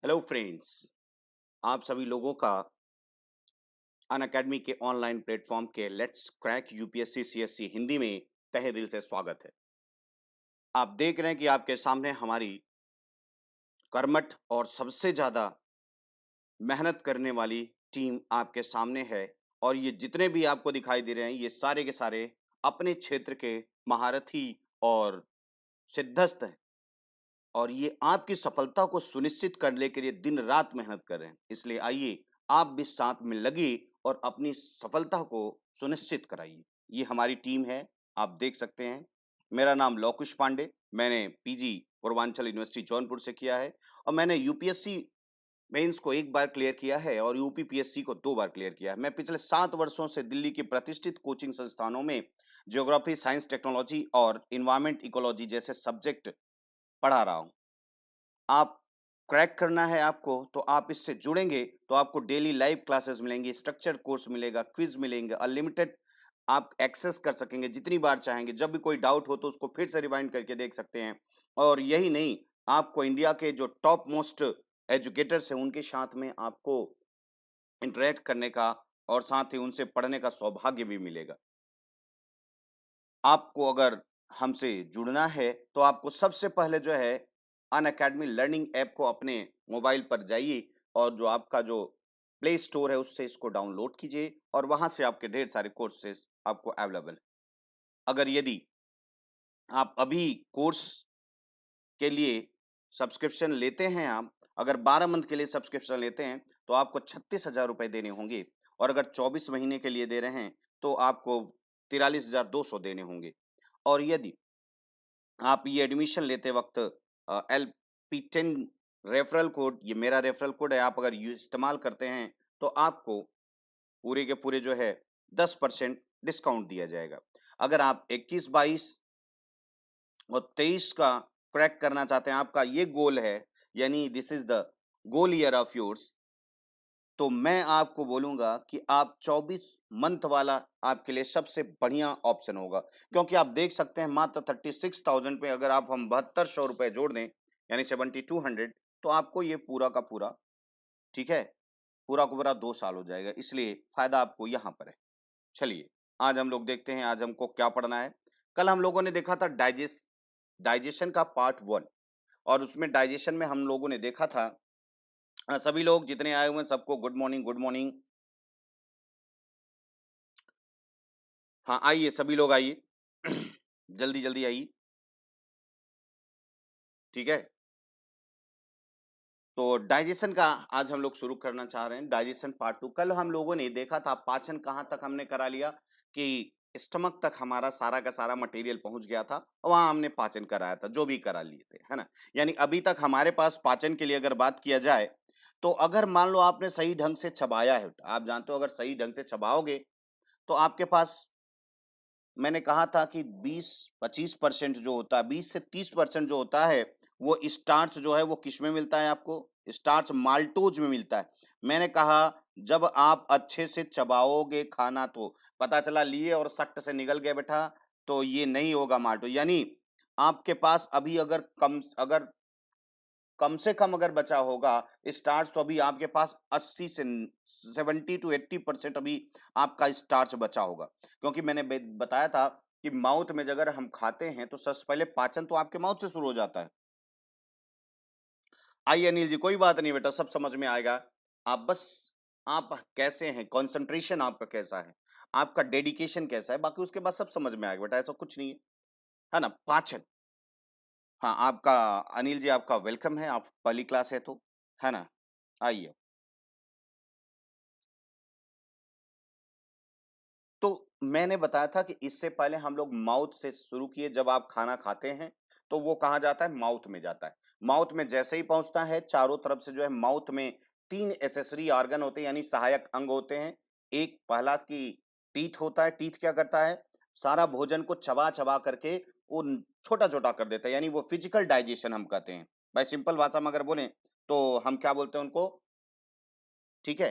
Hello friends. आप सभी लोगों का अन अकेडमी के ऑनलाइन प्लेटफॉर्म के let's crack UPSC CSC Hindi में तहे दिल से स्वागत है। आप देख रहे हैं कि आपके सामने हमारी कर्मठ और सबसे ज़्यादा मेहनत करने वाली टीम आपके सामने है और ये जितने भी आपको दिखाई दे रहे हैं ये सारे के सारे अपने क्षेत्र के महारथी और सिद्धस्त हैं और ये आपकी सफलता को सुनिश्चित करने के लिए दिन रात मेहनत कर रहे हैं। इसलिए आइए आप भी साथ में लगिए और अपनी सफलता को सुनिश्चित कराइए। ये हमारी टीम है, आप देख सकते हैं। मेरा नाम लौकुश पांडे, मैंने पीजी पूर्वांचल यूनिवर्सिटी जौनपुर से किया है और मैंने यूपीएससी मेंस को एक बार क्लियर किया है और यूपी पीएससी को 2 बार क्लियर किया है। मैं पिछले 7 वर्षों से दिल्ली की प्रतिष्ठित कोचिंग संस्थानों में ज्योग्राफी, साइंस, टेक्नोलॉजी और एनवायरनमेंट इकोलॉजी जैसे सब्जेक्ट पढ़ा रहा हूँ। आप क्रैक करना है आपको तो आप इससे जुड़ेंगे तो आपको डेली लाइव क्लासेस मिलेंगी, स्ट्रक्चर्ड कोर्स मिलेगा, क्विज मिलेंगे, अनलिमिटेड आप एक्सेस कर सकेंगे जितनी बार चाहेंगे। जब भी कोई डाउट हो तो उसको फिर से रिवाइंड करके देख सकते हैं। और यही नहीं, आपको इंडिया के जो टॉप मोस्ट एजुकेटर्स हैं उनके साथ में आपको इंटरेक्ट करने का और साथ ही उनसे पढ़ने का सौभाग्य भी मिलेगा। आपको अगर हमसे जुड़ना है तो आपको सबसे पहले जो है अनअकैडमी लर्निंग ऐप को अपने मोबाइल पर जाइए और जो आपका जो प्ले स्टोर है उससे इसको डाउनलोड कीजिए और वहां से आपके ढेर सारे कोर्सेज आपको अवेलेबल है। अगर यदि आप अभी कोर्स के लिए सब्सक्रिप्शन लेते हैं, आप अगर 12 मंथ के लिए सब्सक्रिप्शन लेते हैं तो आपको 36,000 रुपए देने होंगे और अगर 24 महीने के लिए दे रहे हैं तो आपको 43,200 देने होंगे। और यदि आप ये एडमिशन लेते वक़्त LP10 रेफरल कोड, ये मेरा रेफरल कोड है, आप अगर इस्तेमाल करते हैं, तो आपको पूरे के पूरे जो है 10% डिस्काउंट दिया जाएगा। अगर आप 21, 22 और 23 का क्रैक करना चाहते हैं, आपका ये गोल है, यानी this is the goal year of yours, तो मैं आपको बोलूँगा कि आप 24 मंथ वाला आपके लिए सबसे बढ़िया ऑप्शन होगा। क्योंकि आप देख सकते हैं मात्र 36,000 पे अगर आप हम 7200 रुपए जोड़ दें, यानी 7200, तो आपको ये पूरा का पूरा, ठीक है? पूरा का पूरा 2 साल हो जाएगा, इसलिए फ़ायदा आपको यहाँ पर है। चलिए, आज हम लोग देखते हैं आज हमको क्या पढ़ना है। कल हम लोगों ने देखा था डाइजेशन का पार्ट 1 और उसमें डाइजेशन में हम लोगों ने देखा था सभी लोग जितने आए हुए हैं सबको गुड मॉर्निंग, गुड मॉर्निंग। हाँ, आइए सभी लोग आइए। जल्दी-जल्दी आइए, ठीक है? तो डाइजेशन का आज हम लोग शुरू करना चाह रहे हैं, डाइजेशन पार्ट 2। कल हम लोगों ने देखा था पाचन कहाँ तक हमने करा लिया कि स्टमक तक हमारा सारा का सारा मटेरियल पहुँच गया था, और वहाँ हमने पाचन कराया था, जो भी करा लिए थे, है ना? यानी अभी तक हमारे पास पाचन के लिए अगर बात किया जाए, तो अगर मान लो आपने सही ढंग से चबाया है, आप जानते हो अगर सही ढंग से चबाओगे, तो आपके पास मैंने कहा था कि 20-25% जो होता है, 20 से 30% जो होता है, वो स्टार्च जो है वो किसमें मिलता है आपको? स्टार्च माल्टोज़ में मिलता है। मैंने कहा जब आप अच्छे से चबाओगे खाना तो पता चला लिए और सट्ट से निगल गया बेटा, तो ये नहीं होगा माल्टोज़। यानी आपके पास अभी अगर कम से कम अगर बचा होगा स्टार्च, तो अभी आपके पास 80 से 70 टू 80% अभी आपका स्टार्च बचा होगा। क्योंकि मैंने बताया था कि माउथ में अगर हम खाते हैं तो सबसे पहले पाचन तो आपके माउथ से शुरू हो जाता है। आइए अनिल जी, कोई बात नहीं बेटा, सब समझ में आएगा। आप बस आप कैसे हैं, कंसंट्रेशन आपका कैसा है, आपका डेडिकेशन कैसा है, बाकी उसके बाद सब समझ में आएगा बेटा, ऐसा कुछ नहीं है ना? पाचन, हाँ, आपका अनिल जी आपका वेलकम है, आप पहली क्लास है तो, है ना? आइए। तो मैंने बताया था कि इससे पहले हम लोग माउथ से शुरू किए, जब आप खाना खाते हैं तो वो कहाँ जाता है? माउथ में जाता है। माउथ में जैसे ही पहुंचता है चारों तरफ से जो है माउथ में 3 एक्सेसरी ऑर्गन होते हैं, यानी सहायक अंग होते हैं। एक पहला की टीथ होता है। टीथ क्या करता है? सारा भोजन को चबा चबा करके वो छोटा छोटा कर देता है, यानी वो फिजिकल डाइजेशन हम कहते हैं। भाई सिंपल भाषा में अगर बोलें तो हम क्या बोलते हैं उनको? ठीक है,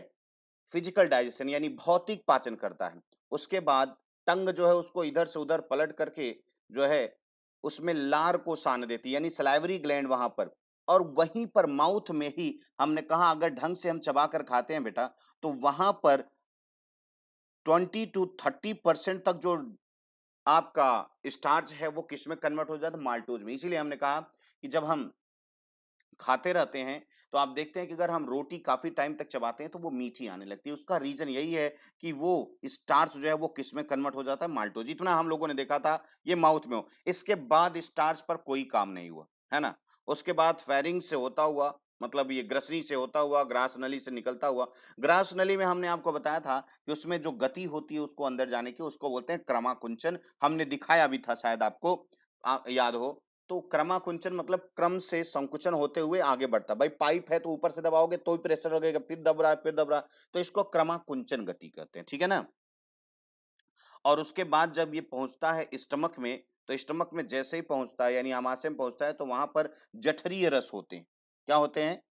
फिजिकल डाइजेशन यानी भौतिक पाचन करता है। उसके बाद टंग जो है उसको इधर से उधर पलट करके जो है उसमें लार को सान देती है, यानी सलाइवरी ग्लैंड वहाँ पर, और वहीं पर माउथ में ही हमने कहा अगर ढंग से हम चबाकर खाते हैं बेटा, तो वहाँ पर 20 टू 30% तक जो आपका स्टार्च है वो किसमें कन्वर्ट हो जाता है? माल्टोज में। इसीलिए हमने कहा कि जब हम खाते रहते हैं, तो आप देखते हैं कि अगर हम रोटी काफ़ी टाइम तक चबाते हैं, तो वो मीठी आने लगती है। उसका रीज़न यही है कि वो स्टार्च जो है वो किसमें कन्वर्ट हो जाता है? माल्टोज। इतना हम लोगों ने देखा था ये माउथ में हो। इसके बाद स्टार्च पर कोई काम नहीं हुआ, है ना? उसके बाद फेरिंग्स से होता हुआ मतलब ये ग्रसनी से होता हुआ, ग्रास नली से निकलता हुआ। ग्रास नली में हमने आपको बताया था कि उसमें जो गति होती है उसको अंदर जाने की, उसको बोलते हैं क्रमाकुंचन। हमने दिखाया भी था शायद आपको याद हो। तो क्रमाकुंचन मतलब क्रम से संकुचन होते हुए आगे बढ़ता है। भाई पाइप है तो ऊपर से दबाओगे तो ही प्रेशर लगेगा, फिर दब रहा है, फिर दब रहा है, तो इसको क्रमाकुंचन गति कहते हैं, ठीक है ना? और उसके बाद जब ये पहुंचता है स्टमक में, तो स्टमक में जैसे ही पहुंचता है यानी आमाशय में पहुंचता है, तो वहां पर जठरीय रस होते हैं। क्या होते हैं?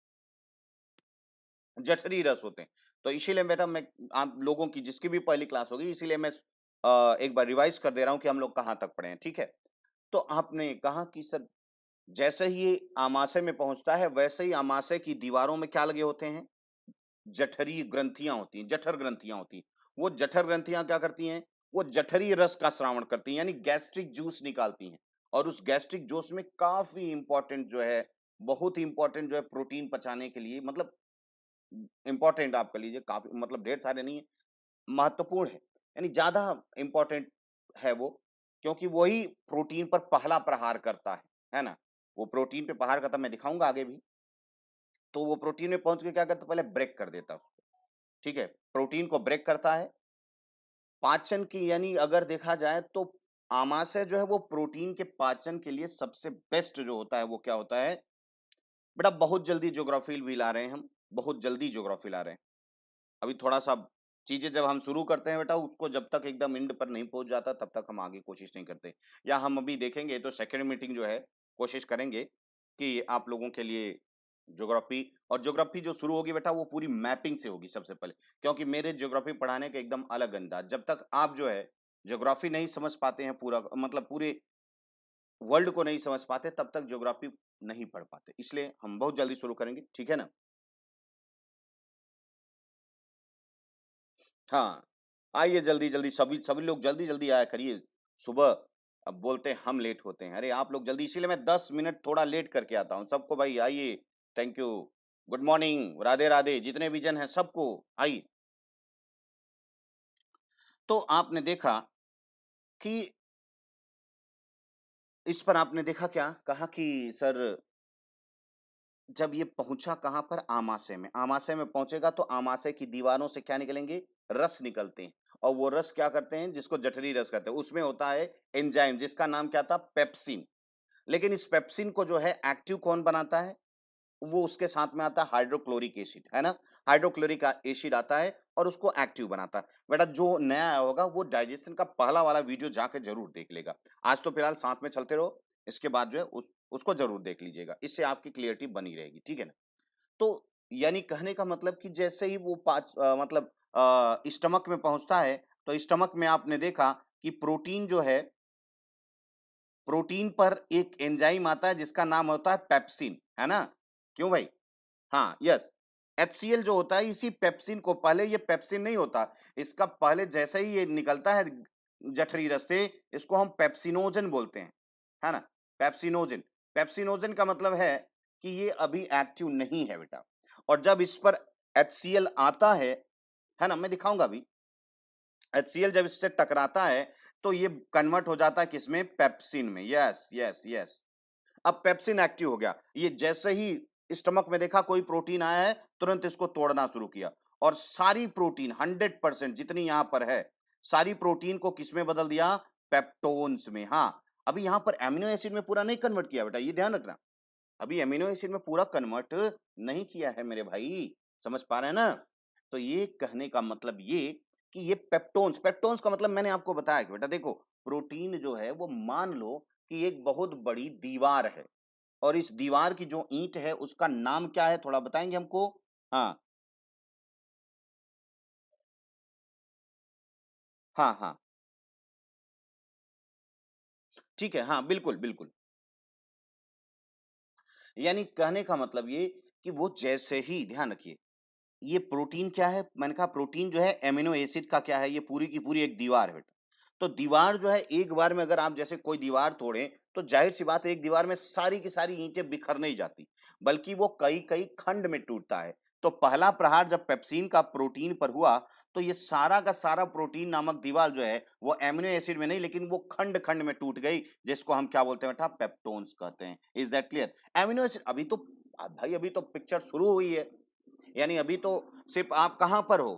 जठरी रस होते हैं। तो इसीलिए बेटा मैं आप लोगों की जिसकी भी पहली क्लास होगी, इसीलिए मैं एक बार रिवाइज कर दे रहा हूँ कि हम लोग कहाँ तक पढ़े हैं, ठीक है? तो आपने कहा कि सर जैसे ही ये आमाशय में पहुँचता है, वैसे ही आमाशय की दीवारों में क्या लगे होते हैं? जठरीय ग्रंथियाँ होती हैं, जठर ग्रंथियाँ होती हैं। वो जठर ग्रंथियाँ क्या करती हैं? वो जठरीय रस का स्रावण करती हैं, यानी गैस्ट्रिक जूस निकालती हैं। और उस गैस्ट्रिक जूस में काफ़ी इम्पोर्टेंट जो है, बहुत ही इम्पोर्टेंट जो है प्रोटीन पचाने के लिए मतलब इम्पोर्टेंट आप कह लीजिए काफ़ी मतलब ढेर सारे नहीं है, महत्वपूर्ण है। यानी ज़्यादा इम्पोर्टेंट है वो, क्योंकि वही प्रोटीन पर पहला प्रहार करता है ना? वो प्रोटीन पे प्रहार करता है, मैं दिखाऊँगा आगे भी। तो वो प्रोटीन में पहुँच के क्या करता है, पहले ब्रेक कर देता है उसको, ठीक है? प्रोटीन को ब्रेक करता है, पाचन की यानी अगर देखा जाए तो आमाशय जो है वो प्रोटीन के पाचन के लिए सबसे बेस्ट जो होता है, वो क्या होता है? बेटा बहुत जल्दी ज्योग्राफी भी ला रहे हैं हम, बहुत जल्दी ज्योग्राफी ला रहे हैं। अभी थोड़ा-सा चीज़ें जब हम शुरू करते हैं बेटा उसको जब तक एकदम एंड पर नहीं पहुँच जाता तब तक हम आगे कोशिश नहीं करते। या हम अभी देखेंगे तो सेकंड मीटिंग जो है कोशिश करेंगे कि आप लोगों के लिए ज्योग्राफी और ज्योग्राफी जो शुरू होगी बेटा वो पूरी मैपिंग से होगी सबसे पहले। क्योंकि मेरे ज्योग्राफी पढ़ाने का एकदम अलग अंदाज़ जब तक आप जो है ज्योग्राफी नहीं समझ पाते हैं पूरा मतलब पूरे वर्ल्ड को नहीं समझ पाते तब तक ज्योग्राफी नहीं पढ़ पाते। इसलिए हम बहुत जल्दी शुरू करेंगे, ठीक है ना? हाँ, आइए जल्दी-जल्दी सभी सभी लोग जल्दी-जल्दी आया करिए। सुबह अब बोलते हैं हम लेट होते हैं। अरे आप लोग जल्दी इसीलिए मैं 10 मिनट थोड़ा लेट करके आता हूँ। सबको भाई आइए, thank you, good morning, Radhe Radhe जितने भी जन हैं सबको आइए। तो आपने देखा कि इस पर आपने देखा क्या? कहा कि सर जब ये पहुँचा कहाँ पर? आमाशय में। आमाशय में पहुँचेगा तो आमाशय की दीवारों से क्या निकलेंगे? रस निकलते हैं और वो रस क्या करते हैं? जिसको जठरी रस कहते हैं। उसमें होता है एंजाइम जिसका नाम क्या था? पेप्सिन। लेकिन इस पेप्सिन को जो है एक्टिव कौन बनाता है? वो उसके साथ में आता है हाइड्रोक्लोरिक एसिड, है ना? हाइड्रोक्लोरिक एसिड आता है और उसको एक्टिव बनाता है। बेटा जो नया आया होगा वो डाइजेशन का पहला वाला वीडियो जाके ज़रूर देख लेगा। आज तो फिलहाल साथ में चलते रहो, इसके बाद जो है उसको ज़रूर देख लीजिएगा। इससे आपकी क्लैरिटी बनी रहेगी, ठीक है ना? तो यानी कहने का मतलब कि जैसे ही वो मतलब स्टमक में पहुँचता है, तो स्टमक में आपने देखा कि प्रोटीन जो है, प्रोटीन पर एक एंजाइम आता है जिसका नाम होता है पेप्सिन, है ना? क्यों भाई? हाँ, यस। एचसीएल जो होता है इसी पेप्सिन को पहले ये पेप्सिन नहीं होता, इसका पहले जैसे ही ये निकलता है जठरी रास्ते इसको हम पेप्सिनोजन बोलते हैं, है ना? पेप्सिनोजन। पेप्सिनोजन का मतलब है कि ये अभी एक्टिव नहीं है बेटा और जब इस पर एचसीएल आता है ना? मैं दिखाऊँगा अभी। एचसीएल जब इससे टकराता है, तो ये कन्वर्ट हो जाता है किसमें? पेप्सिन में। Yes, yes, yes. अब पेप्सिन एक्टिव हो गया। ये जैसे ही स्टमक में देखा कोई प्रोटीन आया है, तुरंत इसको तोड़ना शुरू किया और सारी प्रोटीन 100% जितनी यहाँ पर है, सारी प्रोटीन को किसमें बदल दिया? पेप्टोन्स में। हाँ, अभी यहाँ पर एमिनो एसिड में पूरा नहीं कन्वर्ट किया बेटा, ये ध्यान रखना। अभी एमिनो एसिड में पूरा कन्वर्ट नहीं किया है मेरे भाई, समझ पा रहे हैं ना? तो ये कहने का मतलब ये कि ये पेप्टोन्स पेप्टोन्स का मतलब मैंने आपको बताया कि बेटा देखो, प्रोटीन जो है वो मान लो कि एक बहुत बड़ी दीवार है और इस दीवार की जो ईंट है उसका नाम क्या है थोड़ा बताएँगे हमको? हाँ, हाँ, हाँ। ठीक है, हाँ, बिल्कुल, बिल्कुल। यानी कहने का मतलब ये कि वो जैसे ही ध्यान रखिए, ये प्रोटीन क्या है? मैंने कहा प्रोटीन जो है एमिनो एसिड का क्या है? ये पूरी की पूरी एक दीवार है बेटा। तो दीवार जो है एक बार में अगर आप जैसे कोई दीवार तोड़ें, तो ज़ाहिर-सी बात है एक दीवार में सारी की सारी ईंटें बिखर नहीं जाती, बल्कि वो कई-कई खंड में टूटता है। तो पहला प्रहार जब पेप्सिन का प्रोटीन पर हुआ, तो ये सारा का सारा प्रोटीन नामक दीवार जो है, वो एमिनो एसिड में नहीं लेकिन वो खंड-खंड में टूट गई, जिसको हम क्या बोलते हैं बेटा? पेप्टोन्स कहते हैं। Is that clear? Amino acid अभी तो भाई अभी तो पिक्चर शुरू हुई है। यानी अभी तो सिर्फ आप कहाँ पर हो?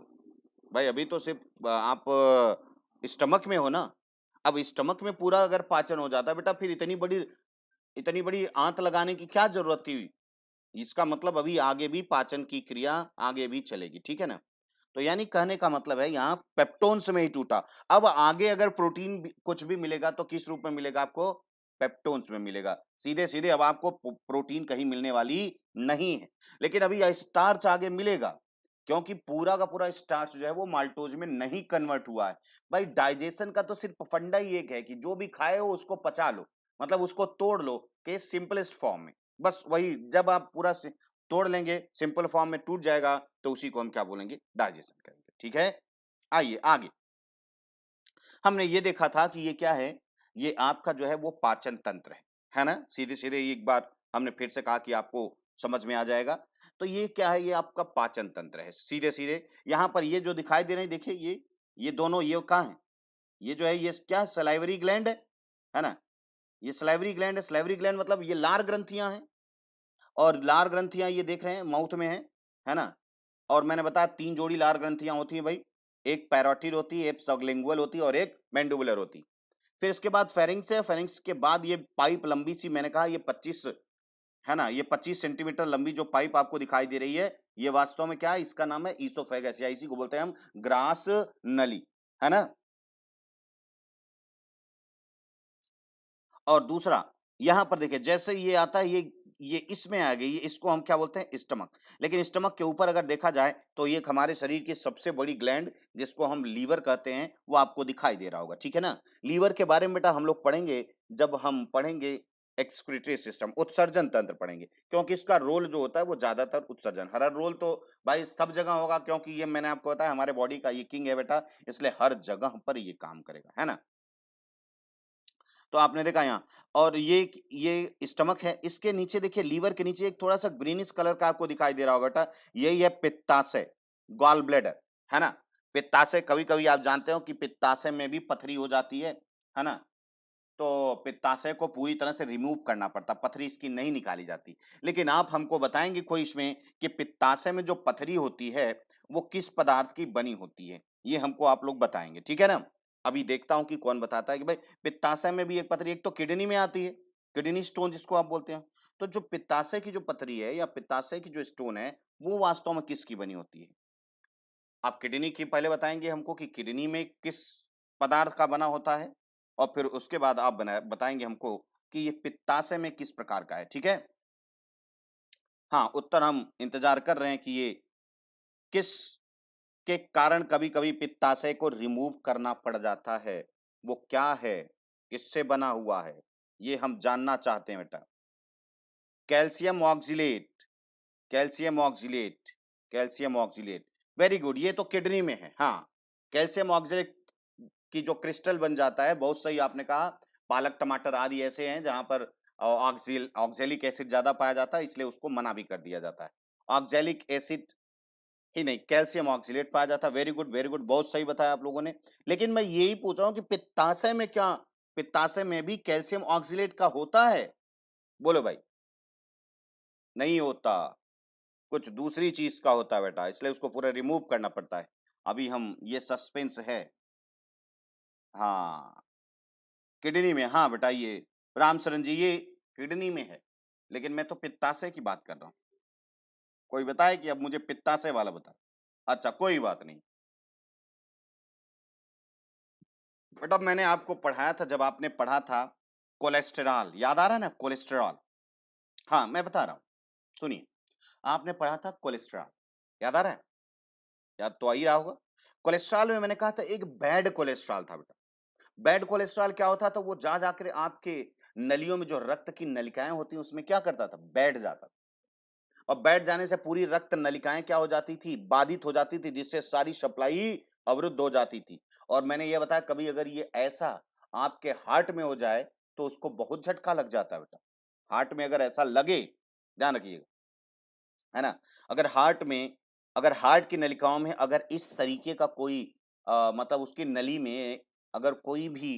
भाई अभी तो सिर्फ आप स्टमक में हो ना। अब स्टमक में पूरा अगर पाचन हो जाता बेटा फिर इतनी बड़ी आंत लगाने की क्या जरूरत थी? इसका मतलब अभी आगे भी पाचन की क्रिया आगे भी चलेगी, ठीक है ना? तो यानी कहने का मतलब है यहाँ पेप्टोन्स में ही टूटा। अब आगे अगर प्रोटीन भी कुछ भी मिलेगा तो किस रूप में मिलेगा आपको? पेप्टोन्स में मिलेगा। सीधे-सीधे अब आपको प्रोटीन कहीं मिलने वाली नहीं है। लेकिन अभी स्टार्च आगे मिलेगा, क्योंकि पूरा का पूरा स्टार्च जो है वो माल्टोज में नहीं कन्वर्ट हुआ है। भाई डाइजेशन का तो सिर्फ फंडा ही एक है कि जो भी खाए हो उसको पचा लो, मतलब उसको तोड़ लो के सिंपलेस्ट फॉर्म में। बस वही जब आप पूरा तोड़ लेंगे, सिंपल फॉर्म में टूट जाएगा, तो उसी को हम क्या बोलेंगे? डाइजेशन करेंगे, ठीक है? आइए आगे। हमने ये देखा था कि ये क्या है? ये आपका जो है वो पाचन तंत्र है ना? सीधे-सीधे एक बार हमने फिर से कहा कि आपको समझ में आ जाएगा। तो ये क्या है? ये आपका पाचन तंत्र है। सीधे-सीधे यहाँ पर ये जो दिखाई दे रहे हैं देखिए ये दोनों ये कहाँ हैं? ये जो है ये क्या सलाइवरी ग्लैंड है ना? ये सलाइवरी ग्लैंड है, सलाइवरी ग्लैंड मतलब ये लार ग्रंथियाँ हैं। और लार ग्रंथियाँ ये देख रहे हैं माउथ में है ना? और मैंने बताया 3 जोड़ी लार ग्रंथियाँ होती हैं भई, एक पैरोटिड होती है, एक सबलिंगुअल होती है और एक मैंडिबुलर होती है। फिर इसके बाद फेरिंक्स है, फेरिंक्स के बाद ये पाइप लंबी-सी मैंने कहा ये 25 है ना? ये 25 सेंटीमीटर लंबी जो पाइप आपको दिखाई दे रही है, ये वास्तव में क्या है? इसका नाम है ईसोफेगस या इसी को बोलते हैं हम ग्रास नली, है ना? और दूसरा, यहाँ पर देखिए जैसे ये आता है ये इसमें आ गई, ये इसको हम क्या बोलते हैं? स्टमक। लेकिन स्टमक के ऊपर अगर देखा जाए तो ये एक हमारे शरीर की सबसे बड़ी ग्लैंड जिसको हम लीवर कहते हैं, वो आपको दिखाई दे रहा होगा, ठीक है ना? लीवर के बारे में बेटा हम लोग पढ़ेंगे जब हम पढ़ेंगे एक्सक्रीटरी सिस्टम, उत्सर्जन तंत्र पढ़ेंगे। क्योंकि इसका रोल जो होता है वो ज़्यादातर उत्सर्जन, हर रोल तो भाई सब जगह होगा क्योंकि ये मैंने आपको बताया हमारे बॉडी का ये किंग है बेटा, इसलिए हर जगह पर ये काम करेगा, है ना? तो आपने देखा यहाँ और ये स्टमक है, इसके नीचे देखिए लीवर के नीचे एक थोड़ा-सा ग्रीनिश कलर का आपको दिखाई दे रहा होगा बेटा, यही है पित्ताशय, गॉल ब्लैडर, है ना? पित्ताशय कभी-कभी आप जानते हो कि पित्ताशय में भी पथरी हो जाती है ना? तो पित्ताशय को पूरी तरह से रिमूव करना पड़ता, पथरी इसकी नहीं निकाली जाती। लेकिन आप हमको बताएँगे कोई इसमें कि पित्ताशय में जो पथरी होती है, वो किस पदार्थ की बनी होती है? ये हमको आप लोग बताएँगे, ठीक है ना? अभी देखता हूँ कि कौन बताता है कि भाई पित्ताशय में भी एक पथरी एक तो किडनी में आती है, किडनी स्टोन जिसको आप बोलते हैं। तो जो पित्ताशय की जो पथरी है या पित्ताशय की जो स्टोन है, वो वास्तव में किसकी बनी होती है? आप किडनी की पहले बताएँगे हमको कि किडनी में किस पदार्थ का बना होता है? और फिर उसके बाद आप बताएँगे हमको कि ये पित्ताशय में किस प्रकार का है, ठीक है? हाँ, उत्तर हम इंतज़ार कर रहे हैं कि ये किस के कारण कभी-कभी पित्ताशय को रिमूव करना पड़ जाता है। वो क्या है? किससे बना हुआ है? ये हम जानना चाहते हैं बेटा। Calcium oxalate, calcium oxalate, calcium oxalate. Very good, ये तो किडनी में है। हाँ, कैल्शियम ऑक्ज़ेलेट की जो क्रिस्टल बन जाता है, बहुत सही आपने कहा। पालक, टमाटर आदि ऐसे हैं जहाँ पर ऑक्ज़ैलिक एसिड ज़्यादा पाया जाता है, इसलिए उसको मना भी कर दिया जाता है। ऑक्ज़ैलिक एसिड ही नहीं, कैल्शियम ऑक्ज़ेलेट पाया जाता है। वेरी गुड, बहुत सही बताया आप लोगों ने। लेकिन मैं यही पूछ रहा हूँ कि पित्ताशय में क्या पित्ताशय में भी कैल्शियम ऑक्ज़ेलेट का होता है? बोलो भाई, नहीं होता। कुछ दूसरी चीज़ का होता है बेटा, इसलिए उसको पूरा रिमूव करना पड़ता है। अभी हम ये सस्पेंस है। हाँ। किडनी में, हाँ बेटा ये राम शरण जी ये किडनी में है, लेकिन मैं तो पित्ताशय की बात कर रहा हूँ। कोई बताए कि अब मुझे पित्ताशय वाला बताओ। अच्छा कोई बात नहीं। बेटा मैंने आपको पढ़ाया था जब आपने पढ़ा था कोलेस्टेरॉल, याद आ रहा है ना कोलेस्टेरॉल? हाँ, मैं बता रहा हूँ, सुनिए। आपने पढ़ा था कोलेस्टेरॉल, याद आ रहा है? याद तो आ ही रहा होगा। कोलेस्टेरॉल में मैंने कहा था एक बैड कोलेस्टेरॉल था बेटा। बैड कोलेस्ट्रॉल क्या होता था वो जा जाकर आपके नलियों में जो रक्त की नलिकाएं होती हैं उसमें क्या करता था, बैठ जाता था, और बैठ जाने से पूरी रक्त नलिकाएं क्या हो जाती थी, बाधित हो जाती थी, जिससे सारी सप्लाई अवरुद्ध हो जाती थी। और मैंने ये बताया कभी अगर ये ऐसा आपके हार्ट में हो जाए तो उसको बहुत झटका लग जाता है बेटा। हार्ट में अगर ऐसा लगे, ध्यान रखिएगा, है ना? अगर हार्ट में, अगर हार्ट की नलिकाओं में अगर इस तरीके का कोई मतलब उसकी नली में अगर कोई भी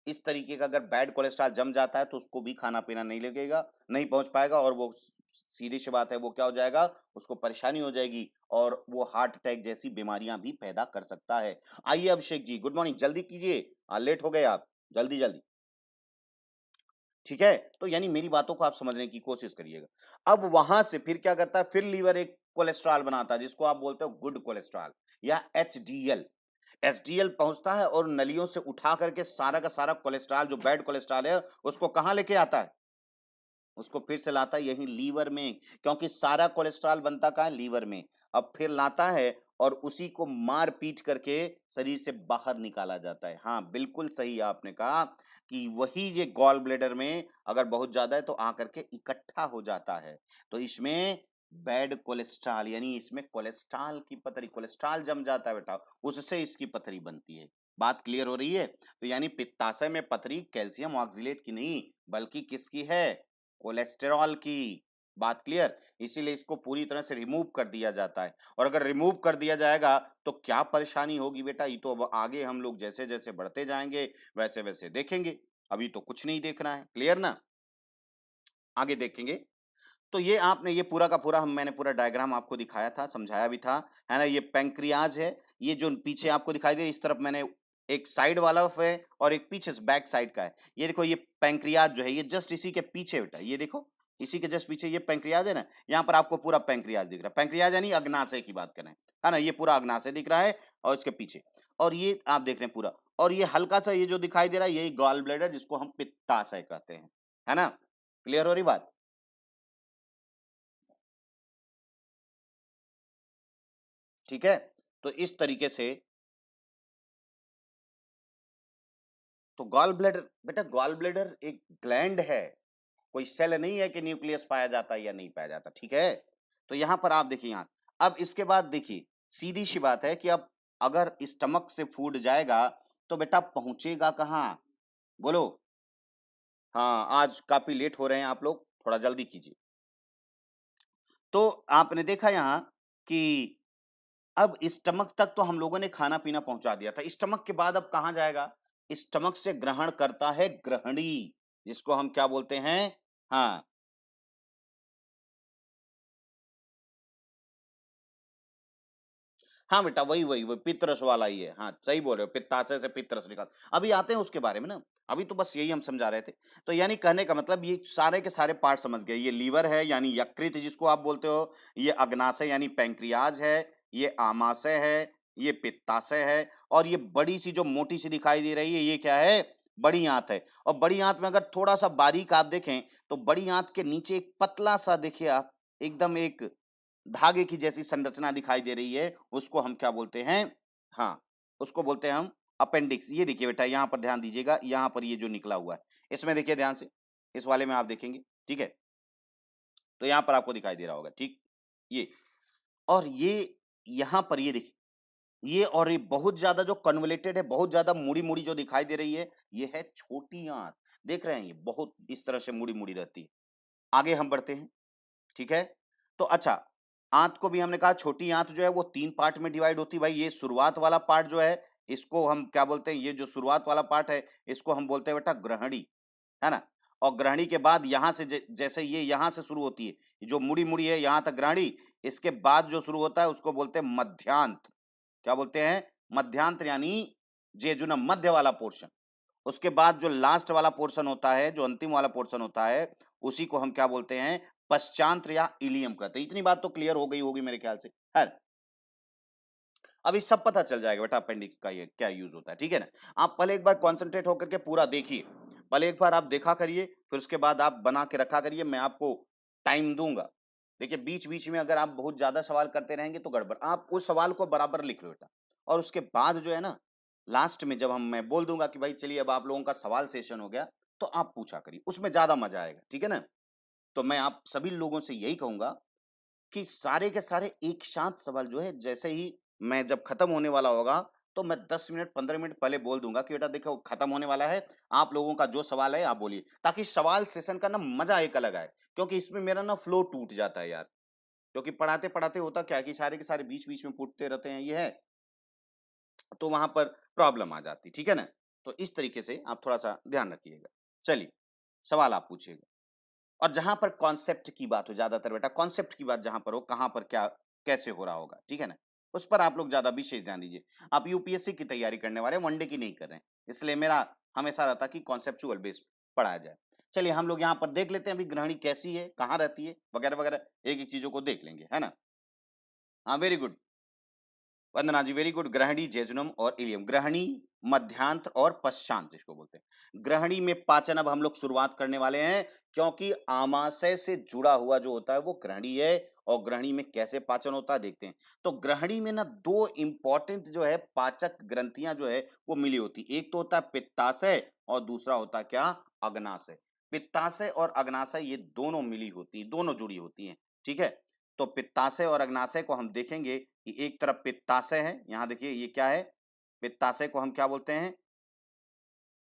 इस तरीके का अगर बैड कोलेस्ट्रॉल जम जाता है तो उसको भी खाना-पीना नहीं लगेगा, नहीं पहुँच पाएगा, और वो सीधी सी बात है वो क्या हो जाएगा, उसको परेशानी हो जाएगी और वो हार्ट अटैक जैसी बीमारियाँ भी पैदा कर सकता है। आइए अभिषेक जी, गुड मॉर्निंग, जल्दी कीजिए, लेट हो गए आप, जल्दी-जल्दी। ठीक है? तो यानी मेरी बातों को आप समझने की कोशिश करिएगा। अब वहाँ से फिर क्या करता है, फिर लीवर एक कोलेस्ट्रॉल बनाता है जिसको आप बोलते हो गुड कोलेस्ट्रॉल या एचडीएल। एचडीएल पहुँचता है और नलियों से उठा करके सारा का सारा कोलेस्ट्रॉल जो बैड कोलेस्ट्रॉल है उसको कहाँ लेके आता है? उसको फिर से लाता है यही लीवर में, क्योंकि सारा कोलेस्ट्रॉल बनता कहाँ है? लीवर में। अब फिर लाता है और उसी को मार पीट करके शरीर से बाहर निकाला जाता है। हाँ, बिल्कुल सही आपने कहा कि वही ये गॉल ब्लैडर में अगर बहुत ज्यादा है तो आकर के इकट्ठा हो जाता है। तो इसमें बैड कोलेस्ट्रॉल यानी इसमें कोलेस्ट्रॉल की पथरी, कोलेस्ट्रॉल जम जाता है बेटा, उससे इसकी पथरी बनती है। बात क्लियर हो रही है? तो यानी पित्ताशय में पथरी कैल्शियम ऑक्सलेट की नहीं बल्कि किसकी है? कोलेस्टेरॉल की। बात क्लियर? इसीलिए इसको पूरी तरह से रिमूव कर दिया जाता है, और अगर रिमूव कर दिया जाएगा तो क्या परेशानी होगी बेटा, ये तो अब आगे हम लोग जैसे जैसे बढ़ते जाएंगे वैसे वैसे देखेंगे। अभी तो कुछ नहीं देखना है, क्लियर ना? आगे देखेंगे। तो ये आपने ये पूरा का पूरा हम मैंने पूरा डायग्राम आपको दिखाया था, समझाया भी था, है ना? ये पैंक्रियाज है, ये जो पीछे आपको दिखाई दे इस तरफ मैंने एक साइड वाला है और एक पीछे से बैक साइड का है। ये देखो ये पैंक्रियाज जो है ये जस्ट इसी के पीछे बेटा, ये देखो इसी के जस्ट पीछे ये पैंक्रियाज है ना, यहाँ पर आपको पूरा पैंक्रियाज दिख रहा है। पैंक्रियाज यानी अग्नाशय की बात कर रहे हैं, है ना? ये पूरा अग्नाशय दिख रहा है और इसके पीछे, और ये आप देख रहे हैं पूरा, और ये हल्का सा ये जो दिखाई दे रहा है यही गॉल ब्लैडर जिसको हम पित्ताशय कहते हैं, है ना? क्लियर हो रही बात? ठीक है? तो इस तरीके से तो गॉल ब्लैडर बेटा, गॉल ब्लैडर एक ग्लैंड है, कोई सेल नहीं है कि न्यूक्लियस पाया जाता है या नहीं पाया जाता, ठीक है? तो यहाँ पर आप देखिए यहाँ, अब इसके बाद देखिए, सीधी सी बात है कि अब अगर स्टमक से फूड जाएगा तो बेटा पहुंचेगा कहाँ? बोलो। हाँ, आज काफी लेट हो रहे हैं आप लोग, थोड़ा जल्दी कीजिए। तो आपने देखा यहाँ कि अब स्टमक तक तो हम लोगों ने खाना-पीना पहुँचा दिया था। स्टमक के बाद अब कहाँ जाएगा? स्टमक से ग्रहण करता है ग्रहणी, जिसको हम क्या बोलते हैं? हाँ, हाँ बेटा वही पित्तरस वाला ही है। हाँ, सही बोल रहे हो, पित्ताशय से पित्तरस निकल, अभी आते हैं उसके बारे में ना, अभी तो बस यही हम समझा रहे थे। तो यानी कहने का मतलब ये सारे के सारे पार्ट समझ गए। ये लीवर है यानी यकृत जिसको आप बोलते हो, ये अग्नाशय यानी पैंक्रियाज है, ये आमाशय है, ये पित्ताशय है, और ये बड़ी-सी जो मोटी-सी दिखाई दे रही है ये क्या है? बड़ी आंत है। और बड़ी आंत में अगर थोड़ा-सा बारीक आप देखें तो बड़ी आंत के नीचे एक पतला-सा देखिए आप, एकदम एक धागे की जैसी संरचना दिखाई दे रही है, उसको हम क्या बोलते हैं? हाँ, उसको बोलते हैं हम अपेंडिक्स। ये देखिए बेटा यहाँ पर ध्यान दीजिएगा, यहाँ पर ये जो निकला हुआ है, इसमें देखिए ध्यान से, इस वाले में आप देखेंगे, ठीक है? तो यहाँ पर आपको दिखाई दे रहा होगा, ठीक? ये, और ये यहाँ पर ये देखिए, ये और ये बहुत ज़्यादा जो कन्वोल्यूटेड है, बहुत ज़्यादा मुड़ी-मुड़ी जो दिखाई दे रही है, ये है छोटी आंत। देख रहे हैं ये बहुत इस तरह से मुड़ी-मुड़ी रहती है। आगे हम बढ़ते हैं। ठीक है? तो अच्छा, आँत को भी हमने कहा छोटी आँत जो है वो 3 पार्ट में डिवाइड होती है भाई। ये शुरुआत वाला पार्ट जो है, इसको हम क्या बोलते हैं? ये जो शुरुआत वाला पार्ट है, इसको हम बोलते हैं बेटा ग्रहणी, है ना? और ग्रहणी के बाद यहाँ से जैसे ये यहाँ से शुरू होती है, ये जो मुड़ी-मुड़ी है यहाँ तक ग्रहणी, इसके बाद जो शुरू होता है उसको बोलते हैं मध्यांत। क्या बोलते हैं? मध्यांत यानी जेजुनम मध्य वाला पोर्शन। उसके बाद जो लास्ट वाला पोर्शन होता है, जो अंतिम वाला पोर्शन होता है, उसी को हम क्या बोलते हैं? पश्चांत्र या इलियम कहते हैं। इतनी बात तो क्लियर हो गई होगी मेरे ख्याल से। है? अभी सब पता चल जाएगा बेटा अपेंडिक्स का ये क्या यूज़ होता है, ठीक है ना? आप पहले एक बार कॉन्संट्रेट होकर के पूरा देखिए। पहले एक बार आप देखा करिए, फिर उसके बाद आप बना के रखा करिए, मैं आपको टाइम दूँगा। देखिए बीच-बीच में अगर आप बहुत ज़्यादा सवाल करते रहेंगे तो गड़बड़। आप उस सवाल को बराबर लिख लो बेटा, और उसके बाद जो है ना, लास्ट में जब मैं बोल दूँगा कि भाई चलिए अब आप लोगों का सवाल सेशन हो गया, तो आप पूछा करिए, उसमें ज्यादा मजा आएगा, ठीक है ना। तो मैं आप सभी लोगों से यही कहूंगा कि सारे के सारे एक साथ सवाल जो है, जैसे ही मैं जब खत्म होने वाला होगा तो मैं 10 मिनट 15 मिनट पहले बोल दूंगा कि बेटा देखो खत्म होने वाला है, आप लोगों का जो सवाल है आप बोलिए, ताकि सवाल सेशन का ना मजा एक अलग आए। क्योंकि इसमें मेरा ना फ्लो टूट जाता है यार, क्योंकि पढ़ाते पढ़ाते होता क्या है कि सारे के सारे बीच बीच में पूछते रहते हैं, ये है तो वहां पर प्रॉब्लम आ जाती, ठीक है ना। तो इस तरीके से आप थोड़ा सा ध्यान रखिएगा। चलिए, सवाल आप पूछिएगा। और जहां पर कॉन्सेप्ट की बात हो, ज्यादातर बेटा कॉन्सेप्ट की बात जहां पर हो, कहां पर क्या कैसे हो रहा होगा, ठीक है ना, उस पर आप लोग ज्यादा विशेष ध्यान दीजिए। आप यूपीएससी की तैयारी करने वाले, वनडे की नहीं कर रहे हैं, इसलिए मेरा हमेशा रहता कि कॉन्सेप्चुअल बेस्ड पढ़ाया जाए। चलिए हम लोग यहाँ पर देख लेते हैं अभी ग्रहणी कैसी है, कहाँ रहती है, वगैरह वगैरह, एक एक चीजों को देख लेंगे, है ना। हाँ, वेरी गुड वंदना जी, वेरी गुड। ग्रहणी, जेजुनम और इलियम। ग्रहणी, मध्यांत्र और पश्चांत जिसको बोलते हैं। ग्रहणी में पाचन अब हम लोग शुरुआत करने वाले हैं, क्योंकि आमाशय से जुड़ा हुआ जो होता है वो ग्रहणी है। और ग्रहणी में कैसे पाचन होता है देखते हैं। तो ग्रहणी में ना दो इंपॉर्टेंट जो है पाचक ग्रंथियां जो है वो मिली होती, एक तो होता है पित्ताशय और दूसरा होता है क्या, अग्नाशय। पित्ताशय और अग्नाशय ये दोनों मिली होती, दोनों जुड़ी होती हैं, ठीक है। तो पित्ताशय और अग्नाशय को हम देखेंगे कि एक तरफ पित्ताशय है, यहाँ देखिए ये क्या है, पित्ताशय को हम क्या बोलते हैं,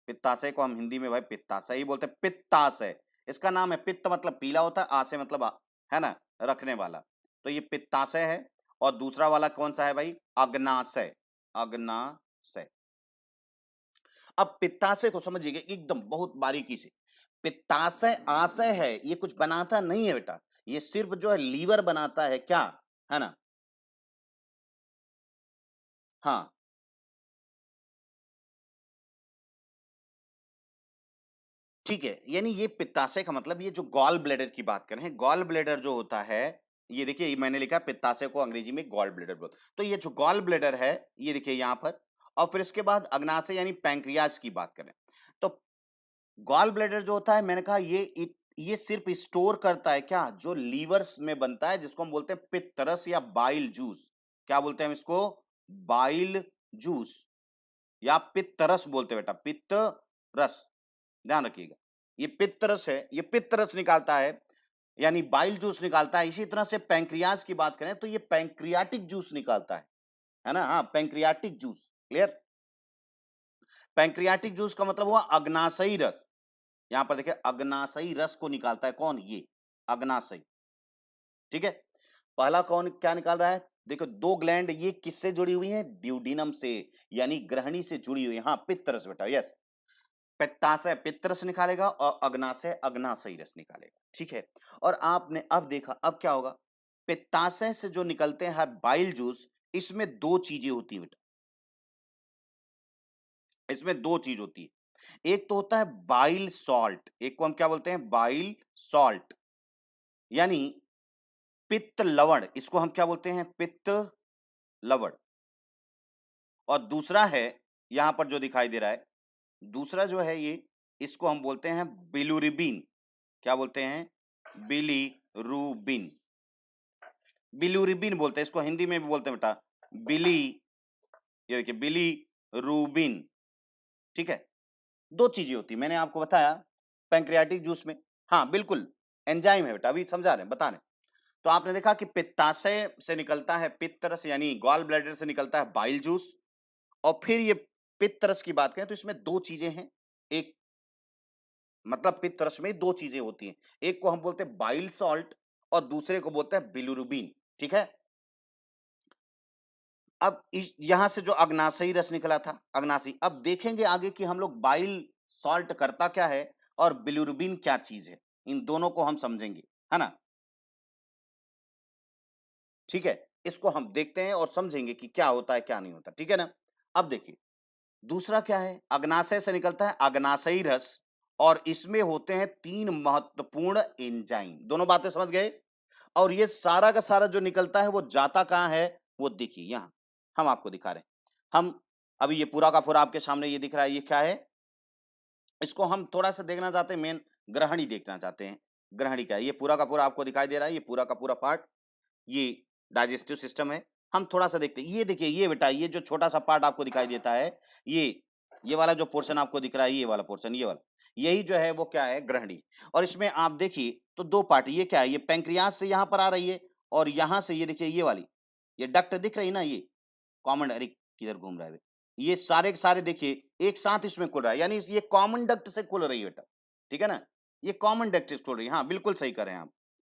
पित्ताशय को हम हिंदी में भाई पित्ताशय ही बोलते हैं, पित्ताशय। इसका नाम है, पित्त मतलब पीला होता है, आशय मतलब है ना, रखने वाला। तो ये पित्ताशय है। और दूसरा वाला कौन सा है भाई, अग्नाशय, अग्नाशय। अब पित्ताशय को समझिएगा एकदम बहुत बारीकी से। पित्ताशय आशय है, ये कुछ बनाता नहीं है बेटा, ये सिर्फ जो है लीवर बनाता है, क्या है ना। हाँ, ठीक है, यानी ये पित्ताशय का मतलब ये जो गॉल ब्लैडर की बात कर रहे हैं, गॉल ब्लैडर जो होता है, ये देखिए ये मैंने लिखा है पित्ताशय को अंग्रेजी में गॉल ब्लैडर बोलते हैं। तो ये जो गॉल ब्लैडर है, ये देखिए यहाँ पर। और फिर इसके बाद अग्नाशय यानी पैंक्रियाज की बात करें, तो गॉल ब्लैडर जो होता है, मैंने कहा ये सिर्फ स्टोर करता है क्या, जो लीवर्स में बनता है, जिसको हम बोलते हैं पित्त रस या बाइल जूस। क्या बोलते हैं हम इसको, बाइल जूस या पित्त रस बोलते हैं बेटा, पित्त रस, ध्यान रखिएगा। ये पित्त रस है, ये पित्त रस निकालता है, यानी बाइल जूस निकालता है। इसी तरह से पैंक्रियाज की बात करें तो ये पैंक्रियाटिक जूस निकालता है ना। हाँ, pancreatic juice, clear. Pancreatic juice का मतलब हुआ अग्नाशयी रस। यहां पर देखिए अग्नाशयी रस को निकालता है कौन, ये अग्नाशय, ठीक है। पहला कौन क्या निकाल रहा है, देखो दो ग्लैंड, ये किससे जुड़ी हुई है, ड्यूडिनम से, यानी ग्रहणी से जुड़ी हुई है। हाँ, पित्त रस बेटा, यस। पित्ताशय पित्त रस निकालेगा और अग्नाशय अग्नाशयी रस निकालेगा, ठीक है। और आपने अब देखा, अब क्या होगा, पित्ताशय से जो निकलते हैं बाइल जूस, इसमें दो चीजें होती है बेटा, इसमें दो चीज होती है। एक तो होता है बाइल सॉल्ट, एक को हम क्या बोलते हैं, बाइल सॉल्ट, यानी पित्त लवण, इसको हम क्या बोलते हैं, पित्त लवण। और दूसरा है, यहां पर जो दिखाई दे रहा है, दूसरा जो है ये, इसको हम बोलते हैं बिलुरिबिन। क्या बोलते हैं, बिलीरुबिन, बिलुरिबिन बोलते हैं इसको, हिंदी में भी बोलते हैं बेटा बिली, ये देखिए बिलीरुबिन, ठीक है। दो चीजें होती है, मैंने आपको बताया पैंक्रियाटिक जूस में। हाँ बिल्कुल, एंजाइम है बेटा, अभी समझा रहे हैं, बता रहे हैं। तो आपने देखा कि पित्ताशय से निकलता है पित्त रस, यानी गॉल ब्लैडर से निकलता है बाइल जूस। और फिर ये पित्त रस की बात करें तो इसमें दो चीजें हैं, एक मतलब पित्त रस में दो चीजें होती हैं, एक को हम बोलते हैं बाइल सॉल्ट और दूसरे को बोलते हैं बिलुरुबिन, ठीक है। अब इस यहां से जो अग्नाशयी रस निकला था, अग्नाशयी, अब देखेंगे आगे कि हम लोग बाइल सॉल्ट करता क्या है और बिलुरुबिन क्या चीज है, इन दोनों को हम समझेंगे, है ना, ठीक है। इसको हम देखते हैं और समझेंगे कि क्या होता है क्या नहीं होता, ठीक है ना। अब देखिए दूसरा क्या है, अग्नाशय से निकलता है अग्नाशयी रस, और इसमें होते हैं तीन महत्वपूर्ण एंजाइम, दोनों बातें समझ गए। और ये सारा का सारा जो निकलता है वो जाता कहाँ है, वो देखिए यहाँ हम आपको दिखा रहे हैं। हम अभी ये पूरा का पूरा आपके सामने ये दिख रहा है, ये क्या है, इसको हम थोड़ा सा देखना चाहते हैं, मेन ग्रहणी देखना चाहते हैं। ग्रहणी क्या है, ये पूरा का पूरा आपको दिखाई दे रहा है, ये पूरा का पूरा पार्ट, ये डाइजेस्टिव सिस्टम है। हम थोड़ा सा देखते हैं, ये देखिए ये बेटा, ये जो छोटा सा पार्ट आपको दिखाई देता है, ये वाला जो पोर्शन आपको दिख रहा है, ये वाला पोर्शन, ये वाला, यही जो है वो क्या है, ग्रहणी। और इसमें आप देखिए तो 2 पार्ट, ये क्या है, ये पैंक्रियाज से यहाँ पर आ रही है और यहाँ से ये देखिए ये वाली, ये डक्ट दिख रही ना, ये कॉमन, अरे किधर घूम रहा है बे? ये सारे के सारे देखिए एक साथ इसमें खुल रहा है, यानी ये कॉमन डक्ट से खुल रही है बेटा, ठीक है ना? ये कॉमन डक्ट से खुल रही है, हाँ बिल्कुल सही कर रहे हैं आप।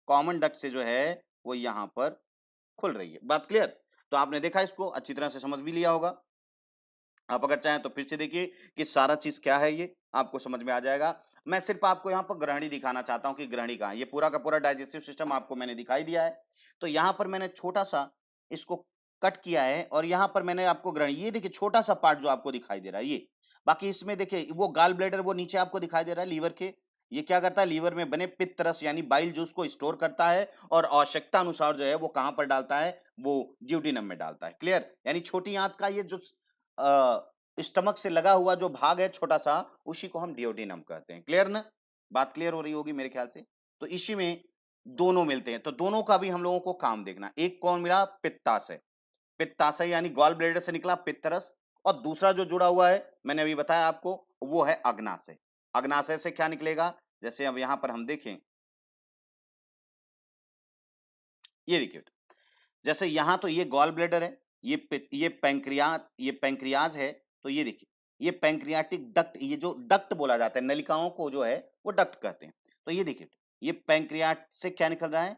कॉमन डक्ट से जो है वो यहाँ पर खुल रही है। बात क्लियर? तो आपने देखा, इसको अच्छी तरह से समझ भी लिया होगा। आप अगर चाहें तो फिर से देखिए कि सारा चीज क्या है, ये आपको समझ में आ जाएगा। मैं सिर्फ आपको यहाँ पर ग्रहणी दिखाना चाहता हूँ कि ग्रहणी कहाँ है। ये पूरा का पूरा डाइजेस्टिव सिस्टम आपको मैंने दिखाई दिया है। तो यहाँ पर मैंने छोटा सा इसको कट किया है और यहाँ पर मैंने आपको ग्रहणी, ये देखिए छोटा सा पार्ट जो आपको दिखाई दे रहा है ये। बाकी इसमें देखिए वो गाल ब्लैडर वो नीचे आपको दिखाई दे रहा है लीवर के। ये क्या करता है, लीवर में बने पित्त रस यानी बाइल जूस को स्टोर करता है और आवश्यकता अनुसार जो है वो कहाँ पर डालता है, वो ड्यूटीनम में डालता है। क्लियर? यानी छोटी आंत का ये जो स्टमक से लगा हुआ जो भाग है छोटा सा, उसी को हम डिओडिनम कहते हैं। क्लियर ना? बात क्लियर हो रही होगी मेरे ख्याल से। तो इसी में दोनों मिलते हैं, तो दोनों का भी हम लोगों को काम देखना। एक कौन मिला, पित्ताशय। पित्ताशय यानी गॉल ब्लैडर से निकला पित्तरस, और दूसरा जो जुड़ा हुआ है मैंने अभी बताया आपको, वो है अग्नाशय। अग्नाशय से क्या निकलेगा, जैसे अब यहां पर हम देखें, ये देखिए, जैसे यहाँ तो ये गॉल ब्लैडर है, ये पैंक्रियाज है। तो ये देखिए, ये पैंक्रियाटिक डक्ट, ये जो डक्ट बोला जाता है, नलिकाओं को जो है वो डक्ट कहते हैं। तो ये देखिए, ये पैंक्रियाट से क्या निकल रहा है,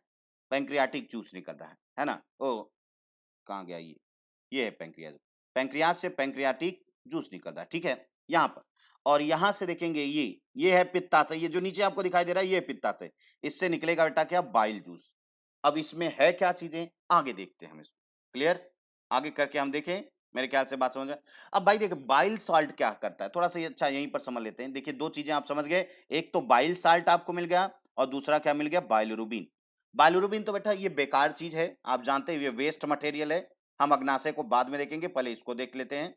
पैंक्रियाटिक जूस निकल रहा है ना? ओ कहाँ गया ये है पैंक्रियाज। पैंक्रियाज से पैंक्रियाटिक जूस निकल रहा है, ठीक है, यहाँ पर। और यहाँ से देखेंगे ये है पित्ताशय, ये जो नीचे आपको दिखाई दे रहा है ये है पित्ताशय। इससे निकलेगा बेटा क्या, बाइल जूस। अब इसमें है क्या चीजें, आगे देखते हैं हम इसको। क्लियर? आगे करके हम देखें, मेरे ख्याल से बात समझ में। अब भाई देखिए बाइल साल्ट क्या करता है, थोड़ा सा ये अच्छा यहीं पर समझ लेते हैं। देखिए 2 चीजें आप समझ गए, एक तो बाइल साल्ट आपको मिल गया और दूसरा क्या मिल गया, बाइलरुबिन। बाइलरुबिन तो बेटा ये बेकार चीज है, आप जानते हैं ये वेस्ट मटेरियल है। हम अग्नाशय को बाद में देखेंगे, पहले इसको देख लेते हैं।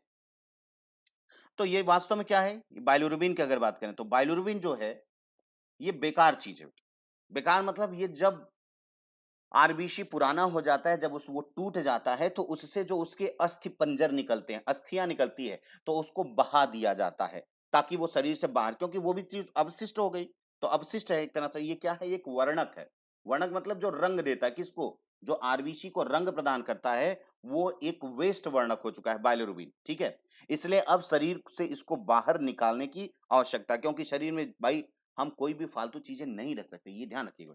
तो ये वास्तव में क्या है, बाइलरुबिन की अगर बात करें तो बाइलरुबिन जो है ये बेकार चीज है। बेकार मतलब ये जब आरबीसी पुराना हो जाता है, जब उस वो टूट जाता है तो उससे जो उसके अस्थि पंजर निकलते हैं, अस्थियां निकलती है, तो उसको बहा दिया जाता है ताकि वो शरीर से बाहर, क्योंकि वो भी चीज अवशिष्ट हो गई। तो अवशिष्ट है एक तरह से, ये क्या है, एक वर्णक है। वर्णक मतलब जो रंग देता है, किसको, जो आरबीसी को रंग प्रदान करता है, वो एक वेस्ट वर्णक हो चुका है बाइलोरुबिन, ठीक है। इसलिए अब शरीर से इसको बाहर निकालने की आवश्यकता है, क्योंकि शरीर में भाई हम कोई भी फालतू चीजें नहीं रख सकते, ये ध्यान रखिएगा।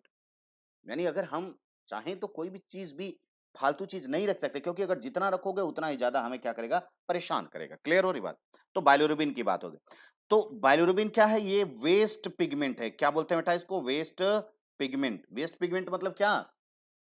यानी अगर हम चाहें तो कोई भी चीज भी फालतू चीज नहीं रख सकते, क्योंकि अगर जितना रखोगे उतना ही ज्यादा हमें क्या करेगा, परेशान करेगा। क्लियर हो रही बात? तो बाइलोरुबिन की बात होगी। तो बाइलोरुबिन क्या है, ये वेस्ट पिगमेंट है। क्या बोलते हैं बेटा इसको, वेस्ट पिगमेंट। वेस्ट पिगमेंट मतलब क्या,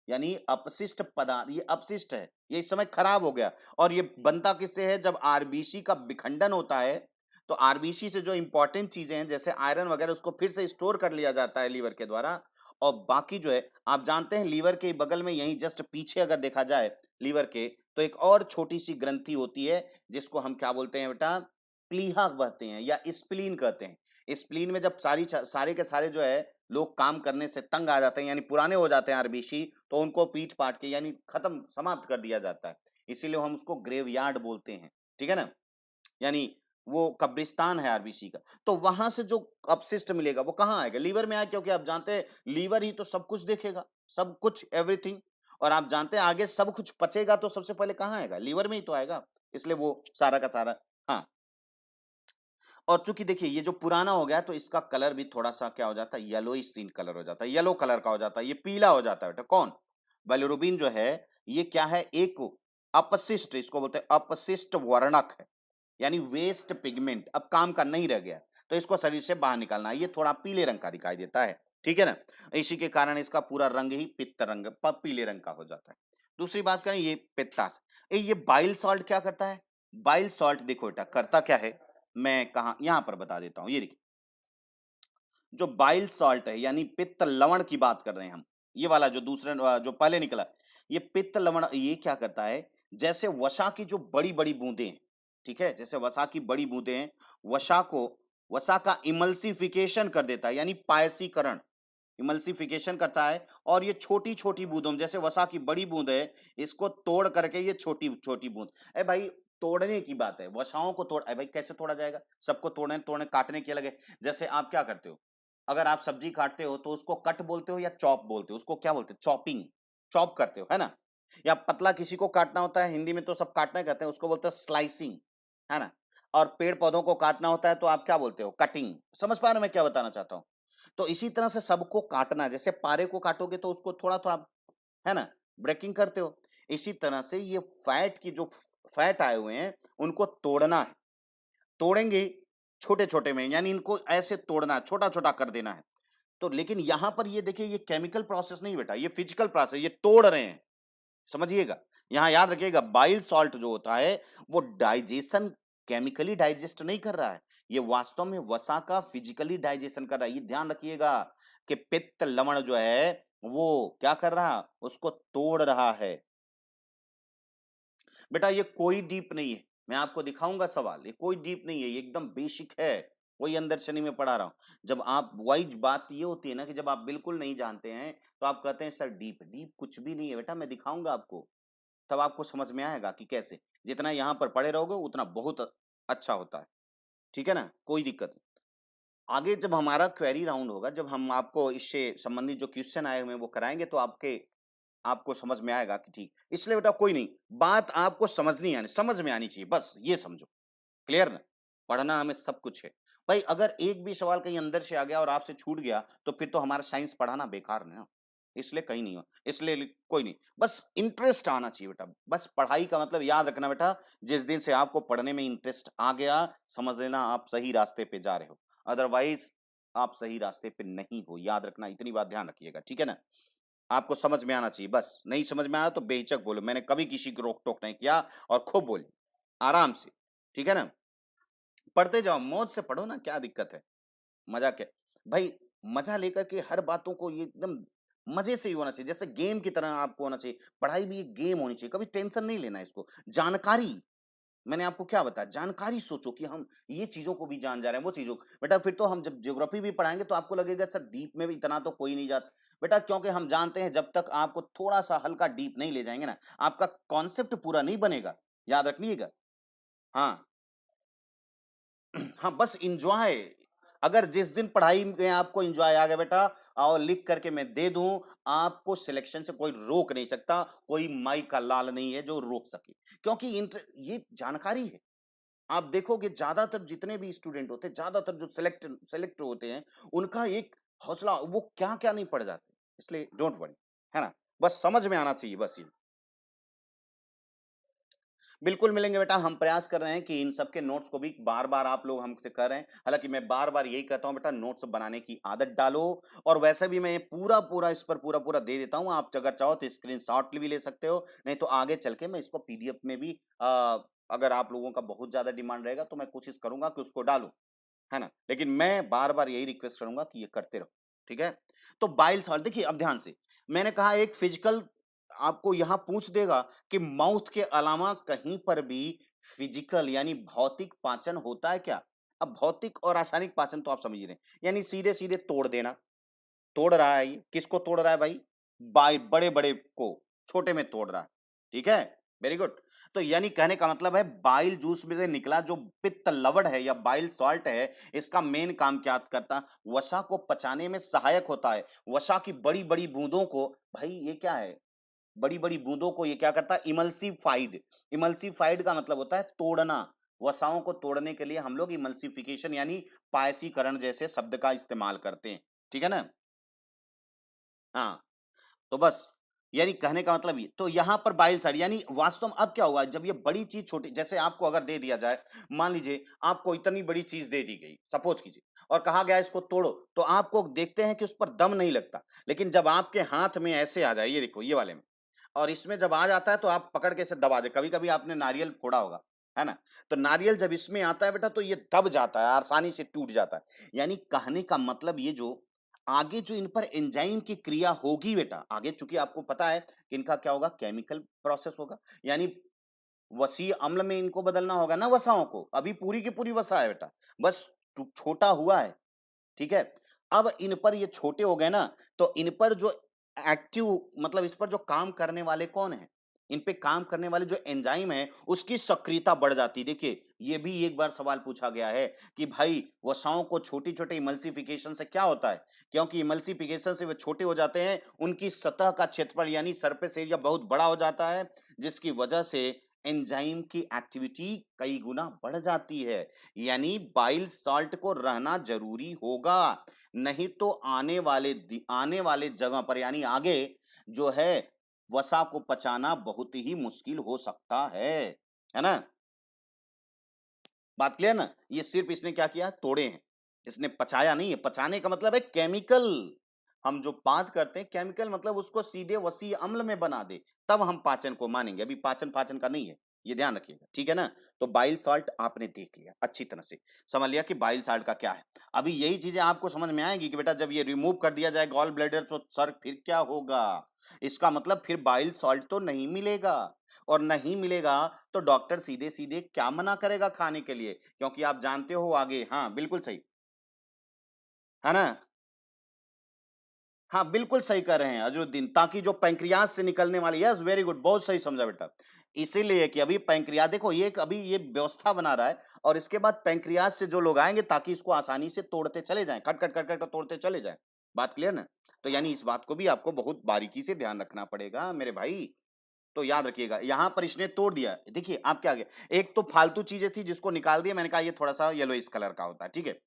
यानी अपशिष्ट पदार्थ, ये अपशिष्ट है, ये इस समय खराब हो गया। और ये बनता किससे है, जब आरबीसी का विखंडन होता है तो आरबीसी से जो इंपॉर्टेंट चीजें हैं जैसे आयरन वगैरह, उसको फिर से स्टोर कर लिया जाता है लीवर के द्वारा। और बाकी जो है आप जानते हैं, लीवर के बगल में यहीं जस्ट पीछे अगर देखा जाए लीवर के, तो एक और छोटी सी ग्रंथि होती है जिसको हम क्या बोलते हैं बेटा, प्लीहा कहते हैं या स्प्लीन कहते हैं। स्प्लीन में जब सारे के सारे जो है लोग काम करने से तंग आ जाते हैं, यानी पुराने हो जाते हैं आरबीसी, तो उनको पीट पाट के यानी खत्म समाप्त कर दिया जाता है। इसीलिए हम उसको ग्रेवयार्ड बोलते हैं, ठीक है ना, यानी वो कब्रिस्तान है आरबीसी का। तो वहां से जो अपशिष्ट मिलेगा वो कहाँ आएगा, लीवर में आएगा, क्योंकि आप जानते हैं लीवर ही तो सब कुछ देखेगा, सब कुछ, एवरीथिंग। और आप जानते हैं आगे सब कुछ पचेगा तो सबसे पहले कहाँ आएगा, लीवर में ही तो आएगा। इसलिए वो सारा का सारा, हाँ। और चूंकि देखिए ये जो पुराना हो गया तो इसका कलर भी थोड़ा सा क्या हो जाता है, येलो स्किन कलर हो जाता है, येलो कलर का हो जाता है, ये पीला हो जाता है बेटा। कौन, बिलिरुबिन जो है, ये क्या है, एक अपशिष्ट, इसको बोलते हैं अपशिष्ट वर्णक है, यानी वेस्ट पिगमेंट, अब काम का नहीं रह गया, तो इसको शरीर से बाहर निकालना है। ये थोड़ा पीले रंग का दिखाई देता है, ठीक है ना, इसी के कारण इसका पूरा रंग ही पित्त रंग, पीले रंग का हो जाता है। दूसरी बात करें, ये पित्ताश, ये बाइल सॉल्ट क्या करता है, बाइल सॉल्ट देखो बेटा करता क्या है, मैं कहा यहां पर बता देता हूं। ये देखिए, जो बाइल सॉल्ट है यानी पित्त लवण की बात कर रहे हैं हम, ये वाला जो दूसरे जो पहले निकला, ये पित्त लवण, ये क्या करता है, जैसे वसा की जो बड़ी बड़ी बूंदे हैं, ठीक है, जैसे वसा की बड़ी बूंदे हैं, वसा को, वसा का इमल्सिफिकेशन कर देता है, यानी पायसीकरण, इमल्सिफिकेशन करता है। और ये छोटी छोटी बूंदों में, जैसे वसा की बड़ी बूंद है, इसको तोड़ करके ये छोटी छोटी बूंद, भाई तोड़ने की बात है, वसाओं को तोड़, अरे भाई कैसे तोड़ा जाएगा? सबको तोड़ने तोड़ने काटने की अलग है। जैसे आप क्या करते हो, अगर आप सब्जी काटते हो तो उसको कट बोलते हो या चॉप बोलते हो? उसको क्या बोलते हो? चॉपिंग, चॉप करते हो, है ना? या पतला किसी को काटना होता है, हिंदी में तो सब काटना ही कहते हैं, उसको बोलते हैं स्लाइसिंग, है ना? और पेड़ पौधों को काटना होता है तो आप क्या बोलते हो? कटिंग। समझ पा रहे हो मैं क्या बताना चाहता हूँ? तो इसी तरह से सबको काटना, जैसे पारे को काटोगे तो उसको थोड़ा-थोड़ा, है ना? ब्रेकिंग करते हो। इसी तरह से ये फैट की जो फैट आए हुए हैं, उनको तोड़ना है। तोड़ेंगे छोटे-छोटे में, यानी इनको ऐसे तोड़ना है, छोटा-छोटा कर देना है। तो लेकिन यहाँ पर ये देखिए, ये केमिकल प्रोसेस नहीं बेटा, ये फिजिकल प्रोसेस, ये तोड़ रहे हैं। समझिएगा। यहाँ याद रखिएगा, बाइल सॉल्ट जो होता है, वो डाइजेशन केमिकली डाइजेस्ट नहीं कर रहा है। ये वास्तव में वसा का फिजिकली डाइजेशन कर रहा है। ये ध्यान रखिएगा कि पित्त लवण जो है, वो क्या कर रहा है? उसको तोड़ रहा है। बेटा ये कोई डीप नहीं है। मैं आपको दिखाऊंगा सवाल, ये कोई डीप नहीं है, ये एकदम बेसिक है। वही अंदर शनि में पढ़ा रहा हूं। जब आप वही बात ये होती है ना कि जब आप बिल्कुल नहीं जानते हैं तो आप कहते हैं सर डीप, डीप कुछ भी नहीं है बेटा, मैं दिखाऊंगा आपको। तब आपको समझ में आएगा कि कैसे। जितना यहाँ पर पढ़े रहोगे उतना बहुत अच्छा होता है। ठीक है ना? कोई दिक्कत नहीं। आगे जब हमारा क्वेरी राउंड होगा, जब हम आपको इससे संबंधित जो क्वेश्चन आए हुए हैं वो कराएंगे, तो आपके आपको समझ में आएगा कि ठीक। इसलिए बेटा कोई नहीं, बात आपको समझ में आनी चाहिए, बस ये समझो। क्लियर ना? पढ़ना हमें सब कुछ है। भाई अगर एक भी सवाल कहीं अंदर से आ गया और आपसे छूट गया, तो फिर तो हमारा साइंस पढ़ाना बेकार है ना। इसलिए कहीं नहीं हो, इसलिए कोई नहीं, बस इंटरेस्ट आना चाहिए बेटा। बस पढ़ाई का मतलब याद रखना बेटा, जिस दिन से आपको पढ़ने में इंटरेस्ट आ गया, समझ लेना आप सही रास्ते पे जा रहे हो। अदरवाइज आप सही रास्ते पे नहीं हो, याद रखना, इतनी बात ध्यान रखिएगा, ठीक है ना? आपको समझ में आना चाहिए, बस नहीं समझ में आया तो बेहिचक बोलो, मैंने कभी किसी को रोक टोक नहीं किया, और खूब बोले आराम से, ठीक है ना? पढ़ते जाओ, मौज से पढ़ो ना, क्या दिक्कत है? मजा क्या? भाई मजा लेकर के हर बातों को ये एकदम मजे से ही होना चाहिए, जैसे गेम की तरह आपको होना चाहिए। पढ़ाई भी एक गेम होनी चाहिए, कभी टेंशन नहीं लेना है इसको। जानकारी, मैंने आपको क्या बताया? जानकारी सोचो कि हम ये चीज़ों को भी जान जा रहे हैं, वो चीज़ों बेटा फिर तो हम जब ज्योग्राफी भी पढ़ाएँगे तो आपको लगेगा सर डीप में भी इतना तो कोई नहीं जाता। बेटा क्योंकि हम जानते हैं जब तक आपको थोड़ा-सा हल्का डीप नहीं ले जाएँगे ना, आपका कॉन्सेप्ट पूरा नहीं बनेगा। याद रखिएगा। हाँ। हाँ, बस एन्जॉय। अगर जिस दिन पढ़ाई में आपको एन्जॉय आ गया बेटा, और लिख करके मैं दे दूँ, आपको सिलेक्शन से कोई रोक नहीं सकता, कोई माई का लाल नहीं है जो रोक सके। क्योंकि ये जानकारी है। आप देखोगे ज्यादातर जितने भी स्टूडेंट होते हैं, ज्यादातर जो सेलेक्ट होते हैं, उनका एक हौसला, वो क्या-क्या नहीं पढ़ जाते। इसलिए डोंट वरी, है ना? बस समझ में आना चाहिए, बस ये। बिल्कुल मिलेंगे बेटा, हम प्रयास कर रहे हैं कि इन सब के नोट्स को भी बार-बार आप लोग हमसे कह रहे हैं। हालाँकि मैं बार-बार यही कहता हूँ बेटा, नोट्स बनाने की आदत डालो, और वैसे भी मैं पूरा-पूरा इस पर पूरा-पूरा दे देता हूँ। आप अगर चाहो तो स्क्रीनशॉट भी ले सकते हो, नहीं तो आगे चल के मैं इसको पीडीएफ में भी अगर आप लोगों का बहुत ज़्यादा डिमांड रहेगा तो मैं कोशिश करूँगा कि उसको डालूँ, है ना? लेकिन मैं बार-बार यही रिक्वेस्ट करूँगा कि ये करते रहो, ठीक है? तो बाइल सॉल्ट देखिए, अब ध्यान से, मैंने कहा एक फिजिकल आपको यहाँ पूछ देगा कि माउथ के अलावा कहीं पर भी फिजिकल यानी भौतिक पाचन होता है क्या? अब भौतिक और रासायनिक पाचन तो आप समझ ही रहे हैं, यानी सीधे-सीधे तोड़ देना। तोड़ रहा है ये, किसको तोड़ रहा है भाई? बड़े-बड़े को छोटे में तोड़ रहा है, ठीक है? Very good. तो यानी कहने का मतलब है बाइल जूस में से निकला जो पित्त लवण है या बाइल सॉल्ट है, इसका मेन काम क्या करता है? वसा को पचाने में सहायक होता है। वसा की बड़ी-बड़ी बूंदों को, भाई ये क्या है? बड़ी-बड़ी बूंदों को ये क्या करता है? इमल्सिफाइड। इमल्सिफाइड का मतलब होता है तोड़ना। वसाओं को तोड़ने के लिए हम लोग इमल्सिफिकेशन यानी पायसीकरण जैसे शब्द का इस्तेमाल करते हैं। ठीक है ना? हाँ। तो बस, यानी कहने का मतलब ये, तो यहाँ पर बाइल साइड यानी वास्तव में अब क्या हुआ, जब ये बड़ी चीज छोटी, जैसे आपको अगर दे दिया जाए, मान लीजिए आपको इतनी बड़ी चीज दे दी गई, सपोज कीजिए, और कहा गया इसको तोड़ो, तो आपको देखते हैं कि उस पर दम नहीं लगता। लेकिन जब आपके हाथ में ऐसे आ जाए, ये देखो ये वाले में, और इसमें जब आ जाता है तो आप पकड़ के इसे दबा दे। कभी कभी आपने नारियल फोड़ा होगा, है ना? तो नारियल जब इसमें आता है बेटा, तो ये दब जाता है, आसानी से टूट जाता है। यानी कहने का मतलब ये, जो आगे जो इन पर एंजाइम की क्रिया होगी बेटा, आगे चूंकि आपको पता है कि इनका क्या होगा, केमिकल प्रोसेस होगा, यानी वसीय अम्ल में इनको बदलना होगा ना वसाओं को। अभी पूरी की पूरी वसा है बेटा, बस छोटा हुआ है, ठीक है? अब इन पर ये छोटे हो गए ना, तो इन पर जो एक्टिव मतलब इस पर जो काम करने वाले कौन है? इन पे काम करने वाले जो एंजाइम है उसकी सक्रियता बढ़ जाती है। देखिए ये भी एक बार सवाल पूछा गया है कि भाई वसाओं को छोटी छोटे इमल्सिफिकेशन से क्या होता है, क्योंकि इमल्सिफिकेशन से वे छोटे हो जाते हैं, उनकी सतह का क्षेत्रफल यानी सरफेस एरिया बहुत बड़ा हो जाता है, जिसकी वजह से एंजाइम की एक्टिविटी कई गुना बढ़ जाती है। यानी बाइल साल्ट को रहना जरूरी होगा, नहीं तो आने वाले जगह पर यानी आगे जो है वसा को पचाना बहुत ही मुश्किल हो सकता है ना? बात क्लियर ना? ये सिर्फ इसने क्या किया? तोड़े हैं। इसने पचाया नहीं है, पचाने का मतलब है केमिकल। हम जो बात करते हैं केमिकल मतलब उसको सीधे वसीय अम्ल में बना दे, तब हम पाचन को मानेंगे। अभी पाचन पाचन का नहीं है, ये ध्यान रखिएगा, ठीक है ना? तो बाइल साल्ट आपने देख लिया, अच्छी तरह से समझ लिया कि बाइल साल्ट का क्या है। अभी यही चीजें आपको समझ में आएगी कि बेटा जब ये रिमूव कर दिया जाए गॉल ब्लैडर तो सर फिर क्या होगा? इसका मतलब फिर बाइल साल्ट तो नहीं मिलेगा, और नहीं मिलेगा तो डॉक्टर सीधे-सीधे क्या मना करेगा खाने के लिए? क्योंकि आप जानते हो आगे हाँ, बिल्कुल सही, है ना? हाँ, बिल्कुल सही कह रहे हैं अज़रुद्दीन, ताकि जो पैंक्रियाज़ से निकलने वाली यस वेरी गुड, बहुत सही समझा बेटा। इसीलिए कि अभी पैंक्रियाज़ देखो ये एक अभी ये व्यवस्था बना रहा है और इसके बाद पैंक्रियाज़ से जो लोग आएँगे ताकि इसको आसानी से तोड़ते चले जाएँ, कट, कट, कट, कट तोड़ते चले जाएँ। बात क्लियर ना? तो यानी इस बात को भी आपको बहुत बारीकी से ध्यान रखना पड़ेगा मेरे भाई। तो याद रखिएगा, यहाँ पर इसने तोड़ दिया। देखिए, अब क्या आ गया, एक तो फालतू चीज़ें थी जिसको निकाल दिया, मैंने कहा ये थोड़ा-सा येलोइश कलर का होता है, ठीक है?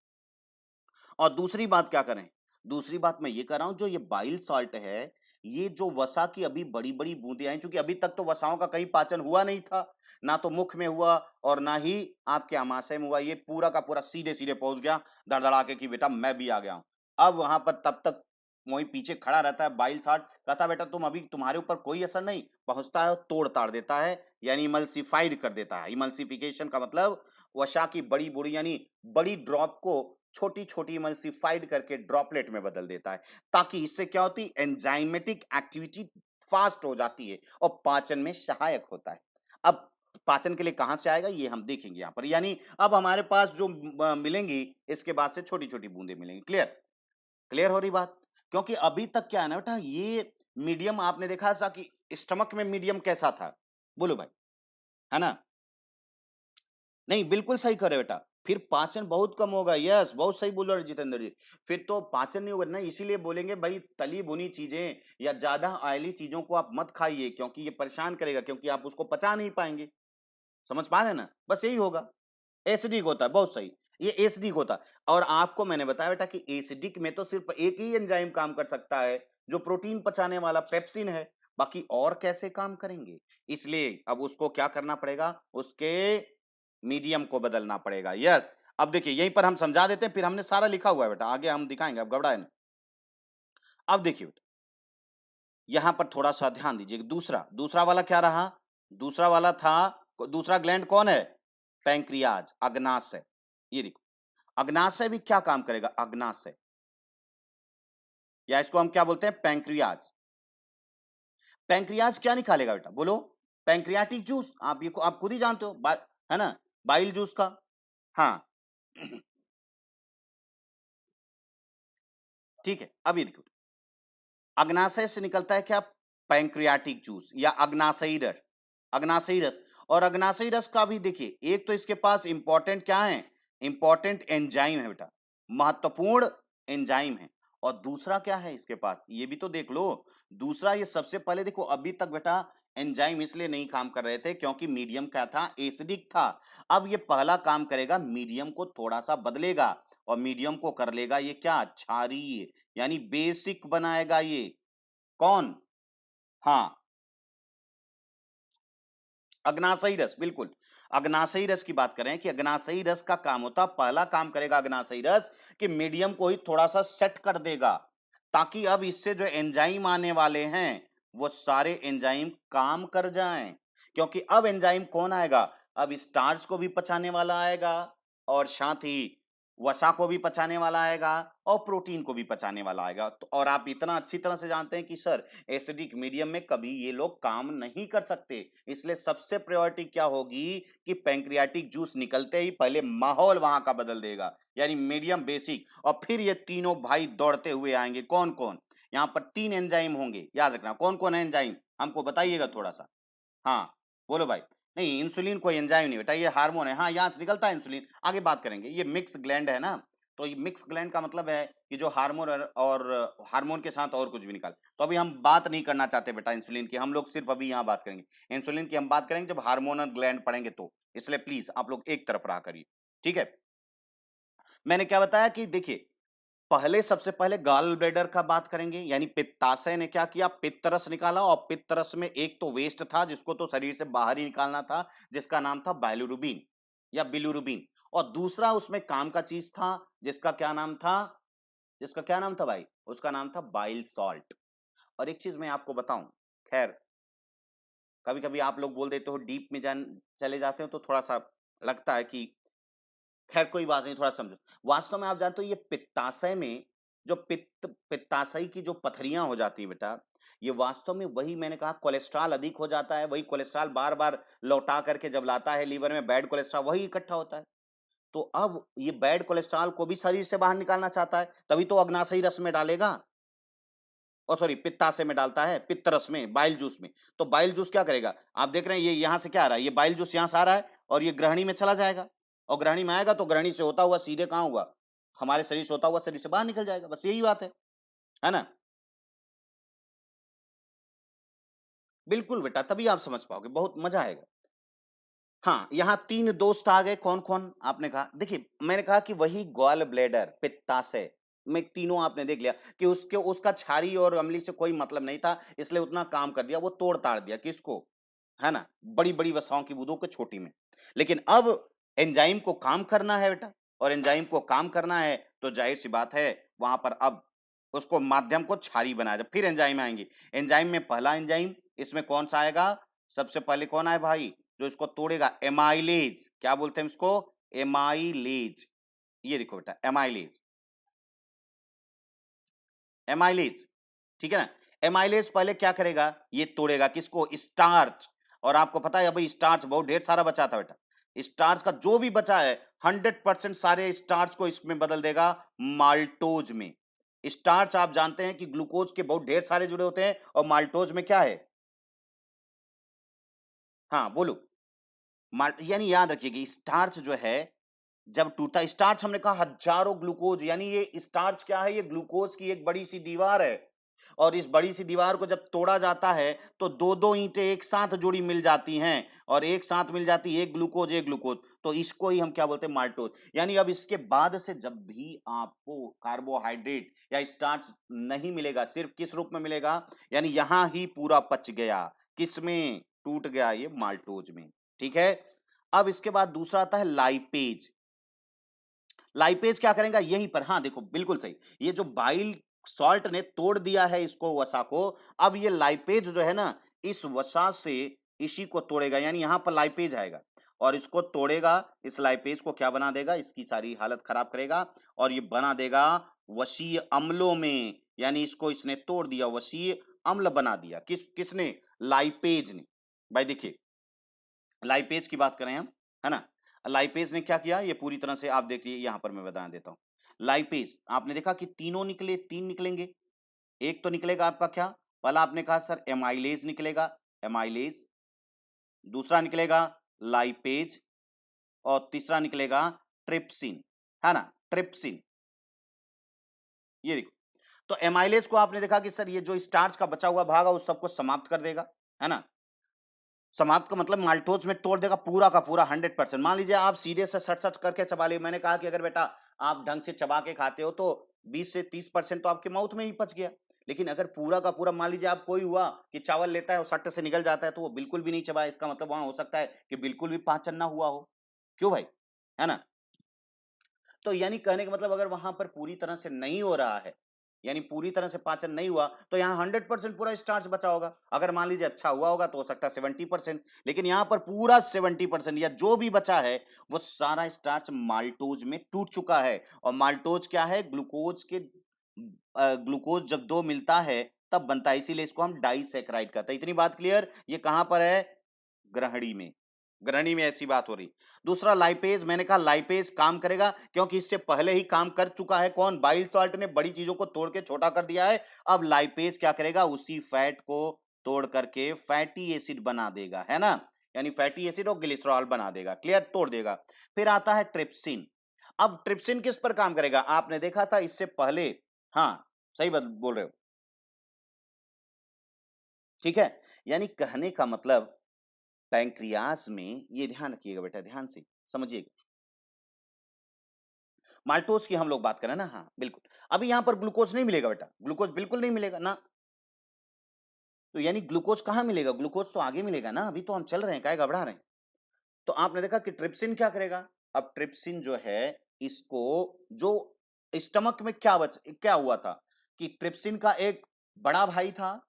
और दूसरी बात क्या करें? दूसरी बात मैं ये कह रहा हूँ जो ये बाइल साल्ट है, ये जो वसा की अभी बड़ी-बड़ी बूंदें आई चूँकि अभी तक तो वसाओं का कहीं पाचन हुआ नहीं था, ना तो मुख में हुआ और ना ही आपके आमाशय में हुआ, ये पूरा का पूरा सीधे-सीधे पहुँच गया धड़-धड़ा के कि बेटा मैं भी आ गया हूँ। अब वहाँ पर तब तक वहीं पीछे खड़ा रहता है बाइल साल्ट, कहता है बेटा तुम अभी तुम्हारे ऊपर कोई असर नहीं, पहुँचता है और तोड़-ताड़ देता है, यानी इमल्सिफाइड कर देता है। इमल्सिफिकेशन का मतलब वसा की बड़ी-बड़ी यानी बड़ी ड्रॉप को छोटी-छोटी इमल्सिफाइड करके ड्रॉपलेट में बदल देता है, ताकि इससे क्या होती है एंजाइमेटिक एक्टिविटी फास्ट हो जाती है और पाचन में सहायक होता है। अब पाचन के लिए कहाँ से आएगा ये हम देखेंगे यहाँ पर, यानी अब हमारे पास जो मिलेंगी इसके बाद से छोटी-छोटी बूंदें मिलेंगी। क्लियर? क्लियर हो रही बात? क्योंकि अभी तक क्या है ना बेटा ये मीडियम आपने देखा था कि स्टमक में मीडियम कैसा था? बोलो भाई, है ना? नहीं, बिल्कुल सही कह रहे हो बेटा। फिर पाचन बहुत कम होगा, यस बहुत सही बोल रहे हो जितेंद्र जी। फिर तो पाचन नहीं होगा ना, इसीलिए बोलेंगे भाई तली-भुनी चीज़ें या ज़्यादा ऑयली चीज़ों को आप मत खाइए क्योंकि ये परेशान करेगा, क्योंकि आप उसको पचा नहीं पाएँगे। समझ पा रहे हैं ना? बस यही होगा। एसिडिक होता है, बहुत सही। ये एसिडिक होता है और आपको मैंने बताया बेटा कि एसिडिक में तो सिर्फ़ एक ही एंजाइम काम कर सकता है, जो प्रोटीन पचाने वाला पेप्सिन है। बाकी और कैसे काम करेंगे? इसलिए अब उसको क्या करना पड़ेगा? उसके मीडियम को बदलना पड़ेगा। यस, अब देखिए यहीं पर हम समझा देते हैं, फिर हमने सारा लिखा हुआ है बेटा, आगे हम दिखाएँगे, आप घबराएँ ना। अब देखिए बेटा, यहाँ पर थोड़ा-सा ध्यान दीजिए। दूसरा, दूसरा वाला क्या रहा? दूसरा वाला था दूसरा ग्लैंड कौन है? पैंक्रियाज़, अग्नाशय। ये देखो, अग्नाशय भी क्या काम करेगा? अग्नाशय या इसको हम क्या बोलते हैं? पैंक्रियाज़। पैंक्रियाज़ क्या निकालेगा बेटा? बोलो? Pancreatic juice. आप खुद ही जानते हो, है ना? बाइल जूस का। हाँ, ठीक है। अब ये देखो, अग्नाशय से निकलता है क्या? पैंक्रियाटिक जूस या अग्नाशयी रस। अग्नाशयी रस और अग्नाशयी रस का भी देखिए, एक तो इसके पास इंपॉर्टेंट क्या है? इंपॉर्टेंट एंजाइम है बेटा, महत्वपूर्ण एंजाइम है। और दूसरा क्या है इसके पास? ये भी तो देख लो। दूसरा ये सबसे पहले देखो अभी तक बेटा एंजाइम इसलिए नहीं काम कर रहे थे क्योंकि मीडियम क्या था? एसिडिक था। अब ये पहला काम करेगा, मीडियम को थोड़ा-सा बदलेगा और मीडियम को कर लेगा ये क्या? क्षारीय, यानी बेसिक बनाएगा ये। कौन? हाँ, अग्नाशयी रस, बिल्कुल। अग्नाशयी रस की बात कर रहे हैं कि अग्नाशयी रस का काम होता है, पहला काम करेगा अग्नाशयी रस कि मीडियम को ही थोड़ा-सा सेट कर देगा, ताकि अब इससे जो एंजाइम आने वाले हैं, वो सारे एंजाइम काम कर जाएँ। क्योंकि अब एंजाइम कौन आएगा? अब स्टार्च को भी पचाने वाला आएगा और साथ ही वसा को भी पचाने वाला आएगा और प्रोटीन को भी पचाने वाला आएगा। तो और आप इतना अच्छी तरह से जानते हैं कि सर एसिडिक मीडियम में कभी ये लोग काम नहीं कर सकते। इसलिए सबसे प्रायोरिटी क्या होगी कि पैंक्रियाटिक जूस निकलते ही पहले माहौल वहाँ का बदल देगा। यानी मीडियम, बेसिक और फिर ये तीनों भाई दौड़ते हुए आएँगे। कौन-कौन? यहाँ पर 3 एंजाइम होंगे, याद रखना। कौन-कौन है एंजाइम? हमको बताइएगा थोड़ा-सा। हाँ, बोलो भाई। नहीं, इंसुलिन कोई एंजाइम नहीं बेटा, ये हार्मोन है। हाँ, यहाँ से निकलता है इंसुलिन, आगे बात करेंगे। ये मिक्स ग्लैंड है ना, तो ये मिक्स ग्लैंड का मतलब है कि जो हार्मोन और हार्मोन के साथ और कुछ भी निकाल। तो अभी हम बात नहीं करना चाहते बेटा इंसुलिन की, हम लोग सिर्फ अभी यहाँ बात करेंगे। इंसुलिन की हम बात करेंगे जब हार्मोनल ग्लैंड पढ़ेंगे तो। इसलिए प्लीज आप लोग एक तरफ रहा करिए, ठीक है? मैंने क्या बताया कि देखिए, पहले सबसे पहले गॉल ब्लैडर का बात करेंगे, यानी पित्ताशय ने क्या किया, पित्तरस निकाला, और पित्तरस में एक तो वेस्ट था जिसको तो शरीर से बाहर ही निकालना था, जिसका नाम था बाइलिरुबिन या बिलिरुबिन, और दूसरा उसमें काम का चीज था जिसका क्या नाम था, जिसका क्या नाम था भाई, उसका नाम था बाइल सॉल्ट। और एक चीज मैं आपको बताऊं, खैर कभी कभी आप लोग बोल देते हो डीप में जान चले जाते हो तो थोड़ा सा लगता है कि खैर कोई बात नहीं, थोड़ा समझो। वास्तव में आप जानते हो ये पित्ताशय में जो पित्ताशय की जो पथरियां हो जाती हैं बेटा, ये वास्तव में वही मैंने कहा कोलेस्ट्रॉल अधिक हो जाता है, वही कोलेस्ट्रॉल बार बार लौटा करके जब लाता है लीवर में बैड कोलेस्ट्रॉल वही इकट्ठा होता है। तो अब ये बैड कोलेस्ट्रॉल को भी शरीर से बाहर निकालना चाहता है, तभी तो अग्नाशयी रस में डालेगा, और सॉरी पित्ताशय में डालता है, पित्त रस में, बाइल जूस में। तो बाइल जूस क्या करेगा, आप देख रहे हैं ये यहाँ से क्या आ रहा है, ये बाइल जूस यहाँ से आ रहा है और ये ग्रहणी में चला जाएगा, और ग्रहणी में आएगा तो ग्रहणी से होता हुआ सीधे कहाँ हुआ, हमारे शरीर से होता हुआ शरीर से बाहर निकल जाएगा, बस यही बात है ना? बिल्कुल बेटा, तभी आप समझ पाओगे, बहुत मजा आएगा। हाँ, यहाँ 3 दोस्त आ गए, कौन-कौन? आपने कहा देखिए, मैंने कहा कि वही गॉल ब्लैडर, पित्ताशय में तीनों आपने देख लिया कि उसके उसका क्षारीय और अम्लीय से कोई मतलब नहीं था, इसलिए उतना काम कर दिया, वो तोड़-ताड़ दिया, किसको? है ना? बड़ी-बड़ी वसाओं की बूँदों को छोटी में। लेकिन अब एंजाइम को काम करना है बेटा, और एंजाइम को काम करना है, तो ज़ाहिर-सी बात है, वहाँ पर अब उसको माध्यम को क्षारीय बनाया जाए, फिर एंजाइम आएँगी। एंजाइम में पहला एंजाइम इसमें कौन-सा आएगा? सबसे पहले कौन आए भाई? जो इसको तोड़ेगा, एमाइलेज। क्या बोलते हैं इसको? एमाइलेज। ये देखो बेटा, एमाइलेज, एमाइलेज, ठीक है ना? एमाइलेज पहले क्या करेगा? ये तोड़ेगा किसको? स्टार्च। और आपको पता है अभी स्टार्च बहुत ढेर सारा बचा था बेटा। स्टार्च का जो भी बचा है 100% सारे स्टार्च को इसमें बदल देगा माल्टोज में। स्टार्च आप जानते हैं कि ग्लूकोज के बहुत ढेर सारे जुड़े होते हैं, और माल्टोज में क्या है? हाँ, बोलो। यानी याद रखिए कि स्टार्च जो है जब टूटा, स्टार्च हमने कहा हजारों ग्लूकोज, यानी ये स्टार्च क्या है, ये ग्लूकोज की एक बड़ी सी दीवार है, और इस बड़ी सी दीवार को जब तोड़ा जाता है तो दो दो ईंटें एक साथ जुड़ी मिल जाती हैं, और एक साथ मिल जाती है एक ग्लूकोज, तो इसको ही हम क्या बोलते हैं, माल्टोज। यानी अब इसके बाद से जब भी आपको कार्बोहाइड्रेट या स्टार्च नहीं मिलेगा, सिर्फ किस रूप में मिलेगा, यानी यहां ही पूरा पच गया, किसमें टूट गया, ये माल्टोज में, ठीक है? अब इसके बाद दूसरा आता है लाइपेज। लाइपेज क्या करेगा यहीं पर, हाँ देखो बिल्कुल सही, ये जो बाइल सॉल्ट ने तोड़ दिया है इसको, वसा को, अब ये लाइपेज जो है ना, इस वसा से इसी को तोड़ेगा, यानी यहां पर लाइपेज आएगा और इसको तोड़ेगा, इस लाइपेज को क्या बना देगा, इसकी सारी हालत खराब करेगा, और ये बना देगा वसीय अम्लों में, यानी इसको इसने तोड़ दिया, वसीय अम्ल बना दिया, किसने, लाइपेज ने। भाई देखिए, लाइपेज की बात करें हम, है ना? लाइपेज ने क्या किया, ये पूरी तरह से आप देखिए, यहां पर मैं बता देता हूं। लाइपेज आपने देखा कि तीनों निकले, तीन निकलेंगे। एक तो निकलेगा आपका क्या, पहला आपने कहा सर एमाइलेज निकलेगा, एमाइलेज। दूसरा निकलेगा लाइपेज, और तीसरा निकलेगा ट्रिप्सिन, है ना, ट्रिप्सिन। ये देखो, तो एमाइलेज को आपने देखा कि सर ये जो स्टार्च का बचा हुआ भाग है उस सबको समाप्त कर देगा, है ना? समाप्त का मतलब माल्टोज में तोड़ देगा पूरा का पूरा 100%। मान लीजिए आप सीधे से सट-सट करके चबा लिए, मैंने कहा कि अगर बेटा आप ढंग से चबा के खाते हो तो 20 से 30% तो आपके माउथ में ही पच गया। लेकिन अगर पूरा का पूरा मान लीजिए आप, कोई हुआ कि चावल लेता है और सट्ट से निकल जाता है तो वो बिल्कुल भी नहीं चबाया, इसका मतलब वहाँ हो सकता है कि बिल्कुल भी पाचन ना हुआ हो। क्यों भाई? है ना? तो यानी कहने का मतलब अगर वहां पर पूरी तरह से नहीं हो रहा है, यानी पूरी तरह से पाचन नहीं हुआ, तो यहाँ 100% पूरा स्टार्च बचा होगा। अगर मान लीजिए अच्छा हुआ होगा तो हो सकता है 70%, लेकिन यहाँ पर पूरा 70% या जो भी बचा है वो सारा स्टार्च माल्टोज में टूट चुका है। और माल्टोज क्या है, ग्लूकोज के ग्लूकोज जब दो मिलता है तब बनता है, इसीलिए इसको हम डाइसैकेराइड कहते हैं। इतनी बात क्लियर? ये कहां पर है, ग्रहणी में। ग्रहणी में ऐसी बात हो रही। दूसरा लाइपेज, मैंने कहा लाइपेज काम करेगा क्योंकि इससे पहले ही काम कर चुका है कौन, बाइल सॉल्ट ने बड़ी चीजों को तोड़ के छोटा कर दिया है। अब लाइपेज क्या करेगा, उसी फैट को तोड़ करके फैटी एसिड बना देगा, है ना, यानी फैटी एसिड और ग्लिसरॉल बना देगा, क्लियर, तोड़ देगा। फिर आता है ट्रिप्सिन। अब ट्रिप्सिन किस पर काम करेगा, आपने देखा था इससे पहले, हाँ सही बात बोल रहे हो, ठीक है। यानी कहने का मतलब पैंक्रियास में, ये ध्यान रखिएगा बेटा, ध्यान से समझिएगा, माल्टोज की हम लोग बात करें ना, हाँ बिल्कुल। अभी यहां पर ग्लूकोज नहीं मिलेगा बेटा, ग्लूकोज बिल्कुल नहीं मिलेगा ना, तो यानी ग्लूकोज कहां मिलेगा, ग्लूकोज तो आगे मिलेगा ना, अभी तो हम चल रहे हैं, काहे घबरा रहे हैं। तो आपने देखा कि ट्रिप्सिन क्या करेगा, अब ट्रिप्सिन जो है इसको, जो स्टमक में क्या हुआ था कि ट्रिप्सिन का एक बड़ा भाई था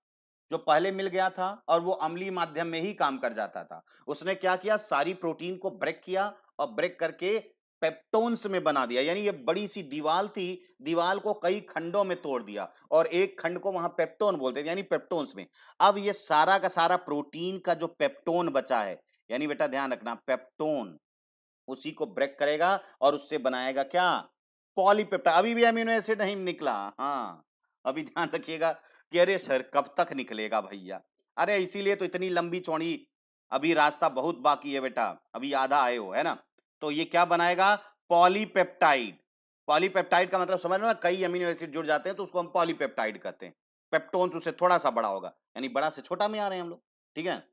जो पहले मिल गया था और वो अम्लीय माध्यम में ही काम कर जाता था। उसने क्या किया, सारी प्रोटीन को ब्रेक किया और ब्रेक करके पेप्टोन्स में बना दिया, यानी ये बड़ी सी दीवार थी, दीवार को कई खंडों में तोड़ दिया और एक खंड को वहां पेप्टोन बोलते थे, यानी पेप्टोन्स में। अब ये सारा का सारा प्रोटीन का जो पेप्टोन बचा है, यानी बेटा ध्यान रखना, पेप्टोन उसी को ब्रेक करेगा और उससे बनाएगा क्या, पॉलीपेप्टाइड। अभी भी अमीनो एसिड नहीं निकला, हाँ अभी ध्यान रखिएगा कि अरे सर कब तक निकलेगा भैया, अरे इसीलिए तो इतनी लंबी चौड़ी, अभी रास्ता बहुत बाकी है बेटा, अभी आधा आए हो, है ना। तो ये क्या बनाएगा, पॉलीपेप्टाइड। पॉलीपेप्टाइड का मतलब समझ लो ना, कई अमीनो एसिड जुड़ जाते हैं तो उसको हम पॉलीपेप्टाइड कहते हैं। पेप्टोन्स उससे थोड़ा सा बड़ा होगा, यानी बड़ा से छोटा में आ रहे हैं हम लोग, ठीक है,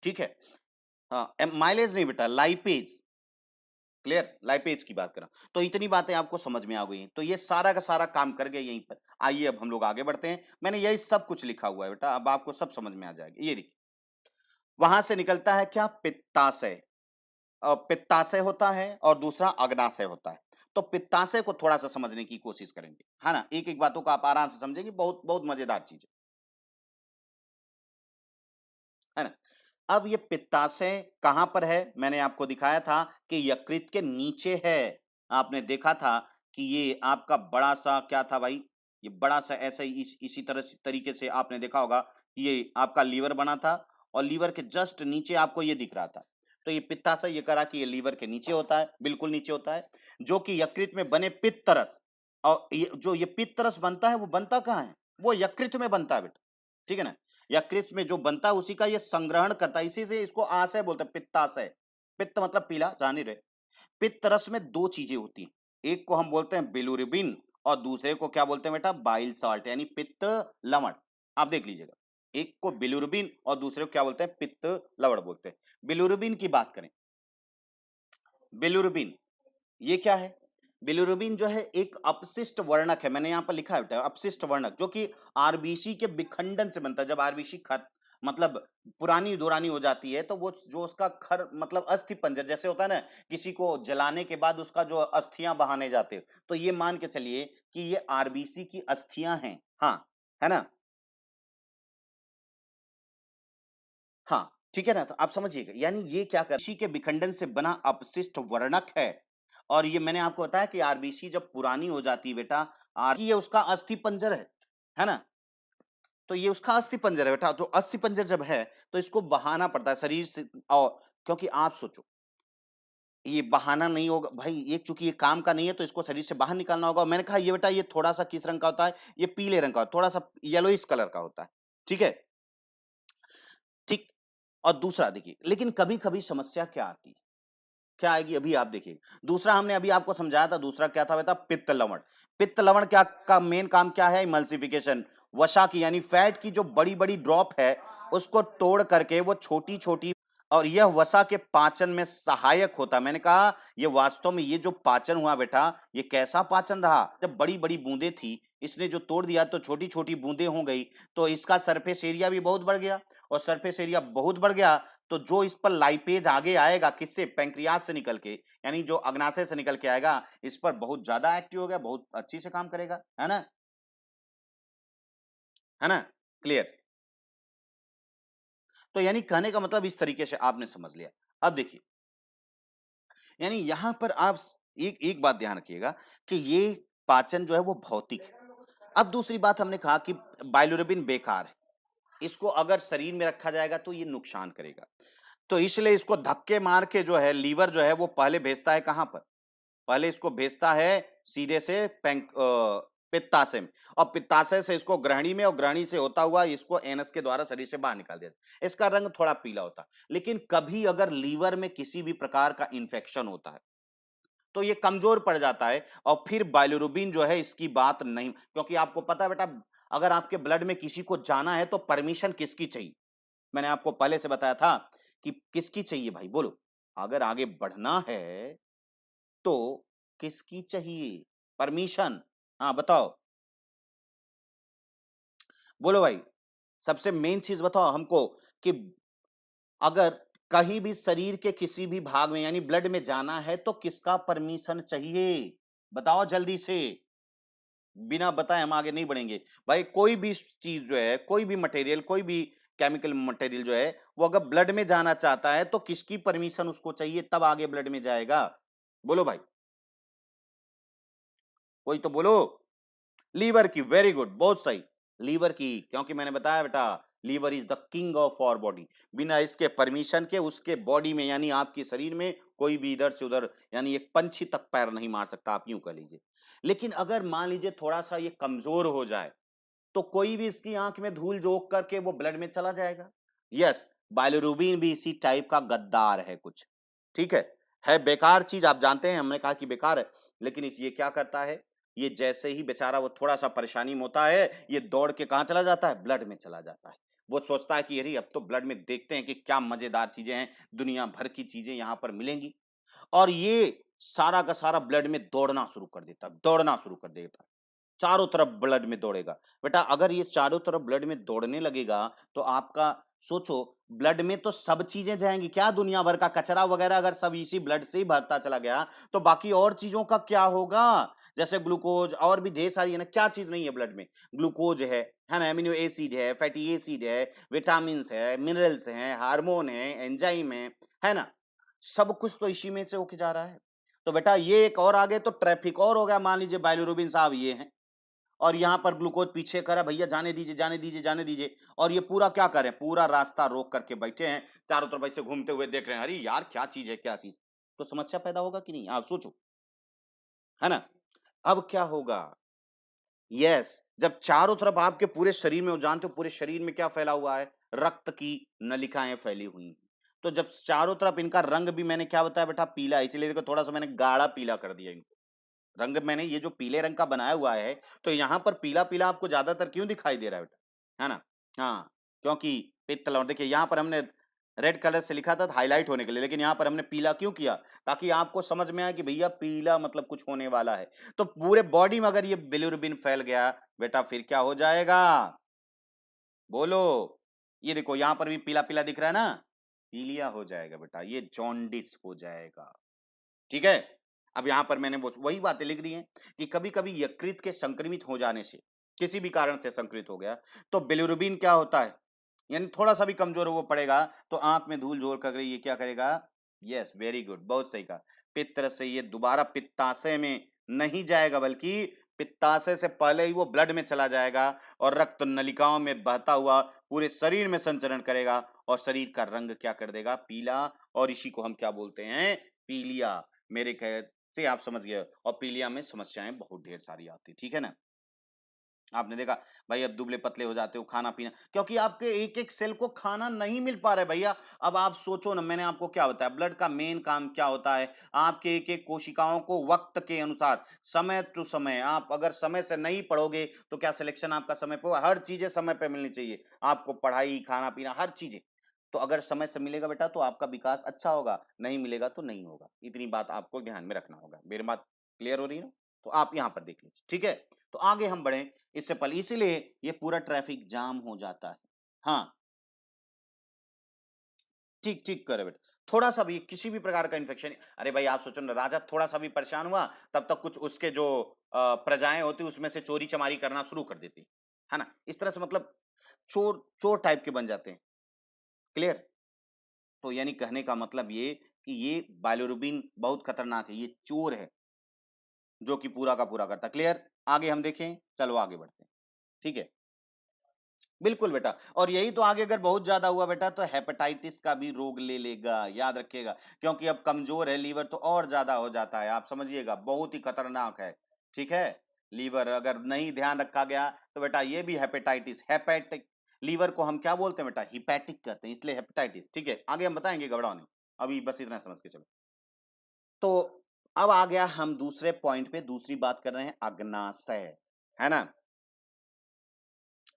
ठीक है। हाँ, माइलेज नहीं बेटा, लाइपेज, क्लियर, लाइपेज की बात कर रहा हूं। तो इतनी बातें आपको समझ में आ गई हैं, तो ये सारा का सारा काम कर गए यहीं पर। आइए अब हम लोग आगे बढ़ते हैं, मैंने यही सब कुछ लिखा हुआ है बेटा, अब आपको सब समझ में आ जाएगा। ये देखिए, वहां से निकलता है क्या, पित्ताशय, पित्ताशय होता है और दूसरा अग्नाशय होता है। तो पित्ताशय को थोड़ा सा समझने की कोशिश करेंगे, है ना, एक एक बातों को आप आराम से समझेंगे, बहुत बहुत मजेदार चीज है ना। अब ये पित्ताशय कहां पर है, मैंने आपको दिखाया था कि यकृत के नीचे है। आपने देखा था कि ये आपका बड़ा सा क्या था भाई, ये बड़ा सा ऐसा ही इसी तरह से तरीके से आपने देखा होगा कि ये आपका लीवर बना था और लीवर के जस्ट नीचे आपको ये दिख रहा था। तो ये पित्ताशय, ये करा कि ये लीवर के नीचे होता है, बिल्कुल नीचे होता है, जो कि यकृत में बने पित्तरस। और ये जो ये पित्तरस बनता है वो बनता कहाँ है, वो यकृत में बनता है बेटा, ठीक है ना। यकृत में जो बनता है उसी का ये संग्रहण करता है, इसी से इसको आशय बोलते हैं, पित्ताशय। पित्त मतलब पीला, जान ही रहे। पित्त रस में दो चीजें होती हैं, एक को हम बोलते हैं बिलुरिबिन और दूसरे को क्या बोलते हैं बेटा, बाइल साल्ट, यानी पित्त लवण। आप देख लीजिएगा, एक को बिलुरिबिन और दूसरे को क्या बोलते हैं, पित्त लवण बोलते हैं। बिलुरिबिन की बात करें, बिलुरिबिन ये क्या है, बिलिरुबिन जो है एक अपशिष्ट वर्णक है, मैंने यहाँ पर लिखा है बेटा, अपशिष्ट वर्णक, जो कि आरबीसी के विखंडन से बनता है। जब आरबीसी मतलब पुरानी दुरानी हो जाती है तो वो जो उसका खर मतलब अस्थि पंजर जैसे होता है ना, किसी को जलाने के बाद उसका जो अस्थियां बहाने जाते हैं, तो ये मान के चलिए कि ये आरबीसी की अस्थियां हैं, हाँ, है ना, हाँ ठीक है ना। तो आप समझिएगा, यानी ये क्या कर, आरबीसी के विखंडन से बना अपशिष्ट वर्णक है। और ये मैंने आपको बताया कि आरबीसी जब पुरानी हो जाती है बेटा, ये उसका अस्थि पंजर है ना। तो ये उसका अस्थि पंजर है बेटा, तो अस्थि पंजर जब है तो इसको बहाना पड़ता है शरीर से। और क्योंकि आप सोचो, ये बहाना नहीं होगा भाई, एक चूंकि ये काम का नहीं है तो इसको शरीर से बाहर निकालना होगा। मैंने कहा ये बेटा, ये थोड़ा सा किस रंग का होता है, ये पीले रंग का, थोड़ा सा येलोइश कलर का होता है, ठीक है, ठीक। और दूसरा देखिए, लेकिन कभी कभी समस्या क्या आती है, क्या आएगी अभी आप देखिए। दूसरा हमने अभी आपको समझाया था, दूसरा क्या था बेटा, पित्त लवण। पित्त लवण क्या का मेन काम क्या है, इमल्सिफिकेशन, वसा की, यानी फैट की जो बड़ी बड़ी ड्रॉप है उसको तोड़ करके वो छोटी छोटी, और यह वसा के पाचन में सहायक होता है। मैंने कहा ये वास्तव में ये जो पाचन हुआ बेटा, ये कैसा पाचन रहा, जब बड़ी बड़ी बूंदे थी, इसने जो तोड़ दिया तो छोटी छोटी बूंदे हो गई, तो इसका सरफेस एरिया भी बहुत बढ़ गया। और सरफेस एरिया बहुत बढ़ गया तो जो इस पर लाइपेज आगे आएगा, किससे, पैंक्रियाज से निकल के, यानी जो अग्नाशय से निकल के आएगा, इस पर बहुत ज्यादा एक्टिव हो गया, बहुत अच्छी से काम करेगा, है ना, है ना, क्लियर। तो यानी कहने का मतलब इस तरीके से आपने समझ लिया। अब देखिए, यानी यहां पर आप एक एक बात ध्यान रखिएगा कि ये पाचन जो है वो भौतिक है। अब दूसरी बात हमने कहा कि बाइलोरुबिन बेकार है, इसको अगर शरीर में रखा जाएगा तो ये नुकसान करेगा, तो इसलिए इसको धक्के मार के जो है लीवर जो है वो पहले भेजता है कहां पर, पहले इसको भेजता है सीधे से पित्ताशय में, और पित्ताशय से इसको ग्रहणी में, और ग्रहणी से होता हुआ इसको एनस के द्वारा शरीर से बाहर निकाल दिया जाता है। इसका रंग थोड़ा पीला होता है। लेकिन कभी अगर लीवर में किसी भी प्रकार का इंफेक्शन होता है तो ये कमजोर पड़ जाता है, और फिर बाइलोरुबिन जो है इसकी बात नहीं, क्योंकि आपको पता है बेटा, अगर आपके ब्लड में किसी को जाना है तो परमिशन किसकी चाहिए? मैंने आपको पहले से बताया था कि किसकी चाहिए भाई, बोलो। अगर आगे बढ़ना है तो किसकी चाहिए परमिशन? हाँ बताओ, बोलो भाई। सबसे मेन चीज बताओ हमको कि अगर कहीं भी शरीर के किसी भी भाग में यानी ब्लड में जाना है तो किसका परमिशन चाहिए? बताओ जल्दी से। बिना बताए हम आगे नहीं बढ़ेंगे। भाई कोई भी चीज जो है, कोई भी मटेरियल, कोई भी केमिकल मटेरियल जो है, वो अगर ब्लड में जाना चाहता है तो किसकी परमिशन उसको चाहिए, तब आगे ब्लड में जाएगा? बोलो भाई, कोई तो बोलो। लीवर की, वेरी गुड, बहुत सही। लीवर की, क्योंकि मैंने बताया बेटा, liver is the king of our body. बिना इसके परमिशन के उसके बॉडी में यानी आपके शरीर में कोई भी इधर से उधर यानी एक पंछी तक पैर नहीं मार सकता, आप यूं कह लीजिए। लेकिन अगर मान लीजिए थोड़ा सा ये कमजोर हो जाए तो कोई भी इसकी आंख में धूल झोंक करके वो ब्लड में चला जाएगा। यस, बाइलोरुबिन भी इसी टाइप का गद्दार है कुछ। ठीक है बेकार चीज, आप जानते हैं, हमने कहा कि बेकार है। लेकिन ये क्या करता है, ये जैसे ही बेचारा वो थोड़ा सा परेशानी में होता है, ये दौड़ के कहां चला जाता है, ब्लड में चला जाता है। वो सोचता है कि अरे अब तो ब्लड में देखते हैं कि क्या मजेदार चीजें हैं, दुनिया भर की चीजें यहां पर मिलेंगी। और ये सारा का सारा ब्लड में दौड़ना शुरू कर देता है, दौड़ना शुरू कर देता है, चारों तरफ ब्लड में दौड़ेगा। बेटा अगर ये चारों तरफ ब्लड में दौड़ने लगेगा तो आपका सोचो, ब्लड में तो सब चीजें जाएंगी, क्या दुनिया भर का कचरा वगैरह अगर सब इसी ब्लड से ही भरता चला गया तो बाकी और चीजों का क्या होगा? जैसे ग्लूकोज और भी ढेर सारी है ना, क्या चीज नहीं है ब्लड में? ग्लूकोज है ना, एमिनो एसिड है, फैटी एसिड है, विटामिन है, मिनरल्स हैं, हार्मोन है, एंजाइम है ना, सब कुछ तो इसी में से होके जा रहा है। तो बेटा ये एक और आगे तो ट्रैफिक और हो गया, मान लीजिए बाइलोरुबिन साहब ये हैं और यहाँ पर ग्लूकोज पीछे करा, भैया जाने दीजिए, जाने दीजिए, जाने दीजिए, और ये पूरा क्या करें, पूरा रास्ता रोक करके बैठे हैं, चारों तरफ ऐसे घूमते हुए देख रहे हैं, अरे यार क्या चीज है, क्या चीज। तो समस्या पैदा होगा कि नहीं, आप सोचो, है ना? अब क्या होगा? यस, जब चारों तरफ आपके पूरे शरीर में, हो जानते हो पूरे शरीर में क्या फैला हुआ है, रक्त की नलिकाएं फैली हुई हैं। तो जब चारों तरफ इनका रंग भी मैंने क्या बताया बेटा, पीला है, इसलिए देखो थोड़ा सा मैंने गाढ़ा पीला कर दिया इनको। रंग मैंने ये जो पीले रंग का बनाया हुआ है, तो यहाँ पर पीला-पीला आपको ज़्यादातर क्यों दिखाई दे रहा है बेटा? है ना? हाँ, क्योंकि पित्त लौण देखिए यहाँ पर हमने रेड कलर से लिखा था हाइलाइट होने के लिए, लेकिन यहाँ पर हमने पीला क्यों किया? ताकि आपको समझ में आए कि भैया पीला मतलब कुछ होने वाला है। तो पूरे बॉडी में अगर ये बिलिरुबिन फैल गया, बेटा फिर क्या हो जाएगा? बोलो। ये देखो यहाँ पर भी पीला-पीला दिख रहा है ना? पीलिया हो जाएगा बेटा, ये जॉन्डिस हो जाएगा। ठीक है? अब यहाँ पर मैंने वो वही बातें लिख दी हैं कि कभी-कभी यकृत के संक्रमित हो जाने से, किसी भी कारण से संक्रमित हो गया, तो बिलिरुबिन क्या होता है? यानी थोड़ा-सा भी कमज़ोर वो पड़ेगा, तो आँख में धूल-झोल कर ये क्या करेगा? यस, वेरी गुड, बहुत सही कहा। पित्त से ये दोबारा पित्ताशय में नहीं जाएगा, बल्कि पित्ताशय से पहले ही वो ब्लड में चला जाएगा और रक्त नलिकाओं में बहता हुआ पूरे शरीर में संचरण करेगा और शरीर का रंग क्या कर देगा? पीला, और इसी को हम क्या बोलते हैं? पीलिया। मेरे ख़ैल से आप समझ गए, और पीलिया में समस्याएँ बहुत ढेर सारी आती हैं, ठीक है ना? आपने देखा भाई अब दुबले-पतले हो जाते हो, खाना-पीना, क्योंकि आपके एक-एक सेल को खाना नहीं मिल पा रहा है भैया। अब आप सोचो ना, मैंने आपको क्या बताया, ब्लड का मेन काम क्या होता है? आपके एक-एक कोशिकाओं को वक़्त के अनुसार, समय टू समय, आप अगर समय से नहीं पढ़ोगे, तो क्या सिलेक्शन आपका समय पे होगा? हर चीज़ें समय पे मिलनी चाहिए। आपको पढ़ाई, खाना-पीना हर चीज़ें। तो अगर समय से मिलेगा बेटा तो आपका विकास अच्छा होगा, नहीं मिलेगा तो नहीं होगा। इतनी बात आपको ध्यान में रखना होगा। मेरी बात क्लियर हो रही है ना? तो आप यहाँ पर देख लीजिए, ठीक है? तो आगे हम बढ़ें इससे पहले, इसीलिए ये पूरा ट्रैफिक जाम हो जाता है। हाँ, ठीक ठीक करे बेटा। थोड़ा-सा भी किसी भी प्रकार का इन्फेक्शन, अरे भाई आप सोचो ना, राजा थोड़ा-सा भी परेशान हुआ, तब तक कुछ उसके जो प्रजाएँ होती उसमें से चोरी-चमारी करना शुरू कर देती। है ना? इस तरह से मतलब चोर चोर टाइप के बन जाते हैं। क्लियर? तो यानी कहने का मतलब ये कि ये बाइलोरुबिन बहुत खतरनाक है, ये चोर है, जो कि पूरा का पूरा करता है। क्लियर? आगे हम देखें, चलो आगे बढ़ते हैं। ठीक है? बिल्कुल बेटा, और यही तो आगे अगर बहुत ज़्यादा हुआ बेटा तो हेपेटाइटिस का भी रोग ले लेगा, याद रखिएगा। क्योंकि अब कमज़ोर है लीवर तो और ज़्यादा हो जाता है, आप समझिएगा बहुत ही खतरनाक है, ठीक है? लीवर। अगर नहीं ध्यान रखा गया तो बेटा ये भी हेपेटाइटिस, हेपेटिक। लीवर को हम क्या बोलते हैं बेटा? हिपैटिक कहते हैं, इसलिए हेपेटाइटिस। ठीक है, आगे हम बताएंगे, घबराओ नहीं, अभी बस इतना समझ के चलो। तो अब आ गया, हम दूसरे पॉइंट पे दूसरी बात कर रहे हैं, अग्नाशय, है ना?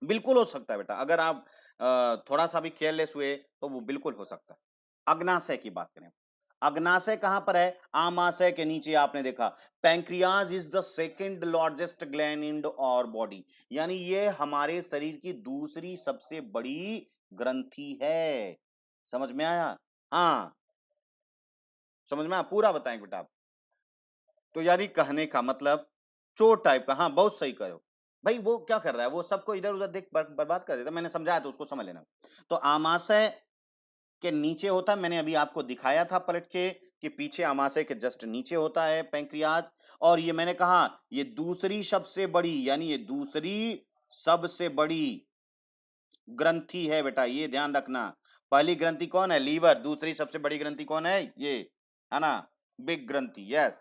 बिल्कुल हो सकता है बेटा, अगर आप थोड़ा सा भी केयरलेस हुए तो वो बिल्कुल हो सकता है। अग्नाशय की बात करें, अग्नाशय कहां पर है? आमाशय के नीचे आपने देखा, pancreas is the second largest gland in और बॉडी, यानी ये हमारे शरीर की दूसरी सबसे बड़ी ग्रंथि है। समझ में आया? हाँ, समझ में आया? पूरा बताएंगे बेटा आप। तो यानी कहने का मतलब चोर टाइप का। हाँ, बहुत सही कहो भाई। वो क्या कर रहा है? वो सबको इधर उधर देख बर्बाद कर देता। मैंने समझाया तो उसको समझ लेना। तो आमाशय के नीचे होता है, मैंने अभी आपको दिखाया था पलट के कि पीछे आमाशय के जस्ट नीचे होता है पैंक्रियाज। और ये मैंने कहा ये दूसरी सबसे बड़ी, यानी ये दूसरी सबसे बड़ी ग्रंथि है बेटा, ये ध्यान रखना। पहली ग्रंथि कौन है? लीवर। दूसरी सबसे बड़ी ग्रंथि कौन है? ये, है ना, बिग ग्रंथि। यस।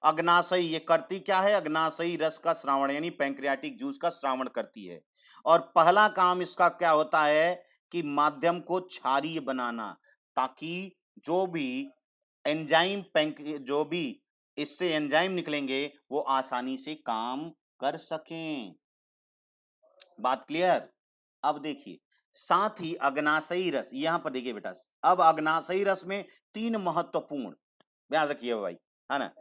अग्नाशयी ये करती क्या है? अग्नाशयी रस का श्रावण, यानी पैंक्रियाटिक जूस का श्रावण करती है। और पहला काम इसका क्या होता है कि माध्यम को क्षारीय बनाना, ताकि जो भी एंजाइम जो भी इससे एंजाइम निकलेंगे वो आसानी से काम कर सकें। बात क्लियर? अब देखिए, साथ ही अग्नाशयी रस, यहां पर देखिए बेटा, अब अग्नाशयी रस में तीन महत्वपूर्ण, ध्यान रखिए भाई, है ना?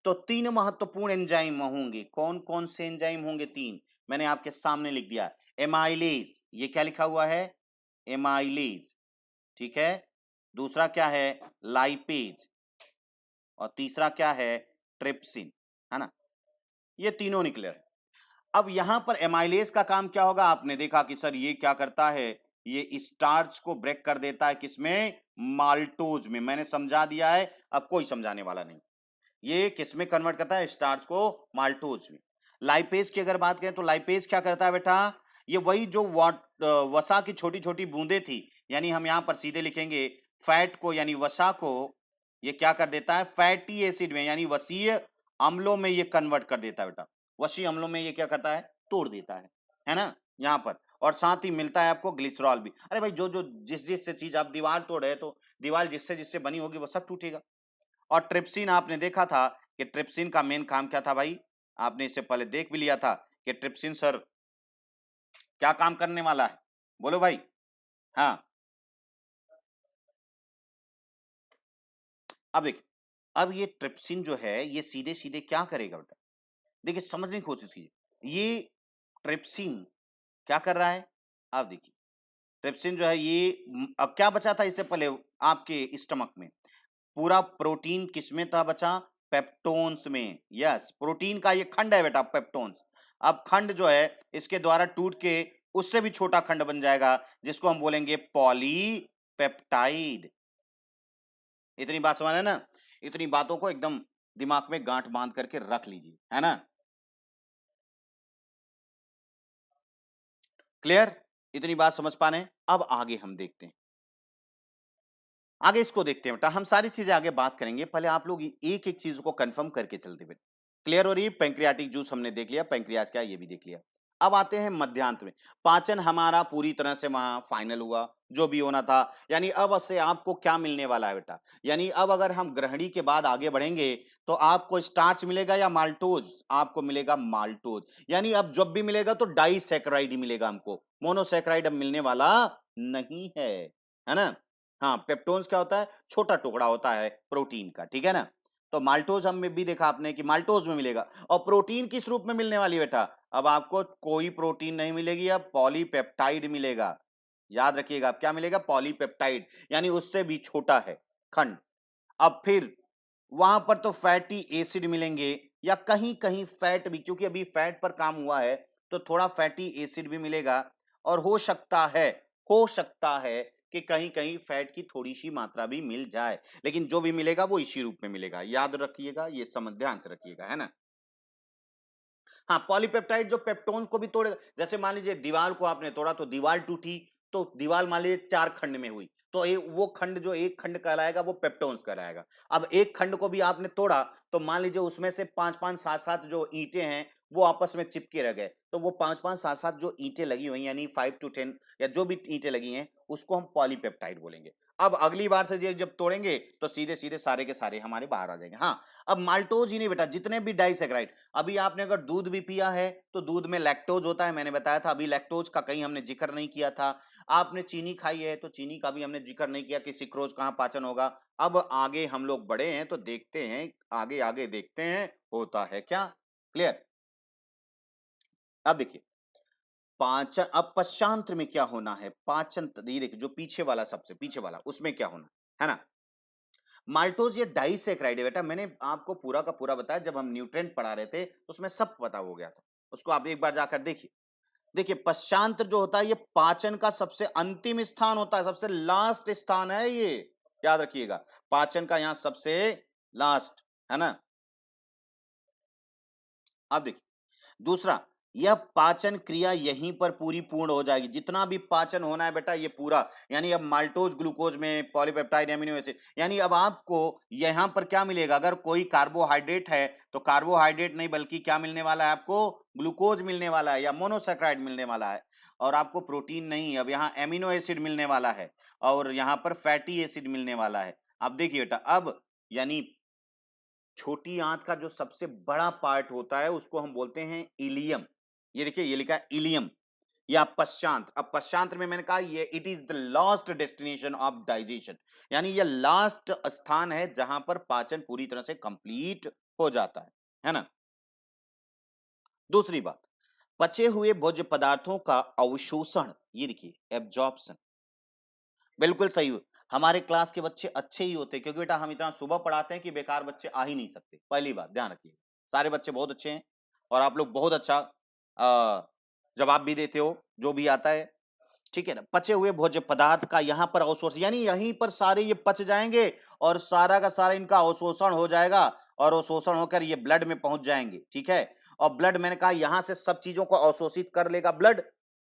तो तीन महत्वपूर्ण एंजाइम होंगे। कौन कौन से एंजाइम होंगे? तीन, मैंने आपके सामने लिख दिया। एमाइलेज, ये क्या लिखा हुआ है? एमाइलेज, ठीक है। दूसरा क्या है? लाइपेज। और तीसरा क्या है? ट्रिप्सिन, है ना? ये तीनों निकले। अब यहां पर एमाइलेज का काम क्या होगा? आपने देखा कि सर ये क्या करता है? ये स्टार्च को ब्रेक कर देता है, किसमें? माल्टोज में। मैंने समझा दिया है, अब कोई समझाने वाला नहीं। ये किसमें कन्वर्ट करता है? स्टार्च को माल्टोज में। लाइपेज की अगर बात करें तो लाइपेज क्या करता है बेटा? ये वही जो वसा की छोटी छोटी बूंदे थी, यानी हम यहां पर सीधे लिखेंगे फैट को, यानी वसा को ये क्या कर देता है? फैटी एसिड में, यानी वसीय अम्लों में ये कन्वर्ट कर देता है बेटा। वसीय अम्लों में ये क्या करता है? तोड़ देता है ना, यहां पर। और साथ ही मिलता है आपको ग्लिसरॉल भी। अरे भाई, जो जो जिस जिस से चीज आप दीवार तोड़ रहे तो दीवार जिससे जिससे बनी होगी वो सब टूटेगा। और ट्रिप्सिन आपने देखा था कि ट्रिप्सिन का मेन काम क्या था भाई? आपने इससे पहले देख भी लिया था कि ट्रिप्सिन सर क्या काम करने वाला है? बोलो भाई। हाँ, अब देखिए, अब ये ट्रिप्सिन जो है ये सीधे सीधे क्या करेगा बेटा? देखिए, समझने की कोशिश कीजिए। ये ट्रिप्सिन क्या कर रहा है? आप देखिए, ट्रिप्सिन जो है ये अब क्या बचा था इससे पहले आपके स्टमक में? पूरा प्रोटीन किसमें था बचा? पेप्टोन्स में। यस, प्रोटीन का ये खंड है बेटा, पेप्टोन्स। अब खंड जो है इसके द्वारा टूट के उससे भी छोटा खंड बन जाएगा, जिसको हम बोलेंगे पॉलीपेप्टाइड। इतनी बात समझ है ना? इतनी बातों को एकदम दिमाग में गांठ बांध करके रख लीजिए, है ना? क्लियर? इतनी बात समझ पाने? अब आगे हम देखते हैं, आगे इसको देखते हैं बेटा। हम सारी चीजें आगे बात करेंगे, पहले आप लोग एक एक चीज को कंफर्म करके चलते बेटा। क्लियर हो रही है? पैंक्रियाटिक जूस हमने देख लिया, पैंक्रियाज क्या है ये भी देख लिया। अब आते हैं मध्यांत में। पाचन हमारा पूरी तरह से वहां फाइनल हुआ, जो भी होना था। यानी अब से आपको क्या मिलने वाला है बेटा? यानी अब अगर हम ग्रहणी के बाद आगे बढ़ेंगे तो आपको स्टार्च मिलेगा या माल्टोज? आपको मिलेगा माल्टोज। यानी अब जब भी मिलेगा तो डाइसैकेराइड ही मिलेगा हमको, मोनोसैकेराइड अब मिलने वाला नहीं है ना? हाँ, पेप्टोन्स क्या होता है? छोटा टुकड़ा होता है प्रोटीन का, ठीक है ना? तो माल्टोज हम में भी देखा आपने कि माल्टोज में मिलेगा। और प्रोटीन किस रूप में मिलने वाली है बेटा? अब आपको कोई प्रोटीन नहीं मिलेगी, अब पॉलीपेप्टाइड मिलेगा। याद रखिएगा, अब क्या मिलेगा? पॉलीपेप्टाइड, यानी उससे भी छोटा है खंड। अब फिर वहां पर तो फैटी एसिड मिलेंगे, या कहीं कहीं फैट भी, क्योंकि अभी फैट पर काम हुआ है तो थोड़ा फैटी एसिड भी मिलेगा। और हो सकता है कि कहीं कहीं फैट की थोड़ी सी मात्रा भी मिल जाए, लेकिन जो भी मिलेगा वो इसी रूप में मिलेगा। याद रखिएगा, ये समझ ध्यान से रखिएगा, है ना? हाँ, पॉलीपेप्टाइड जो पेप्टोन्स को भी तोड़ेगा। जैसे मान लीजिए दीवार को आपने तोड़ा तो दीवार टूटी, तो दीवार मान लीजिए 4 खंड में हुई, तो वो खंड जो एक खंड कहलाएगा वो पेप्टोन्स कहलाएगा। अब एक खंड को भी आपने तोड़ा तो मान लीजिए उसमें से 5-5 7-7 जो ईंटें हैं वो आपस में चिपके रह गए, तो वो 5-5 7-7 जो ईंटें लगी हुई यानी 5 टू 10 या जो भी ईंटें लगी हैं उसको हम पॉलीपेप्टाइड बोलेंगे। अब अगली बार से ये जब तोड़ेंगे तो सीधे-सीधे सारे के सारे हमारे बाहर आ जाएंगे। हाँ, अब माल्टोज ही नहीं बेटा, जितने भी डाइसैकेराइड, अभी आपने अगर दूध भी पिया है तो दूध में लैक्टोज होता है, मैंने बताया था, अभी लैक्टोज का कहीं हमने जिक्र नहीं किया था। आपने चीनी खाई है तो चीनी का भी हमने जिक्र नहीं किया कि सिक्रोज कहाँ पाचन होगा। अब आगे हम लोग बढ़े हैं तो देखते हैं, आगे आगे देखते हैं होता है क्या। क्लियर। अब देखिए पाचन, अब पश्चांत्र में क्या होना है, पाचन ये देखिए जो पीछे वाला, सबसे पीछे वाला, उसमें क्या होना है ना। माल्टोज ये डाइसैकेराइड है बेटा, मैंने आपको पूरा का पूरा बताया जब हम न्यूट्रिएंट पढ़ा रहे थे तो उसमें सब पता हो गया था, उसको आप एक बार जाकर देखिए। देखिए पश्चांत्र जो होता है ये पाचन का सबसे अंतिम स्थान होता है, सबसे लास्ट स्थान है ये, याद रखिएगा, पाचन का यहां सबसे लास्ट, है ना। अब देखिए दूसरा, यह पाचन क्रिया यहीं पर पूरी पूर्ण हो जाएगी, जितना भी पाचन होना है बेटा ये पूरा, यानी अब माल्टोज ग्लूकोज में पॉलीपेप्टाइड एमिनो एसिड, यानी अब आपको यहां पर क्या मिलेगा, अगर कोई कार्बोहाइड्रेट है तो कार्बोहाइड्रेट नहीं बल्कि क्या मिलने वाला है आपको, ग्लूकोज मिलने वाला है या मोनोसैकेराइड मिलने वाला है। और आपको प्रोटीन नहीं, अब यहाँ एमिनो एसिड मिलने वाला है और यहाँ पर फैटी एसिड मिलने वाला है। अब देखिए बेटा, अब यानी छोटी आंत का जो सबसे बड़ा पार्ट होता है उसको हम बोलते हैं इलियम। ये देखिए ये लिखा है इलियम या पश्चांत। अब पश्चांत में मैंने कहा ये it is the last destination of digestion, यानी ये लास्ट स्थान है जहां पर पाचन पूरी तरह से कंप्लीट हो जाता है ना। दूसरी बात, पचे हुए भोज्य पदार्थों का अवशोषण, ये देखिए एब्जॉर्प्शन, बिल्कुल सही हो। हमारे क्लास के बच्चे अच्छे ही होते हैं क्योंकि बेटा हम इतना सुबह पढ़ाते हैं कि बेकार बच्चे आ ही नहीं सकते, पहली बात ध्यान रखिए। सारे बच्चे बहुत अच्छे हैं और आप लोग बहुत अच्छा जवाब भी देते हो जो भी आता है, ठीक है ना। पचे हुए भोज्य पदार्थ का यहाँ पर अवशोषण, यानी यहीं पर सारे ये पच जाएंगे और सारा का सारा इनका अवशोषण हो जाएगा और अवशोषण होकर ये ब्लड में पहुंच जाएंगे, ठीक है। और ब्लड, मैंने कहा यहां से सब चीजों को अवशोषित कर लेगा ब्लड,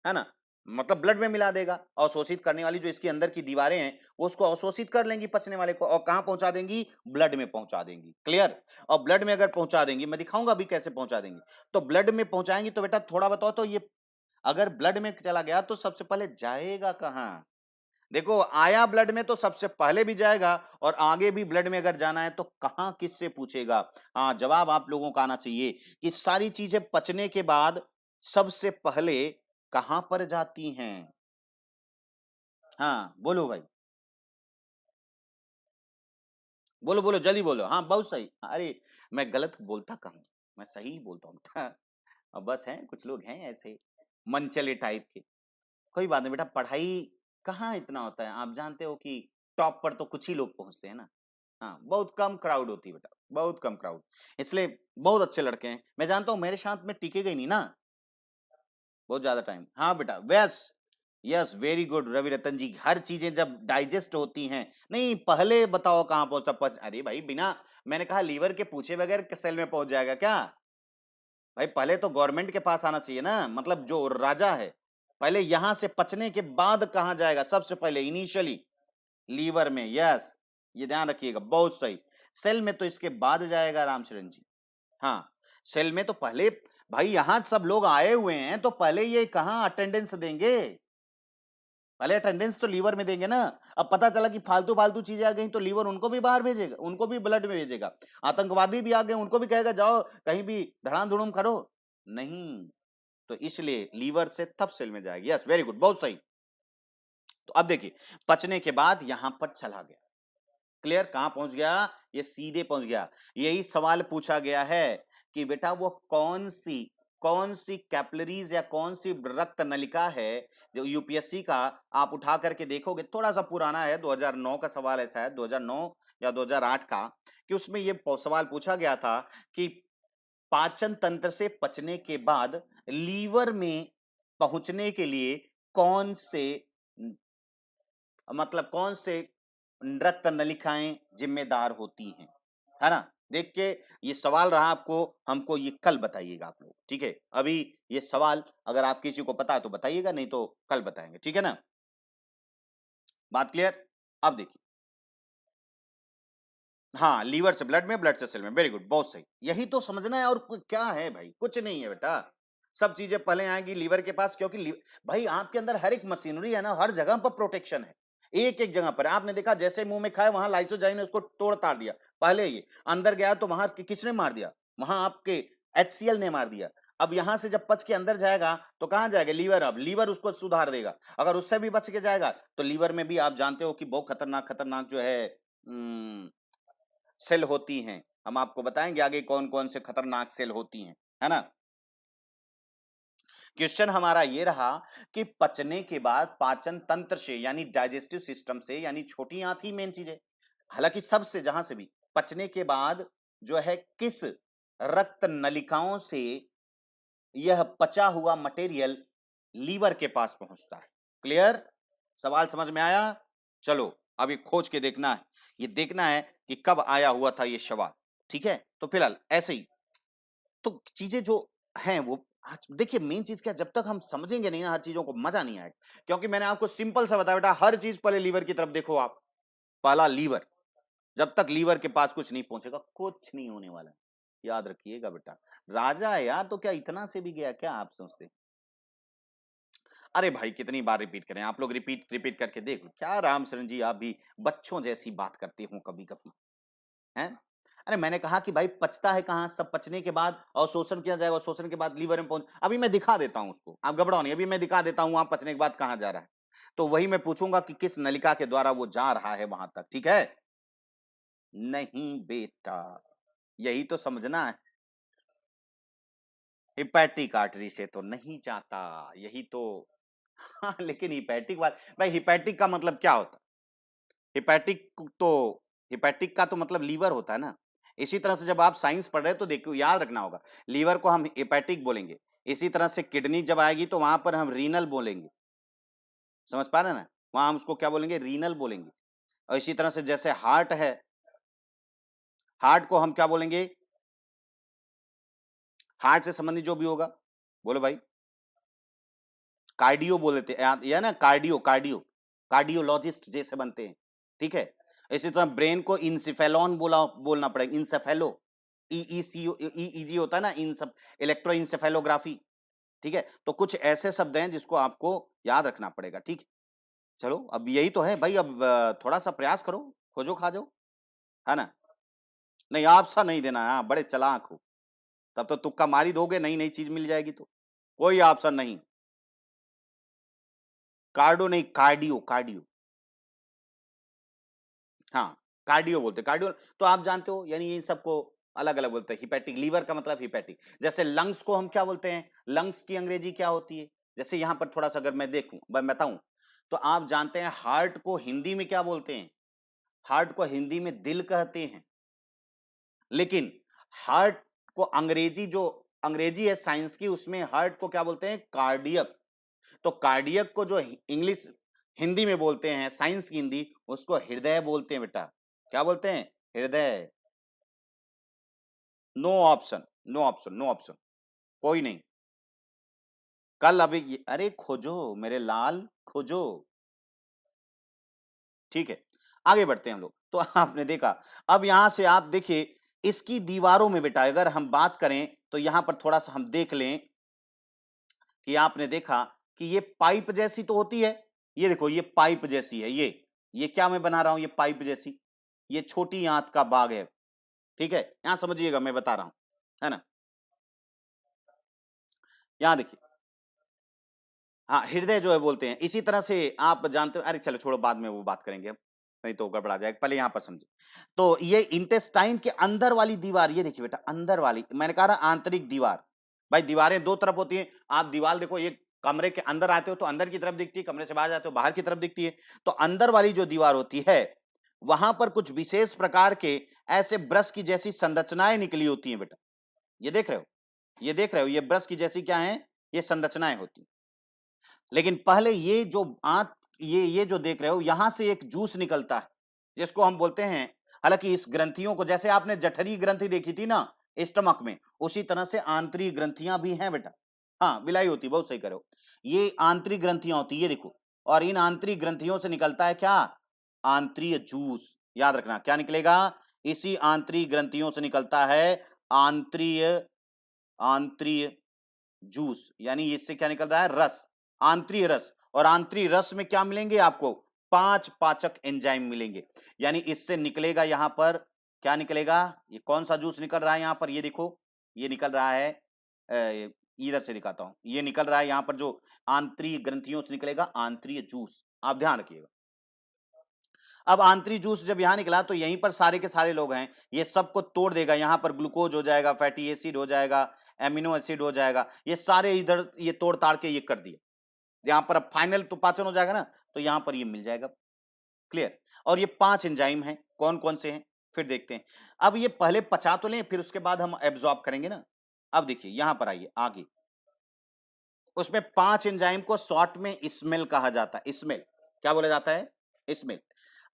है ना, मतलब ब्लड में मिला देगा। अवशोषित करने वाली जो इसके अंदर की दीवारें हैं वो उसको अवशोषित कर लेंगी पचने वाले को, और कहां पहुंचा देंगी, ब्लड में पहुंचा देंगी। क्लियर। और ब्लड में अगर पहुंचा देंगी, मैं दिखाऊंगा अभी कैसे पहुंचा देंगी, तो ब्लड में पहुंचाएंगी तो बेटा थोड़ा बताओ तो ये अगर ब्लड में चला गया तो सबसे पहले जाएगा कहां, देखो आया ब्लड में तो सबसे पहले भी जाएगा और आगे भी ब्लड में अगर जाना है तो कहां किससे पूछेगा। हाँ, जवाब आप लोगों का आना चाहिए कि सारी चीजें पचने के बाद सबसे पहले कहां पर जाती हैं। हाँ बोलो भाई, बोलो बोलो जल्दी बोलो, हाँ बहुत सही, अरे मैं गलत बोलता कहाँ हूं? मैं सही ही बोलता हूँ। अब बस हैं कुछ लोग हैं ऐसे मनचले टाइप के। कोई बात नहीं बेटा, पढ़ाई कहाँ इतना होता है, आप जानते हो कि टॉप पर तो कुछ ही लोग पहुंचते हैं ना। हाँ, बहुत कम क्राउड होती है बेटा, बहुत कम क्राउड, इसलिए बहुत अच्छे लड़के हैं, मैं जानता हूँ मेरे साथ में टिकेगा ही नहीं ना बहुत ज्यादा टाइम। हाँ बेटा वैस, यस वेरी गुड रवि रतन जी, हर चीजें जब डाइजेस्ट होती हैं, नहीं पहले बताओ कहाँ पहुंचता पच, अरे भाई बिना, मैंने कहा लीवर के पूछे बगैर सेल में पहुंच जाएगा क्या, भाई पहले तो गवर्नमेंट के पास आना चाहिए ना, मतलब जो राजा है, पहले यहां से पचने के बाद कहां जाएगा, सबसे पहले इनिशियली लीवर में, यस, ये ध्यान रखिएगा, बहुत सही। सेल में तो इसके बाद जाएगा रामचरण जी। हाँ, सेल में तो पहले, भाई यहां सब लोग आए हुए हैं तो पहले ये कहां अटेंडेंस देंगे, पहले अटेंडेंस तो लीवर में देंगे ना। अब पता चला कि फालतू फालतू चीजें आ गई तो लीवर उनको भी बाहर भेजेगा, उनको भी ब्लड में भेजेगा। आतंकवादी भी आ गए उनको भी कहेगा जाओ कहीं भी धड़ाम धुड़ुम करो, नहीं, तो इसलिए लीवर से तब सेल में जाएगी, यस वेरी गुड, बहुत सही। तो अब देखिए पचने के बाद यहां पर चला गया, क्लियर, कहां पहुंच गया, ये सीधे पहुंच गया। यही सवाल पूछा गया है कि बेटा वो कौन सी कैपिलरीज या कौन सी रक्त नलिका है, जो यूपीएससी का आप उठा करके देखोगे, थोड़ा सा पुराना है, 2009 का सवाल है शायद, 2009 या 2008 का, कि उसमें ये सवाल पूछा गया था कि पाचन तंत्र से पचने के बाद लीवर में पहुंचने के लिए कौन से, मतलब कौन से रक्त नलिकाएं जिम्मेदार होती हैं, है ना। देख के ये सवाल रहा आपको, हमको ये कल बताइएगा आप लोग, ठीक है। अभी ये सवाल अगर आप किसी को पता है तो बताइएगा, नहीं तो कल बताएंगे, ठीक है ना, बात क्लियर। अब देखिए हाँ, लीवर से ब्लड में, ब्लड से सेल में, वेरी गुड, बहुत सही। यही तो समझना है, और क्या है भाई, कुछ नहीं है बेटा। सब चीजें पहले आएंगी लीवर के पास, क्योंकि भाई आपके अंदर हर एक मशीनरी है ना, हर जगह पर प्रोटेक्शन है, एक एक जगह पर। आपने देखा जैसे मुंह में खाए वहां लाइसोजाइम ने उसको तोड़ ताड़ दिया, पहले ये अंदर गया तो वहां किसने मार दिया, वहां आपके HCl ने मार दिया। अब यहां से जब पच के अंदर जाएगा तो कहां जाएगा, लीवर। अब लीवर उसको सुधार देगा। अगर उससे भी बच के जाएगा तो लीवर में भी आप जानते हो कि बहुत खतरनाक खतरनाक जो है सेल होती हैं। हम आपको बताएंगे आगे कौन-कौन से खतरनाक सेल होती हैं, है ना? क्वेश्चन हमारा ये रहा कि पचने के बाद पाचन तंत्र से यानी डाइजेस्टिव सिस्टम से, यानी छोटी आंत ही मेन चीज है। हालांकि सबसे जहां से भी पचने के बाद जो है किस रक्त नलिकाओं से यह पचा हुआ मटेरियल लीवर के पास पहुंचता है। क्लियर? सवाल समझ में आया? चलो अब ये खोज के देखना है, ये देखना है कि कब आया हुआ था ये सवाल। ठीक है, तो फिलहाल ऐसे ही तो चीजें जो हैं वो आज देखिए, मेन चीज क्या, जब तक हम समझेंगे नहीं ना हर चीजों को, मजा नहीं आएगा। क्योंकि मैंने आपको सिंपल सा बताया बेटा, हर चीज पहले लीवर की तरफ देखो आप। पहला लीवर, जब तक लीवर के पास कुछ नहीं पहुंचेगा कुछ नहीं होने वाला है। याद रखिएगा बेटा, राजा है यार, तो क्या इतना से भी गया क्या आप समझते हैं? अरे भाई कितनी बार रिपीट करें, आप लोग रिपीट रिपीट करके देखो। क्या रामचरण जी, आप भी बच्चों जैसी बात करते हो कभी कभी, हैं? अरे मैंने कहा कि भाई पचता है कहां, सब पचने के बाद और शोषण किया जाएगा, शोषण के बाद लीवर में पहुंच, अभी मैं दिखा देता हूं उसको, आप घबराओ नहीं, अभी मैं दिखा देता हूं वहां पचने के बाद कहां जा रहा है। तो वही मैं पूछूंगा कि किस नलिका के द्वारा वो जा रहा है वहां तक, ठीक है? नहीं बेटा, यही तो समझना है। हिपैटिक आर्टरी से तो नहीं जाता, यही तो। हाँ, लेकिन हिपैटिक वाला भाई, हिपैटिक का मतलब क्या होता है? हिपैटिक तो हिपैटिक का तो मतलब लीवर होता है ना। इसी तरह से जब आप साइंस पढ़ रहे हैं तो देखो, याद रखना होगा, लीवर को हम हिपैटिक बोलेंगे। इसी तरह से किडनी जब आएगी तो वहां पर हम रीनल बोलेंगे। समझ पा रहे हैं ना? वहां हम उसको क्या बोलेंगे, रीनल बोलेंगे। और इसी तरह से जैसे हार्ट है, हार्ट को हम क्या बोलेंगे, हार्ट से संबंधित जो भी होगा, बोलो भाई। कार्डियो बोल देते हैं या ना, कार्डियो कार्डियो, कार्डियोलॉजिस्ट जैसे बनते हैं। ठीक है, इसी तरह ब्रेन को इंसेफेलॉन बोलना पड़ेगा, इंसेफेलो। ईईजी होता है ना, इन सब इलेक्ट्रो इंसेफेलोग्राफी। ठीक है, तो कुछ ऐसे शब्द हैं जिसको आपको याद रखना पड़ेगा। ठीक, चलो अब यही तो है भाई, अब थोड़ा सा प्रयास करो, खोजो खा जाओ, है ना? नहीं, आप सा नहीं देना है, हाँ, बड़े चालाक हो। तब तो तुक्का मारी दोगे, नई नई चीज मिल जाएगी तो। कोई ऑप्शन नहीं, कार्डो नहीं, कार्डियो कार्डियो। हाँ, कार्डियो बोलते हैं, कार्डियो। तो आप जानते हो, यानी इन सबको अलग अलग बोलते हैं। हिपैटिक, लीवर का मतलब हिपैटिक। जैसे लंग्स को हम क्या बोलते हैं, लंग्स की अंग्रेजी क्या होती है? जैसे यहां पर थोड़ा सा अगर मैं देखूं, मैं बताऊं, तो आप जानते हैं हार्ट को हिंदी में क्या बोलते हैं? हार्ट को हिंदी में दिल कहते हैं। लेकिन हार्ट को अंग्रेजी, जो अंग्रेजी है साइंस की, उसमें हार्ट को क्या बोलते हैं, कार्डियक। तो कार्डियक को जो इंग्लिश हिंदी में बोलते हैं, साइंस की हिंदी, उसको हृदय बोलते हैं बेटा। क्या बोलते हैं? हृदय। No option, no option, no option, कोई नहीं। कल अभी अरे खोजो मेरे लाल, खोजो। ठीक है, आगे बढ़ते हैं हम लोग। तो आपने देखा, अब यहां से आप देखिए, इसकी दीवारों में बेटा अगर हम बात करें तो यहां पर थोड़ा सा हम देख लें कि आपने देखा कि ये पाइप जैसी तो होती है। ये देखो, ये पाइप जैसी है, ये क्या मैं बना रहा हूं, ये पाइप जैसी, ये छोटी आंत का भाग है। ठीक है, यहां समझिएगा, मैं बता रहा हूं, है ना? यहां देखिए, हाँ, हृदय जो है बोलते हैं। इसी तरह से आप जानते हो, अरे चलो छोड़ो, बाद में वो बात करेंगे, अब नहीं तो गड़बड़ा जाएगा, पहले यहां पर समझे। तो ये इंटेस्टाइन के अंदर वाली दीवार, ये देखिए बेटा, अंदर वाली, मैंने कहा ना आंतरिक दीवार। भाई दीवारें दो तरफ होती हैं, आप दीवार देखो, ये कमरे के अंदर आते हो तो अंदर की तरफ दिखती है, कमरे से बाहर जाते हो बाहर की तरफ दिखती है। तो अंदर वाली जो दीवार होती है, वहां पर कुछ विशेष प्रकार के ऐसे ब्रश की जैसी संरचनाएं निकली होती हैं बेटा। ये देख रहे हो, ये देख रहे हो, ये ब्रश की जैसी क्या है, ये संरचनाएं होती हैं। लेकिन पहले ये जो आंत, ये जो देख रहे हो, यहां से एक जूस निकलता है जिसको हम बोलते हैं, हालांकि इस ग्रंथियों को, जैसे आपने जठरी ग्रंथि देखी थी ना स्टमक में, उसी तरह से आंतरिक ग्रंथियां भी हैं बेटा। हाँ, विलाई होती, बहुत सही करो, ये आंतरिक ग्रंथियां होती है, ये देखो। और इन आंतरिक ग्रंथियों से निकलता है क्या, आंतरीय जूस। याद रखना क्या निकलेगा, इसी आंतरिक ग्रंथियों से निकलता है आंतरीय आंतरीय जूस, यानी इससे क्या निकल रहा है, रस, आंतरीय रस। और आंतरीय रस में क्या मिलेंगे आपको, 5 पाचक एंजाइम मिलेंगे। यानी इससे निकलेगा यहां पर क्या निकलेगा, ये कौन सा जूस निकल रहा है यहां पर, ये देखो, ये निकल रहा है इधर से दिखाता हूं, ये निकल रहा है यहां पर जो आंतरिक ग्रंथियों से निकलेगा आंतरीय जूस, आप ध्यान रखिएगा। अब आंतरिक जूस जब यहां निकला तो यहीं पर सारे के सारे लोग हैं, ये सबको तोड़ देगा, यहां पर ग्लूकोज हो जाएगा, फैटी एसिड हो जाएगा, एमिनो एसिड हो जाएगा, ये सारे इधर ये तोड़ ताड़ के ये कर दिए। यहां पर अब फाइनल तो पाचन हो जाएगा ना, तो यहां पर ये मिल जाएगा। क्लियर। और ये 5 एंजाइम हैं, कौन कौन से हैं फिर देखते हैं। अब ये पहले पचा तो लें, फिर उसके बाद हम एब्जॉर्ब करेंगे ना। अब देखिए यहां पर आइए आगे, उसमें 5 एंजाइम को शॉर्ट में स्मेल कहा जाता है। स्मेल क्या बोला जाता है, स्मेल।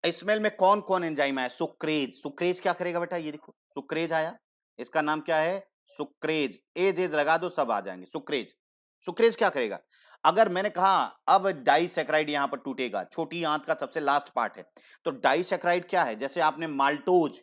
स्मेल में कौन कौन एंजाइम आया, सुक्रेज। सुक्रेज क्या करेगा बेटा, ये देखो सुक्रेज आया, इसका नाम क्या है, सुक्रेज। एज एज लगा दो सब आ जाएंगे। सुक्रेज, सुक्रेज क्या करेगा, अगर मैंने कहा अब डाइसैकेराइड यहां पर टूटेगा, छोटी आंत का सबसे लास्ट पार्ट है, तो डाइसैकेराइड क्या है, जैसे आपने माल्टोज,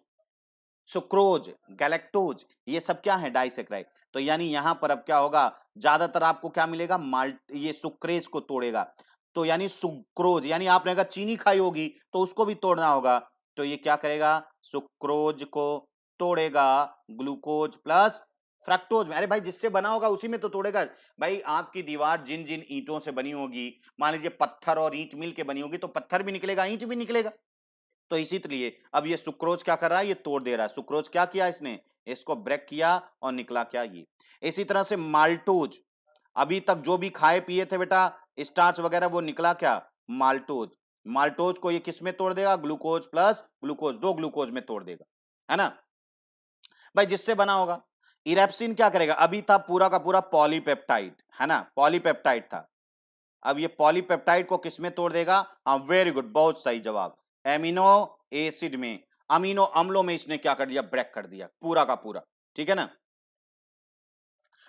सुक्रोज, गैलेक्टोज, ये सब क्या है, डाइसैकेराइड। तो यानी यहां पर अब क्या होगा, ज्यादातर आपको क्या मिलेगा, माल्ट, ये सुक्रेज को तोड़ेगा। तो यानी सुक्रोज, यानी आपने अगर चीनी खाई होगी तो उसको भी तोड़ना होगा, तो ये क्या करेगा, सुक्रोज को तोड़ेगा ग्लूकोज प्लस फ्रक्टोज में। अरे भाई जिससे बना होगा उसी में तो तोड़ेगा। भाई आपकी दीवार जिन जिन ईंटों से बनी होगी, मान लीजिए पत्थर और ईंट मिल के बनी होगी, तो पत्थर भी निकलेगा, ईंट भी निकलेगा। तो इसीलिए अब ये सुक्रोज क्या कर रहा है, ये तोड़ दे रहा है। सुक्रोज क्या किया इसने, इसको ब्रेक किया और निकला क्या, ये। इसी तरह से माल्टोज, अभी तक जो भी खाए पिए थे बेटा स्टार्च वगैरह, वो निकला क्या, माल्टोज। माल्टोज को ये किस में तोड़ देगा, ग्लूकोज प्लस ग्लूकोज, 2 ग्लूकोज में तोड़ देगा, है ना भाई, जिससे बना होगा। इरेप्सिन क्या करेगा, अभी था पूरा का पूरा पॉलीपेप्टाइड, है ना, पॉलीपेप्टाइड था। अब ये पॉलीपेप्टाइड को किस में तोड़ देगा, हाँ वेरी गुड, बहुत सही जवाब, एमिनो एसिड में, अमीनो अम्लों में इसने क्या कर दिया, ब्रेक कर दिया पूरा का पूरा। ठीक है ना,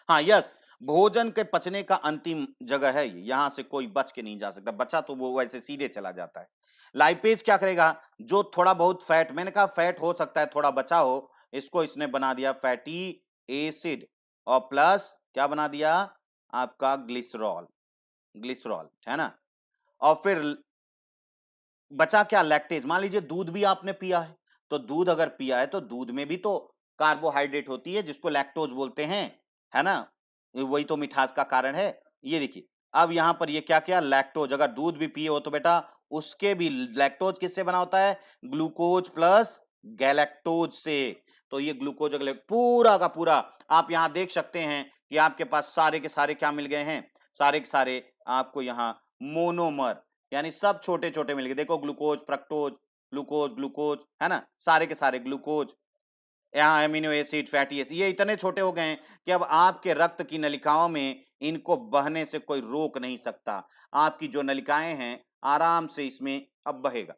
हाँ यस, भोजन के पचने का अंतिम जगह है ये, यहां से कोई बच के नहीं जा सकता, बचा तो वो वैसे सीधे चला जाता है। लाइपेज क्या करेगा, जो थोड़ा बहुत फैट, मैंने कहा फैट हो सकता है थोड़ा बचा हो, इसको इसने बना दिया फैटी एसिड, और प्लस क्या बना दिया, आपका ग्लिसरॉल, ग्लिसरॉल, है ना। और फिर बचा क्या, लैक्टेज। मान लीजिए दूध भी आपने पिया है, तो दूध अगर पिया है तो दूध में भी तो कार्बोहाइड्रेट होती है जिसको लैक्टोज बोलते हैं, है ना, वही तो मिठास का कारण है। ये देखिए अब यहां पर ये क्या किया, लैक्टोज, अगर दूध भी पिए हो तो बेटा उसके भी लैक्टोज किससे बना होता है, ग्लूकोज प्लस गैलेक्टोज से। तो ये ग्लूकोज पूरा का पूरा आप यहां देख सकते हैं कि आपके पास सारे के सारे क्या मिल गए हैं, सारे के सारे आपको यहाँ मोनोमर, यानी सब छोटे छोटे मिल गए। देखो ग्लूकोज, फ्रक्टोज, ग्लूकोज, ग्लूकोज, है ना, सारे के सारे ग्लूकोज, यहाँ एमिनो एसिड, फैटी एसिड, ये इतने छोटे हो गए हैं कि अब आपके रक्त की नलिकाओं में इनको बहने से कोई रोक नहीं सकता। आपकी जो नलिकाएं हैं आराम से इसमें अब बहेगा।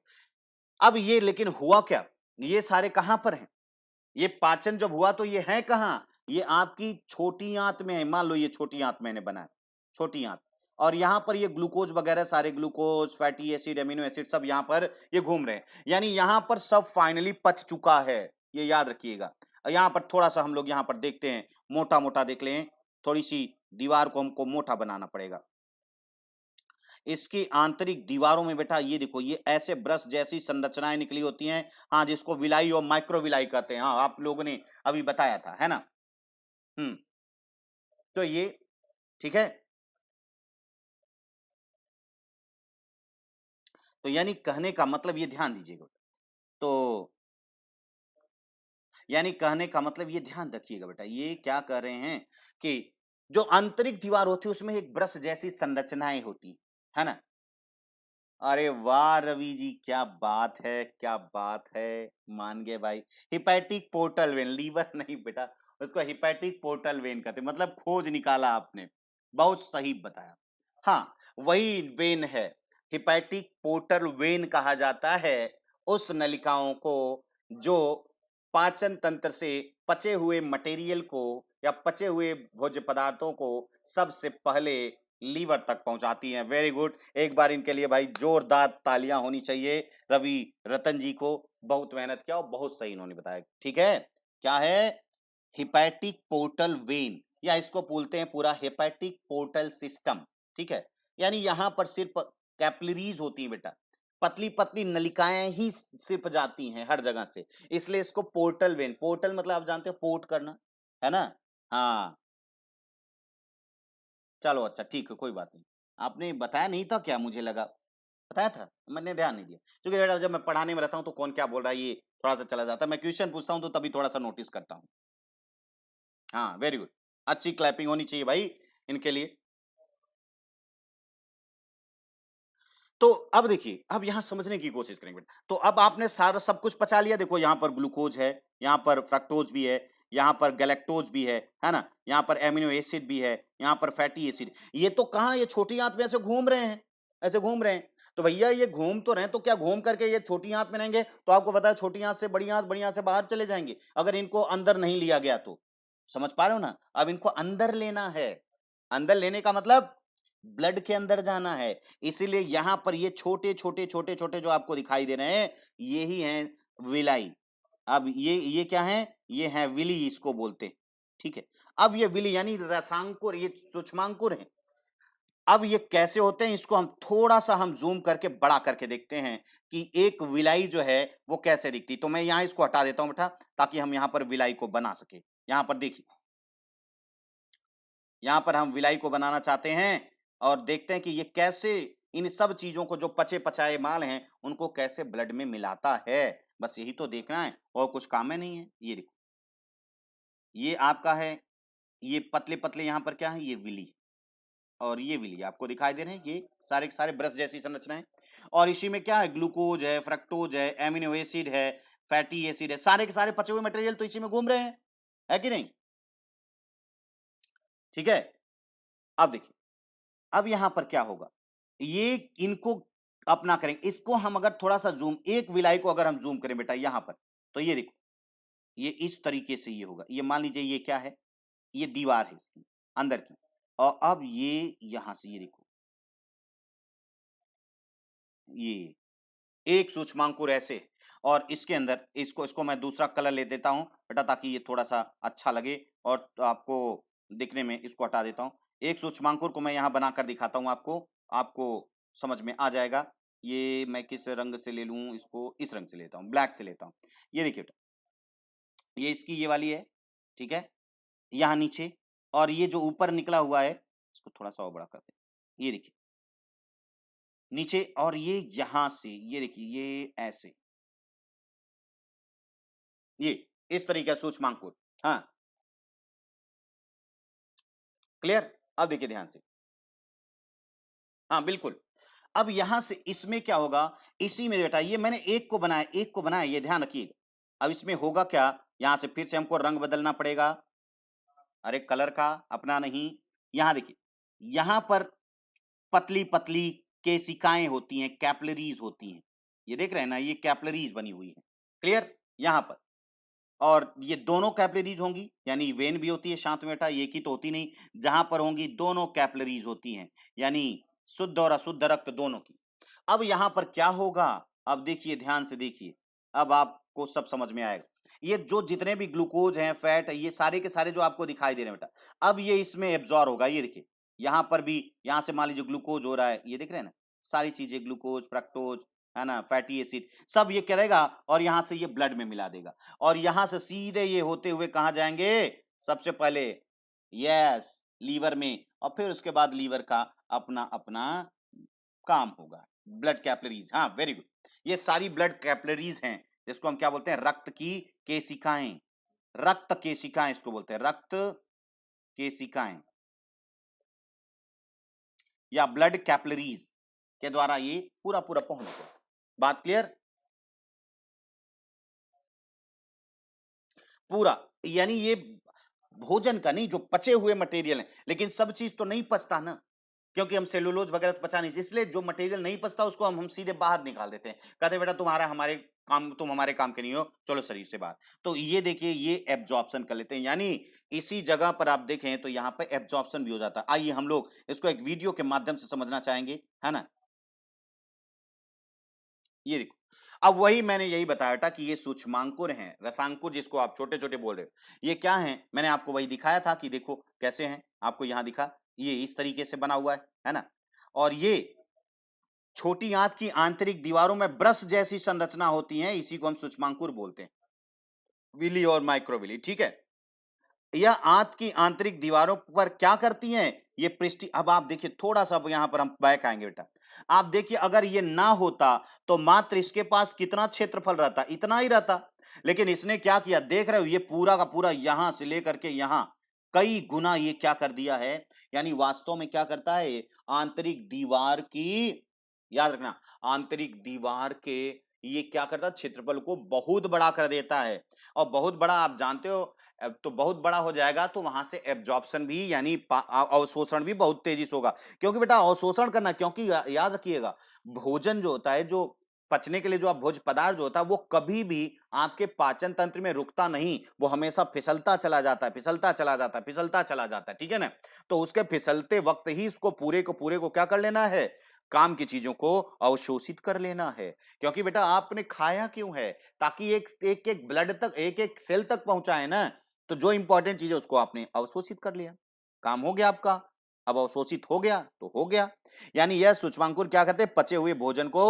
अब ये लेकिन हुआ क्या, ये सारे कहां पर हैं, ये पाचन जब हुआ तो ये है कहां, ये आपकी छोटी आंत में है। मान लो ये छोटी आंत मैंने बनाया, छोटी आंत, और यहां पर ये ग्लूकोज वगैरह सारे, glucose, fatty acid, amino acid, सब यहां पर ये घूम रहे हैं, यानी यहां पर सब फाइनली पच चुका है, ये याद रखिएगा। यहां पर थोड़ा सा हम लोग यहां पर देखते हैं, मोटा मोटा देख लें, थोड़ी सी दीवार को हमको मोटा बनाना पड़ेगा। इसकी आंतरिक दीवारों में बेटा ये देखो, ये ऐसे ब्रश जैसी संरचनाएं निकली होती हैं, हाँ, जिसको विलाई और माइक्रोविलाई कहते हैं, हाँ आप लोगों ने अभी बताया था, है ना। तो ये ठीक है, तो यानी कहने का मतलब ये ध्यान दीजिएगा, तो यानी कहने का मतलब ये ध्यान रखिएगा बेटा, ये क्या कह रहे हैं कि जो आंतरिक दीवार होती है उसमें एक ब्रश जैसी संरचनाएं होती है ना। अरे वाह रवि जी, क्या बात है, क्या बात है, मान गए भाई। हिपैटिक पोर्टल वेन, लीवर नहीं बेटा, उसको हिपैटिक पोर्टल वेन कहते, मतलब खोज निकाला आपने, बहुत सही बताया। हाँ वही वेन है, हिपैटिक पोर्टल वेन कहा जाता है उस नलिकाओं को जो पाचन तंत्र से पचे हुए मटेरियल को या पचे हुए भोज्य पदार्थों को सबसे पहले लीवर तक पहुंचाती हैं। वेरी गुड, एक बार इनके लिए भाई जोरदार तालियां होनी चाहिए रवि रतन जी को, बहुत मेहनत किया और बहुत सही इन्होंने बताया, ठीक है। क्या है? हिपैटिक पोर्टल वेन, या इसको बोलते हैं पूरा हिपैटिक पोर्टल सिस्टम, ठीक है। यानी यहां पर सिर्फ कैपिलरीज होती हैं बेटा, पतली पतली नलिकाएं ही सिर्फ जाती हैं हर जगह से, इसलिए इसको पोर्टल वेन, पोर्टल मतलब आप जानते हो पोर्ट करना, है ना। हाँ, चलो अच्छा ठीक है, कोई बात नहीं। आपने बताया नहीं था क्या? मुझे लगा बताया था, मैंने ध्यान नहीं दिया, क्योंकि बेटा जब मैं पढ़ाने में रहता हूँ तो कौन क्या बोल रहा है ये थोड़ा सा चला जाता है, मैं क्वेश्चन पूछता हूँ तो तभी थोड़ा सा नोटिस करता हूँ। हाँ, वेरी गुड, अच्छी क्लैपिंग होनी चाहिए भाई इनके लिए। तो अब देखिए, अब यहाँ समझने की कोशिश करेंगे बेटा। तो अब आपने सारा सब कुछ पचा लिया, देखो यहाँ पर ग्लूकोज है, यहाँ पर फ्रक्टोज भी है, यहाँ पर गैलेक्टोज भी है ना? यहाँ पर एमिनो एसिड भी है, यहाँ पर फैटी एसिड। ये तो कहाँ, ये छोटी आंत में ऐसे घूम रहे हैं, ऐसे घूम रहे हैं। तो भैया ये घूम तो रहे हैं, तो क्या घूम करके ये छोटी आंत में रहेंगे? तो आपको पता है छोटी आंत से बड़ी आंत से बाहर चले जाएंगे, अगर इनको अंदर नहीं लिया गया तो। समझ पा रहे हो ना? अब इनको अंदर लेना है, अंदर लेने का मतलब ब्लड के अंदर जाना है, इसीलिए यहां पर ये छोटे छोटे छोटे छोटे जो आपको दिखाई दे रहे हैं, ये ही हैं विलाई। अब ये क्या है? ये है विली, इसको बोलते हैं, ठीक है। अब ये विली यानी रसांकुर, ये सूक्ष्मांकुर है। अब ये कैसे होते हैं, इसको हम थोड़ा सा हम जूम करके बड़ा करके देखते हैं कि एक विलाई जो है वो कैसे दिखती। तो मैं यहां इसको हटा देता हूं बेटा, ताकि हम यहां पर विलाई को बना सके। यहां पर देखिए, यहाँ पर हम विलाई को बनाना चाहते हैं और देखते हैं कि ये कैसे इन सब चीजों को, जो पचे पचाए माल हैं, उनको कैसे ब्लड में मिलाता है। बस यही तो देखना है और कुछ काम में नहीं है। ये देखो, ये आपका है, ये पतले पतले यहाँ पर क्या है, ये विली, और ये विली आपको दिखाई दे रहे हैं, ये सारे के सारे ब्रश जैसी संरचना है। और इसी में क्या है, ग्लूकोज है, फ्रक्टोज है, एमिनो एसिड है, फैटी एसिड है, सारे के सारे पचे हुए मटेरियल तो इसी में घूम रहे हैं, है कि नहीं? ठीक है। अब देखिए, अब यहां पर क्या होगा, ये इनको अपना करेंगे, इसको हम अगर थोड़ा सा जूम, एक विलाई को अगर हम जूम करें बेटा यहां पर, तो ये देखो, ये इस तरीके से ये होगा। ये मान लीजिए ये क्या है, ये दीवार है इसकी अंदर की, और अब ये यहां से ये देखो, ये एक सूक्ष्मांकुर ऐसे, और इसके अंदर इसको इसको मैं दूसरा कलर ले देता हूं बेटा, ताकि ये थोड़ा सा अच्छा लगे और आपको दिखने में, इसको हटा देता हूं। एक सूक्ष्मांकुर को मैं यहां बनाकर दिखाता हूं आपको, आपको समझ में आ जाएगा। ये मैं किस रंग से ले लूं, इसको इस रंग से लेता हूं, ब्लैक से लेता हूं। ये देखिए बेटा, ये इसकी ये वाली है, ठीक है, यहाँ नीचे, और ये जो ऊपर निकला हुआ है, इसको थोड़ा सा और बड़ा करते हैं, ये देखिए नीचे, और ये यहां से ये देखिए, ये ऐसे, ये इस तरीके का सूक्ष्मांकुर। हाँ, क्लियर? अब देखिए ध्यान से। हाँ, बिल्कुल। अब यहां से इसमें क्या होगा, इसी में बेटा, ये मैंने एक को बनाया, एक को बनाया, ये ध्यान रखिएगा। अब इसमें होगा क्या, यहां से फिर से हमको रंग बदलना पड़ेगा। अरे कलर का अपना नहीं, यहां देखिए, यहां पर पतली पतली केशिकाएं होती हैं, कैपिलरीज होती हैं। ये देख रहे हैं ना, ये कैपिलरीज बनी हुई है, क्लियर? यहां पर, और ये दोनों कैपिलरीज होंगी, यानी वेन भी होती है साथ में बेटा, एक ही तो होती नहीं, जहां पर होंगी दोनों कैपिलरीज होती हैं, यानी शुद्ध और अशुद्ध रक्त दोनों की। अब यहां पर क्या होगा, अब देखिए ध्यान से देखिए, अब आपको सब समझ में आएगा। ये जो जितने भी ग्लूकोज हैं, फैट है, ये सारे के सारे जो आपको दिखाई दे रहे हैं बेटा, अब ये इसमें एब्जॉर्ब होगा। ये देखिए, यहां पर भी, यहां से मान लीजिए ग्लूकोज हो रहा है, ये देख रहे हैं ना, सारी चीजें ग्लूकोज, फ्रक्टोज, है ना, फैटी एसिड, सब ये करेगा और यहां से ये ब्लड में मिला देगा, और यहां से सीधे ये होते हुए कहा जाएंगे, सबसे पहले यस लीवर में, और फिर उसके बाद लीवर का अपना अपना काम होगा। ब्लड कैपिलरीज, हाँ वेरी गुड, ये सारी ब्लड कैपिलरीज हैं, जिसको हम क्या बोलते हैं, रक्त की केशिकाएं, रक्त केशिकाएं इसको बोलते हैं, रक्त केशिकाएं या ब्लड कैपिलरीज के द्वारा ये पूरा पूरा पहुंचता है। बात क्लियर? पूरा, यानी ये भोजन का नहीं, जो पचे हुए मटेरियल है, लेकिन सब चीज तो नहीं पचता ना, क्योंकि हम सेलुलोज वगैरह तो पचा नहीं, इसलिए जो मटेरियल नहीं पचता उसको हम सीधे बाहर निकाल देते हैं, कहते हैं बेटा तुम्हारा हमारे काम, तुम हमारे काम के नहीं हो, चलो शरीर से बाहर। तो ये देखिए, ये एब्जॉर्प्शन कर लेते हैं, यानी इसी जगह पर आप देखें तो यहाँ पे एब्जॉर्प्शन भी हो जाता है। आइए हम लोग इसको एक वीडियो के माध्यम से समझना चाहेंगे, है ना। ये देखो, अब वही मैंने यही बताया था कि ये सूक्ष्मांकुर हैं, रसांकुर जिसको आप छोटे-छोटे बोल रहे हो। ये क्या हैं? मैंने आपको वही दिखाया था कि देखो कैसे हैं, आपको यहाँ दिखा, ये इस तरीके से बना हुआ है ना? और ये छोटी आंत की आंतरिक दीवारों में ब्रश जैसी संरचना होती है, इसी को हम सूक्ष्मांकुर बोलते हैं। विली और माइक्रोविली, ठीक है? यह आंत की आंतरिक दीवारों पर क्या करती हैं? ये पृष्ठी अब आप देखिए थोड़ा-सा अब यहाँ पर हम बैक आएँगे बेटा। आप देखिए अगर ये ना होता, तो मात्र इसके पास कितना क्षेत्रफल रहता? इतना ही रहता। लेकिन इसने क्या किया? देख रहे हो ये पूरा का पूरा यहाँ से लेकर के यहाँ, कई गुना ये क्या कर दिया है? यानी वास्तव में क्या करता है ये? आंतरिक दीवार की याद रखना, आंतरिक दीवार के ये क्या करता है? क्षेत्रफल को बहुत बड़ा कर देता है। और बहुत बड़ा आप जानते हो अब तो बहुत बड़ा हो जाएगा तो वहां से एब्जॉर्प्शन भी यानी अवशोषण भी बहुत तेजी से होगा क्योंकि बेटा अवशोषण करना क्योंकि याद रखिएगा भोजन जो होता है जो पचने के लिए जो आप भोज्य पदार्थ जो होता है वो कभी भी आपके पाचन तंत्र में रुकता नहीं वो हमेशा फिसलता चला जाता है फिसलता चला जाता है फिसलता चला जाता है ठीक है ना तो उसके फिसलते वक्त ही इसको पूरे को क्या कर लेना है काम की चीजों को अवशोषित कर लेना है क्योंकि बेटा आपने खाया क्यों है ताकि एक ब्लड तक एक सेल तक पहुंचाए ना तो जो इंपॉर्टेंट चीज है उसको आपने अवशोषित कर लिया काम हो गया आपका अब अवशोषित हो गया तो हो गया यानी यह सूक्ष्मांकुर क्या करते हैं पचे हुए भोजन को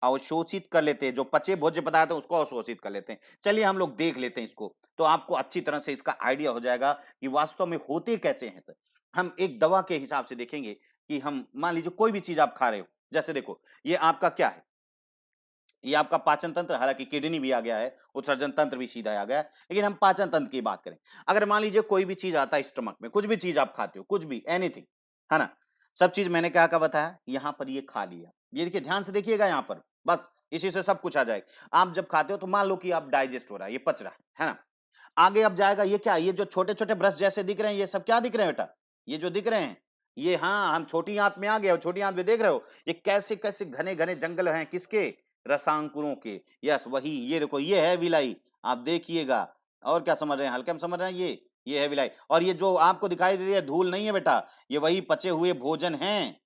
अवशोषित कर लेते हैं जो पचे भोज्य पदार्थ है उसको अवशोषित कर लेते हैं चलिए हम लोग देख लेते हैं इसको तो आपको अच्छी तरह से इसका आइडिया हो जाएगा कि वास्तव में होते कैसे हैं हम एक दवा के हिसाब से देखेंगे कि हम मान लीजिए कोई भी चीज आप खा रहे हो जैसे देखो ये आपका क्या है ये आपका पाचन तंत्र हालांकि किडनी भी आ गया है उत्सर्जन तंत्र भी सीधा आ गया है लेकिन हम पाचन तंत्र की बात करें अगर मान लीजिए कोई भी चीज आता है स्टमक में कुछ भी चीज आप खाते हो कुछ भी एनीथिंग है ना सब चीज मैंने क्या क्या बताया यहाँ पर ये खा लिया ये देखिए ध्यान से देखिएगा यहाँ पर बस इसी से सब कुछ आ जाएगा आप जब खाते हो तो मान लो कि आप डाइजेस्ट हो रहा है ये पच रहा है ना आगे अब जाएगा ये क्या ये जो छोटे छोटे ब्रश जैसे दिख रहे हैं ये सब क्या दिख रहे हैं बेटा ये जो दिख रहे हैं ये हाँ हम छोटी आंत में आ गए और छोटी आंत में देख रहे हो ये कैसे कैसे घने घने जंगल हैं किसके रसांकुरों के यस वही ये देखो ये है विलाई आप देखिएगा और क्या समझ रहे हैं हल्के में समझ रहे हैं ये है विलाई और ये जो आपको दिखाई दे रही है धूल नहीं है बेटा ये वही पचे हुए भोजन हैं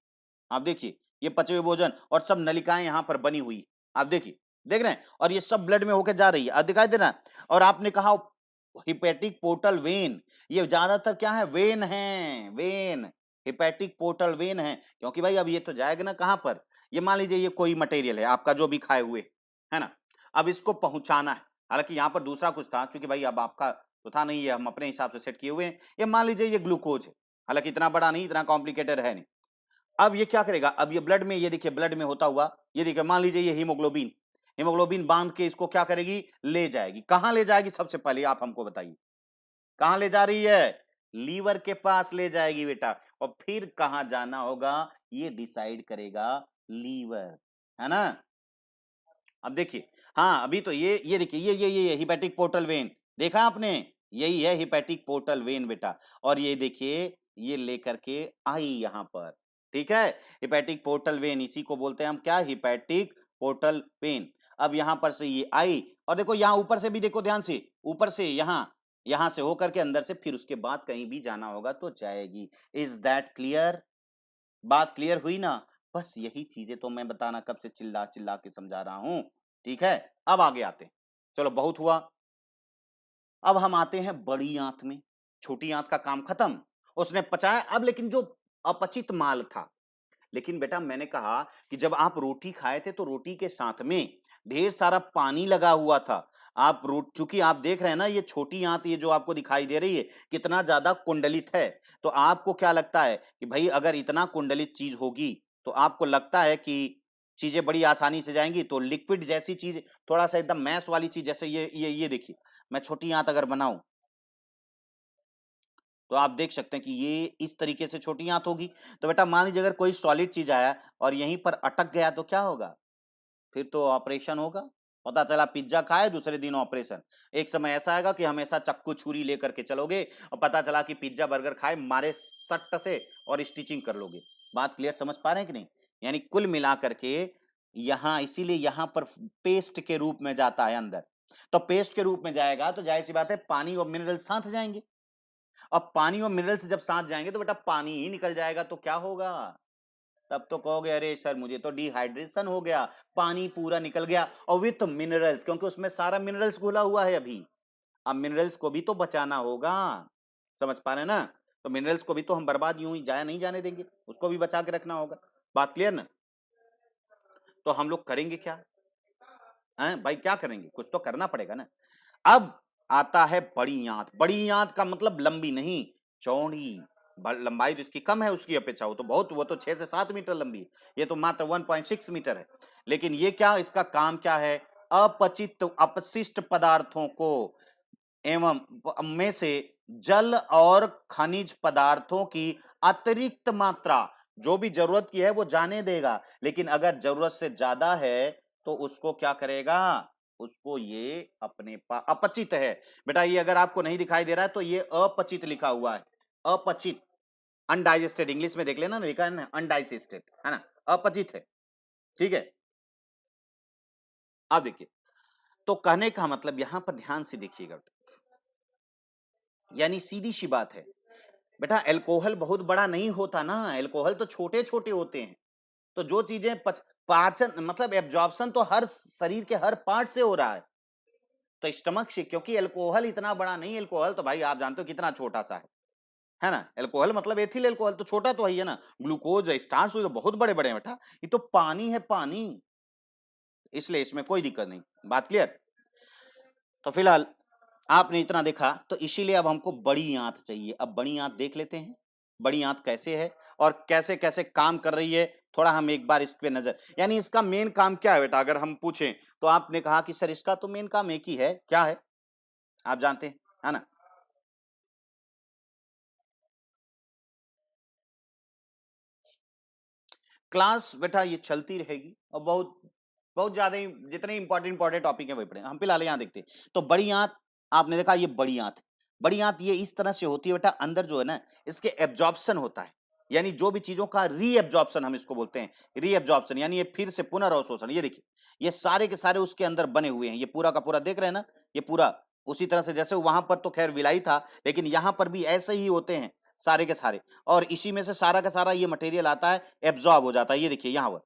आप देखिए ये पचे हुए भोजन और सब नलिकाएं यहाँ पर बनी हुई आप देखिए देख रहे हैं और ये सब ब्लड में होकर जा रही है अब दिखाई दे रहा है और आपने कहा हिपैटिक पोर्टल वेन ये ज्यादातर क्या है वेन है वेन हिपैटिक पोर्टल वेन है क्योंकि भाई अब ये तो जाएगा ना कहां पर ये मान लीजिए ये कोई मटेरियल है आपका जो भी खाए हुए है ना अब इसको पहुंचाना है हालांकि यहाँ पर दूसरा कुछ था क्योंकि भाई अब आपका तो था नहीं है हम अपने हिसाब से सेट किए हुए हैं ये मान लीजिए ये ग्लूकोज है हालांकि इतना बड़ा नहीं इतना कॉम्प्लिकेटेड है नहीं अब ये क्या करेगा अब ये ब्लड में ये देखिए ब्लड में होता हुआ ये देखिए मान लीजिए ये हीमोग्लोबिन हीमोग्लोबिन बांध के इसको क्या करेगी ले जाएगी कहां ले जाएगी सबसे पहले आप हमको बताइए कहां ले जा रही है लीवर के पास ले जाएगी बेटा और फिर कहां जाना होगा ये डिसाइड करेगा लीवर है ना अब देखिए हाँ अभी तो ये देखिए ये हिपैटिक पोर्टल वेन देखा आपने यही है हिपैटिक पोर्टल वेन बेटा और ये देखिए ये लेकर के आई यहाँ पर ठीक है हिपैटिक पोर्टल वेन इसी को बोलते हैं हम क्या हिपैटिक पोर्टल वेन अब यहाँ पर से ये आई और देखो यहाँ ऊपर से भी देखो ध्यान से ऊपर से यहाँ से होकर के अंदर से फिर उसके बाद कहीं भी जाना होगा तो जाएगी इज दैट क्लियर बात क्लियर हुई ना बस यही चीजें तो मैं बताना कब से चिल्ला चिल्ला के समझा रहा हूं ठीक है अब आगे आते हैं चलो बहुत हुआ अब हम आते हैं बड़ी आंत में छोटी आंत का काम खत्म उसने पचाया अब लेकिन जो अपचित माल था लेकिन बेटा मैंने कहा कि जब आप रोटी खाए थे तो रोटी के साथ में ढेर सारा पानी लगा हुआ था आप रोट चूंकि आप देख रहे हैं ना ये छोटी आंत ये जो आपको दिखाई दे रही है कितना ज्यादा कुंडलित है तो आपको क्या लगता है कि भाई अगर इतना कुंडलित चीज होगी तो आपको लगता है कि चीजें बड़ी आसानी से जाएंगी तो लिक्विड जैसी चीज थोड़ा सा एकदम मैस वाली चीज जैसे ये देखिए मैं छोटी आंत अगर बनाऊं तो आप देख सकते हैं कि ये इस तरीके से छोटी आंत होगी तो बेटा मान लीजिए अगर कोई सॉलिड चीज आया और यहीं पर अटक गया तो क्या होगा फिर तो ऑपरेशन होगा पता चला पिज्जा खाए दूसरे दिन ऑपरेशन एक समय ऐसा आएगा कि हमेशा चक्कू छुरी लेकर के चलोगे और पता चला कि पिज्जा बर्गर खाए मारे सट्ट से और स्टिचिंग कर लोगे बात क्लियर समझ पा रहे हैं कि नहीं यानी कुल मिला करके यहाँ इसीलिए यहाँ पर पेस्ट के रूप में जाता है अंदर तो पेस्ट के रूप में जाएगा तो जाहिर सी बात है पानी और मिनरल साथ जाएंगे अब पानी और मिनरल्स जब साथ जाएंगे तो बेटा पानी ही निकल जाएगा तो क्या होगा तब तो कहोगे अरे सर मुझे तो डिहाइड्रेशन हो गया, पानी पूरा निकल गया और विथ मिनरल्स, क्योंकि उसमें सारा मिनरल्स घुला हुआ है अभी। अब मिनरल्स को भी तो बचाना होगा, समझ पा रहे हैं ना? तो मिनरल्स को भी तो हम बर्बाद यूं ही जाया नहीं जाने देंगे, उसको भी बचा के रखना होगा। बात क्लियर ना? तो हम लोग करेंगे क्या? हैं भाई, क्या करेंगे? कुछ तो करना पड़ेगा ना। अब आता है बड़ी आंत। बड़ी आंत का मतलब लंबी नहीं, चौड़ी। लंबाई तो इसकी कम है उसकी अपेक्षा, वो तो 6 से 7 मीटर लंबी है, ये तो मात्र 1.6 मीटर है। लेकिन ये क्या, इसका काम क्या है? अपचित अपशिष्ट पदार्थों को एवं में से जल और खनिज पदार्थों की अतिरिक्त मात्रा, जो भी जरूरत की है वो जाने देगा, लेकिन अगर जरूरत से ज्यादा है तो उसको क्या करेगा? उसको ये अपने पास, अपचित है बेटा, ये अगर आपको नहीं दिखाई दे रहा है तो ये अपचित लिखा हुआ है, अपचित, अनडाइजेस्टेड, इंग्लिश में देख लेना, लिखा है ना अनडाइजेस्टेड, है ना, अपचित है, ठीक है। अब देखिए, तो कहने का मतलब यहां पर ध्यान से देखिएगा, यानी सीधी सी बात है बेटा, अल्कोहल बहुत बड़ा नहीं होता ना, अल्कोहल तो छोटे छोटे होते हैं। तो जो चीजें पाचन मतलब एब्जॉर्प्शन तो हर शरीर के हर पार्ट से हो रहा है, तो स्टमक से, क्योंकि अल्कोहल इतना बड़ा नहीं, अल्कोहल तो भाई आप जानते हो कितना छोटा सा है ना? अल्कोहल मतलब एथिल अल्कोहल तो छोटा तो है ना, ग्लूकोज स्टार्च तो बहुत बड़े बड़े हैं बेटा, ये तो पानी है, पानी, इसलिए इसमें कोई दिक्कत नहीं। बात क्लियर? तो फिलहाल आपने इतना देखा, तो इसीलिए अब हमको बड़ी आंत चाहिए। अब बड़ी आंत देख लेते हैं, बड़ी आंत कैसे है और कैसे कैसे काम कर रही है, थोड़ा हम एक बार इस पे नजर, यानी इसका मेन काम क्या है बेटा, अगर हम पूछें तो आपने कहा कि सर इसका तो मेन काम एक ही है, क्या है? आप जानते हैं, है ना? क्लास बेटा ये चलती रहेगी और बहुत बहुत ज्यादा ही, जितने इंपॉर्टेंट इंपॉर्टेंट टॉपिक है वही पढ़े हम, फिलहाल यहाँ देखते हैं। तो बड़ी आंत, आपने देखा ये बड़ी आंत, बड़ी आंत ये इस तरह से होती है बेटा, अंदर जो है ना इसके एब्जॉर्प्शन होता है, यानी जो भी चीजों का रीएब्जॉर्प्शन हम इसको बोलते हैं, रीएब्जॉर्प्शन यानी ये फिर से पुनर्अवशोषण। ये देखिए, ये सारे के सारे उसके अंदर बने हुए हैं, ये पूरा का पूरा देख रहे हैं ना, ये पूरा उसी तरह से जैसे वहां पर तो खैर विलाई था, लेकिन यहाँ पर भी ऐसे ही होते हैं सारे के सारे, और इसी में से सारा का सारा ये मटेरियल आता है, एब्जॉर्ब हो जाता है। ये देखिए यहाँ पर,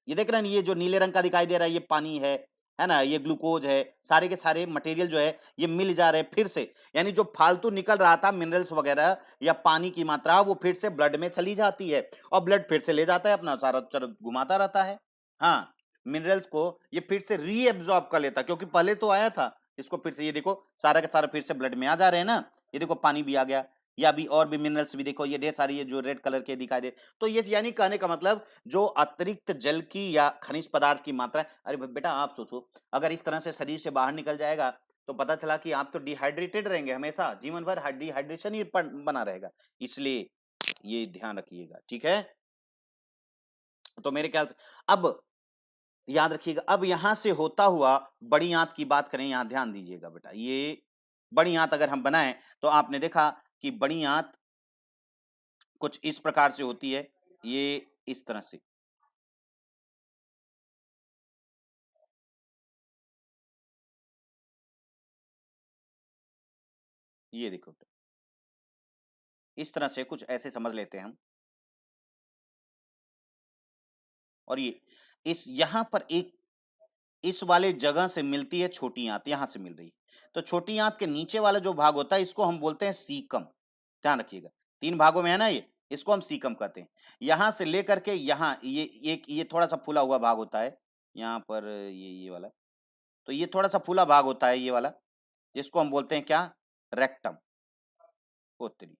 ये देख रहे हैं, ये जो नीले रंग का दिखाई दे रहा है ये पानी है ना, ये ग्लूकोज है, सारे के सारे मटेरियल जो है ये मिल जा रहे हैं फिर से, यानी जो फालतू निकल रहा था मिनरल्स वगैरह या पानी की मात्रा, वो फिर से ब्लड में चली जाती है और ब्लड फिर से ले जाता है अपना सारा चर घुमाता रहता है। हाँ, मिनरल्स को ये फिर से रीएब्जॉर्ब कर लेता, क्योंकि पहले तो आया था, इसको फिर से ये देखो सारा का सारा फिर से ब्लड में आ जा रहे हैं ना, ये देखो पानी भी आ गया, या भी और भी मिनरल्स भी देखो, ये ढेर सारी ये जो रेड कलर के दिखाई दे। तो ये यानी कहने का मतलब जो अतिरिक्त जल की या खनिज पदार्थ की मात्रा है, अरे बेटा आप सोचो, अगर इस तरह से शरीर से बाहर निकल जाएगा तो पता चला कि आप तो डिहाइड्रेटेड रहेंगे, हमेशा जीवन भर डिहाइड्रेशन ही बना रहेगा, इसलिए ये ध्यान रखिएगा, ठीक है? तो मेरे ख्याल से अब याद रखिएगा, अब यहां से होता हुआ बड़ी आंत की बात करें, यहां ध्यान दीजिएगा बेटा, ये बड़ी आंत अगर हम बनाएं तो आपने देखा कि बड़ी आंत कुछ इस प्रकार से होती है, ये इस तरह से, ये देखो, इस तरह से कुछ ऐसे समझ लेते हैं हम। और ये इस यहाँ पर एक इस वाले जगह से मिलती है छोटी आंत, यहां से मिल रही है, तो छोटी आंत के नीचे वाला जो भाग होता है इसको हम बोलते हैं सीकम, ध्यान रखिएगा, 3 भागों में है ना ये, इसको हम सीकम कहते हैं। यहां से लेकर के यहाँ ये एक ये थोड़ा सा फूला हुआ भाग होता है, यहाँ पर ये वाला, तो ये थोड़ा सा फूला भाग होता है ये वाला, जिसको हम बोलते हैं क्या? रेक्टम, पोत्री।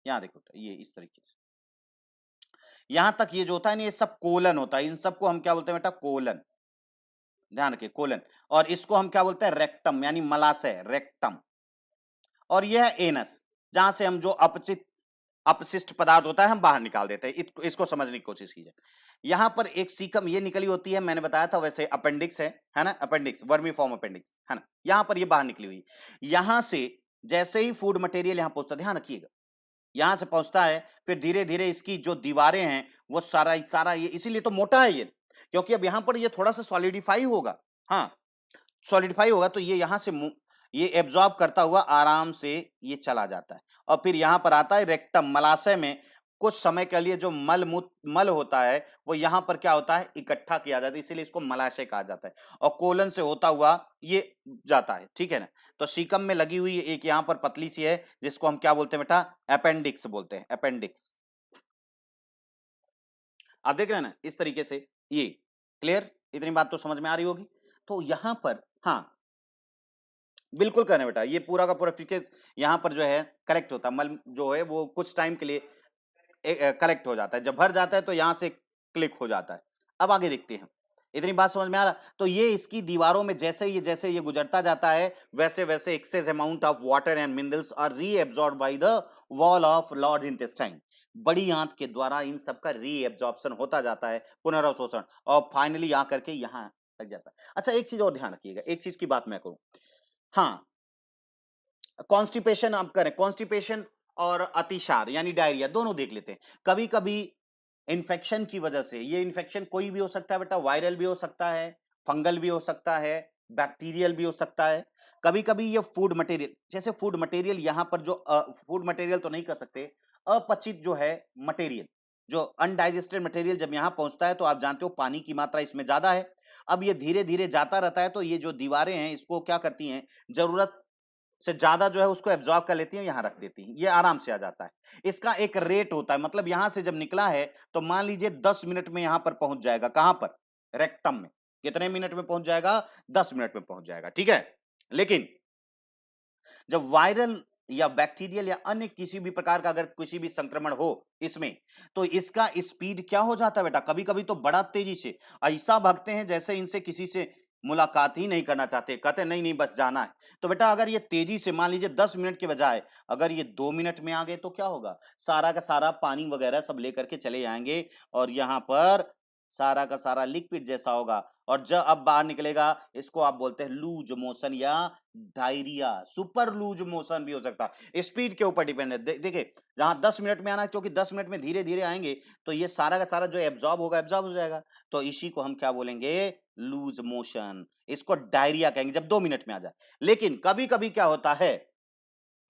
यहाँ देखो ये इस तरीके से, यहां तक ये जो होता है ना, ये सब कोलन होता है, इन सबको हम क्या बोलते हैं बेटा? कोलन, ध्यान रखिए, कोलन। और इसको हम क्या बोलते हैं? रेक्टम, यानी मलाशय, रेक्टम। और यह एनस, जहां से हम जो अपचित अपशिष्ट पदार्थ होता है हम बाहर निकाल देते हैं, इसको समझने की कोशिश कीजिए। यहाँ पर एक सीकम ये निकली होती है, मैंने बताया था, वैसे अपेंडिक्स है ना, अपेंडिक्स, वर्मी फॉर्म अपेंडिक्स, है ना, यहाँ पर ये बाहर निकली हुई, यहाँ से जैसे ही फूड मटेरियल यहाँ पहुंचता, ध्यान रखिएगा, यहाँ से पहुंचता है, फिर धीरे धीरे इसकी जो दीवारें हैं वो सारा सारा ये, इसीलिए तो मोटा है ये, क्योंकि अब यहाँ पर ये थोड़ा सा सॉलिडिफाई होगा, हाँ, सॉलिडिफाई होगा, तो ये यहाँ से ये एब्जॉर्ब करता हुआ आराम से ये चला जाता है, और फिर यहाँ पर आता है रेक्टम, मलाशय में कुछ समय के लिए जो मल होता है वो यहाँ पर क्या होता है, इकट्ठा किया जाता है, इसीलिए इसको मलाशय कहा जाता है। और कोलन से होता हुआ ये जाता है, ठीक है ना। तो सीकम में लगी हुई एक यहाँ पर पतली सी है जिसको हम क्या बोलते हैं बेटा, अपेंडिक्स बोलते हैं, अपेंडिक्स। आप देख रहे हैं ना इस तरीके से, ये क्लियर, इतनी बात तो समझ में आ रही होगी। तो यहां पर हाँ बिल्कुल करें बेटा, ये पूरा का पूरा फीकेस यहाँ पर जो है कलेक्ट होता है, मल जो है वो कुछ टाइम के लिए कलेक्ट हो जाता है, जब भर जाता है तो यहाँ से क्लिक हो जाता है। अब आगे देखते हैं, इतनी बात समझ में आ रहा। तो ये इसकी दीवारों में जैसे ये गुजरता जाता है वैसे वैसे excess amount of water and minerals are reabsorbed by the wall of large intestine. बड़ी आंत के द्वारा इन सब का रीएब्सॉर्प्शन होता जाता है, पुनर्अवशोषण, और फाइनली आकर के यहाँ लग जाता है। अच्छा एक चीज और ध्यान रखिएगा, एक चीज की बात मैं करूं, हाँ कॉन्स्टिपेशन आप करें, कॉन्स्टिपेशन और अतिसार यानी डायरिया दोनों देख लेते हैं। कभी कभी इन्फेक्शन की वजह से, ये इन्फेक्शन कोई भी हो सकता है बेटा, वायरल भी हो सकता है, फंगल भी हो सकता है, बैक्टीरियल भी हो सकता है। कभी कभी ये फूड मटेरियल, जैसे फूड मटेरियल यहाँ पर जो फूड मटेरियल तो नहीं कर सकते, अपचित जो है मटेरियल, जो अनडाइजेस्टेड मटेरियल जब यहाँ पहुंचता है तो आप जानते हो पानी की मात्रा इसमें ज्यादा है। अब ये धीरे धीरे जाता रहता है तो ये जो दीवारें हैं इसको क्या करती हैं, जरूरत से ज्यादा जो है उसको एब्जॉर्ब कर लेती है, यहाँ रख देती है, ये आराम से आ जाता है। इसका एक रेट होता है, मतलब यहां से जब निकला है तो मान लीजिए 10 मिनट में यहां पर पहुंच जाएगा, कहां पर, रेक्टम में। कितने मिनट में पहुंच जाएगा, 10 मिनट में पहुंच जाएगा, ठीक है। लेकिन जब वायरल या बैक्टीरियल या अन्य किसी भी प्रकार का अगर किसी भी संक्रमण हो इसमें, तो इसका स्पीड क्या हो जाता है बेटा, कभी कभी तो बड़ा तेजी से ऐसा भागते हैं जैसे इनसे किसी से मुलाकात ही नहीं करना चाहते, कहते हैं नहीं नहीं बस जाना है। तो बेटा अगर ये तेजी से मान लीजिए 10 मिनट के बजाय अगर ये 2 मिनट में आ गए तो क्या होगा, सारा का सारा पानी वगैरह सब लेकर के चले जाएंगे और यहाँ पर सारा का सारा लिक्विड जैसा होगा, और जब अब बाहर निकलेगा इसको आप बोलते हैं लूज मोशन या डायरिया, सुपर लूज मोशन भी हो सकता है, स्पीड के ऊपर डिपेंड है। देखिए जहां 10 मिनट में आना है, क्योंकि 10 मिनट में धीरे धीरे आएंगे तो ये सारा का सारा जो एब्जॉर्ब होगा एब्जॉर्ब हो जाएगा, तो इसी को हम क्या बोलेंगे, लूज मोशन। इसको डायरिया कहेंगे जब 2 मिनट में आ जाए। लेकिन कभी कभी क्या होता है,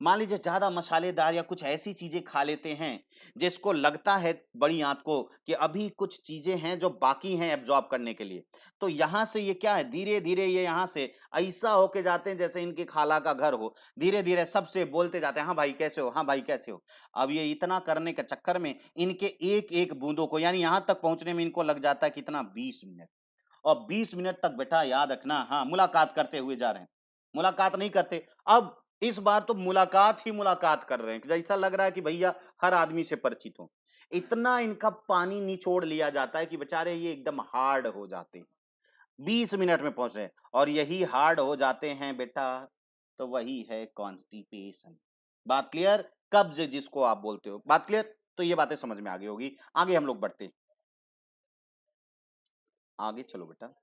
मान लीजिए ज्यादा मसालेदार या कुछ ऐसी चीजें खा लेते हैं जिसको लगता है बड़ी आंत को कि अभी कुछ चीजें हैं जो बाकी हैं एब्जॉर्ब करने के लिए, तो यहां से ये क्या है, धीरे धीरे ये यहां से ऐसा होके जाते हैं जैसे इनकी खाला का घर हो, धीरे धीरे सबसे बोलते जाते हैं हाँ भाई कैसे हो, हाँ भाई कैसे हो। अब ये इतना करने के चक्कर में इनके एक एक बूंदों को, यानी यहां तक पहुंचने में इनको लग जाता है कितना, 20 मिनट। और 20 मिनट तक बेटा याद रखना, हाँ मुलाकात करते हुए जा रहे हैं, मुलाकात नहीं करते। अब इस बार तो मुलाकात ही मुलाकात कर रहे हैं, जैसा लग रहा है कि भैया हर आदमी से परिचित हो। इतना इनका पानी निचोड़ लिया जाता है कि बेचारे ये एकदम हार्ड हो जाते हैं, 20 मिनट में पहुंचे। और यही हार्ड हो जाते हैं बेटा तो वही है कॉन्स्टिपेशन। बात क्लियर, कब्ज जिसको आप बोलते हो, बात क्लियर। तो ये बातें समझ में आ गई होगी। आगे हम लोग बढ़ते हैं, आगे चलो बेटा।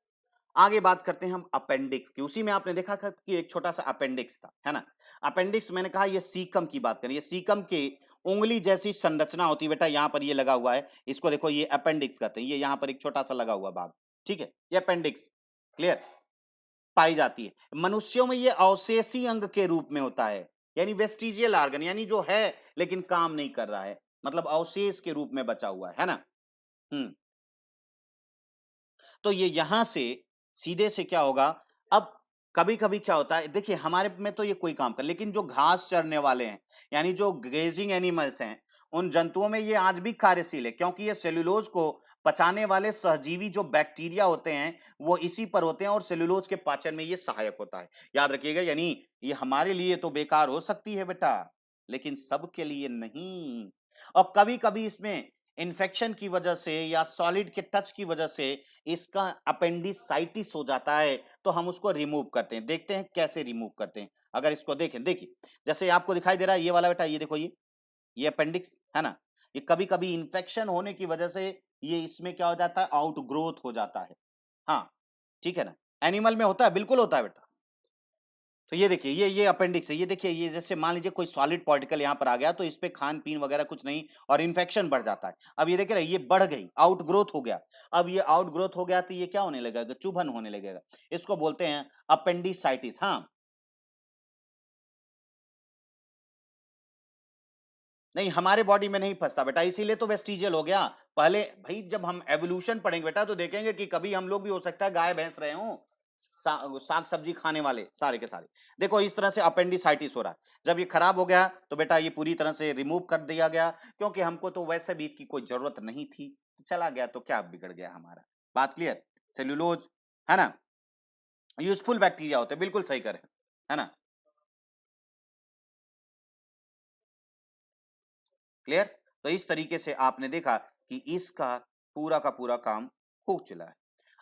आगे बात करते हैं हम अपेंडिक्स की। उसी में आपने देखा था कि एक छोटा सा अपेंडिक्स था, है ना। अपेंडिक्स मैंने कहा ये सीकम की बात करें, ये सीकम के उंगली जैसी संरचना होती है बेटा, यहां पर ये लगा हुआ है, इसको देखो ये अपेंडिक्स कहते हैं, ये यहां पर एक छोटा सा लगा हुआ भाग, ठीक है, ये अपेंडिक्स, क्लियर, पाई जाती है। मनुष्यों में ये अवशेषी अंग के रूप में होता है, यानी वेस्टिजियल ऑर्गन, यानी जो है लेकिन काम नहीं कर रहा है, मतलब अवशेष के रूप में बचा हुआ है ना। हम्म। तो ये यहां से सीधे से क्या होगा, अब कभी कभी क्या होता है, देखिए हमारे में तो ये कोई काम कर, लेकिन जो घास चरने वाले हैं यानी जो ग्रेजिंग एनिमल्स हैं, उन जंतुओं में ये आज भी कार्यशील है, क्योंकि ये सेल्यूलोज को पचाने वाले सहजीवी जो बैक्टीरिया होते हैं वो इसी पर होते हैं, और सेल्यूलोज के पाचन में ये सहायक होता है, याद रखिएगा। यानी ये हमारे लिए तो बेकार हो सकती है बेटा, लेकिन सबके लिए नहीं। और कभी कभी इसमें इन्फेक्शन की वजह से या सॉलिड के टच की वजह से इसका अपेंडिसाइटिस हो जाता है, तो हम उसको रिमूव करते हैं। देखते हैं कैसे रिमूव करते हैं। अगर इसको देखें, देखिए जैसे आपको दिखाई दे रहा है ये वाला बेटा, ये देखो ये अपेंडिक्स है ना, ये कभी कभी इन्फेक्शन होने की वजह से ये इसमें क्या हो जाता है, आउट ग्रोथ हो जाता है। हाँ ठीक है ना, एनिमल में होता है, बिल्कुल होता है बेटा। तो ये देखिए ये अपेंडिक्स है, ये देखिए ये जैसे मान लीजिए कोई सॉलिड पार्टिकल यहाँ पर आ गया तो इस पे खान पीन वगैरह कुछ नहीं और इन्फेक्शन बढ़ जाता है। अब ये देखिए ये बढ़ गई, आउट ग्रोथ हो गया। अब ये आउट ग्रोथ हो गया तो ये क्या होने लगेगा, चुभन होने लगेगा, इसको बोलते हैं अपेंडिसाइटिस। हाँ नहीं, हमारे बॉडी में नहीं फँसता बेटा, इसीलिए तो वेस्टिजियल हो गया। पहले भई जब हम एवोल्यूशन पढ़ेंगे बेटा तो देखेंगे कि कभी हम लोग भी हो सकता है गाय भैंस रहे हों, साग सब्जी खाने वाले सारे के सारे। देखो इस तरह से अपेंडिसाइटिस हो रहा है। जब ये खराब हो गया तो बेटा ये पूरी तरह से रिमूव कर दिया गया, क्योंकि हमको तो वैसे भी इसकी कोई ज़रूरत नहीं थी। चला गया तो क्या बिगड़ गया हमारा? बात क्लियर? सेल्युलोज, है ना? यूज़फुल बैक्टीरिया होते हैं, बिल्कुल सही कह रहे हैं, है ना? क्लियर? तो इस तरीके से आपने देखा कि इसका पूरा का पूरा काम हो चला है।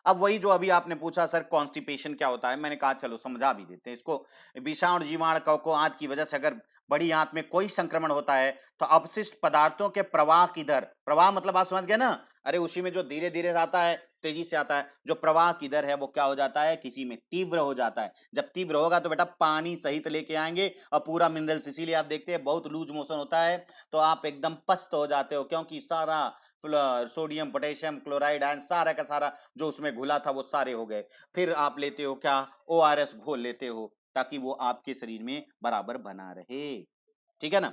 अब वही जो अभी आपने पूछा सर कॉन्स्टिपेशन क्या होता है, मैंने कहा चलो समझा भी देते हैं इसको। विषाणु और जीवाणु को आंत की वजह से अगर बड़ी आंत में कोई संक्रमण होता है तो अपशिष्ट पदार्थों के प्रवाह की दर, प्रवाह मतलब आप समझ गए ना, अरे उसी में जो धीरे धीरे आता है तेजी से आता है, जो प्रवाह की दर है वो क्या हो जाता है, किसी में तीव्र हो जाता है। जब तीव्र होगा तो बेटा पानी सहित लेके आएंगे और पूरा मिनरल्स, इसीलिए आप देखते हैं बहुत लूज मोशन होता है तो आप एकदम पस्त हो जाते हो, क्योंकि सारा सोडियम पोटेशियम क्लोराइड आयन सारा का सारा जो उसमें घुला था वो सारे हो गए। फिर आप लेते हो क्या, ओआरएस घोल लेते हो ताकि वो आपके शरीर में बराबर बना रहे। ठीक है ना?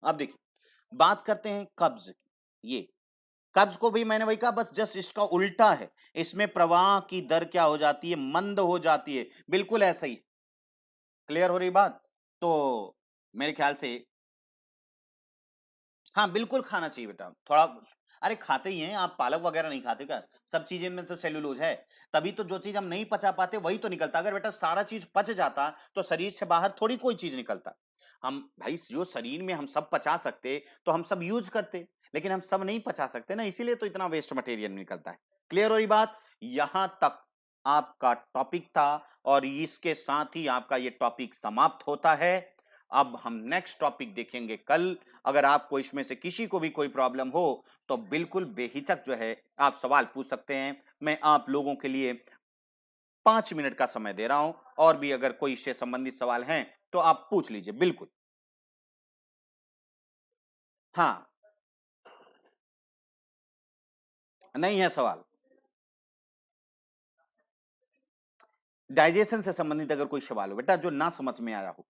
अब देखिए बात करते हैं कब्ज की। ये कब्ज को भी मैंने वही कहा, बस जस्ट इसका उल्टा है। इसमें प्रवाह की दर क्या हो जाती है, मंद हो जाती है, बिल्कुल ऐसा ही। क्लियर हो रही बात? तो मेरे ख्याल से हाँ, बिल्कुल खाना चाहिए बेटा। थोड़ा अरे खाते ही हैं, आप पालक वगैरह नहीं खाते क्या? सब चीज़ें में तो सेल्युलोज़ है। तभी तो जो चीज़ हम नहीं पचा पाते वही तो निकलता। अगर बेटा सारा चीज़ पच जाता तो शरीर से बाहर थोड़ी कोई चीज़ निकलता। हम भाई जो शरीर में हम सब पचा सकते तो हम सब यूज़ करते, लेकिन हम सब नहीं पचा सकते ना, इसीलिए तो इतना वेस्ट मटेरियल निकलता है। क्लियर हो रही बात? यहाँ तक आपका टॉपिक था और इसके साथ ही आपका ये टॉपिक समाप्त होता है। अब हम नेक्स्ट टॉपिक देखेंगे कल। अगर आपको इसमें से किसी को भी कोई प्रॉब्लम हो तो बिल्कुल बेहिचक जो है आप सवाल पूछ सकते हैं। मैं आप लोगों के लिए 5 मिनट का समय दे रहा हूं, और भी अगर कोई इससे संबंधित सवाल हैं तो आप पूछ लीजिए बिल्कुल। हाँ, नहीं है सवाल। डाइजेशन से संबंधित अगर कोई सवाल हो बेटा जो ना समझ में आया हो।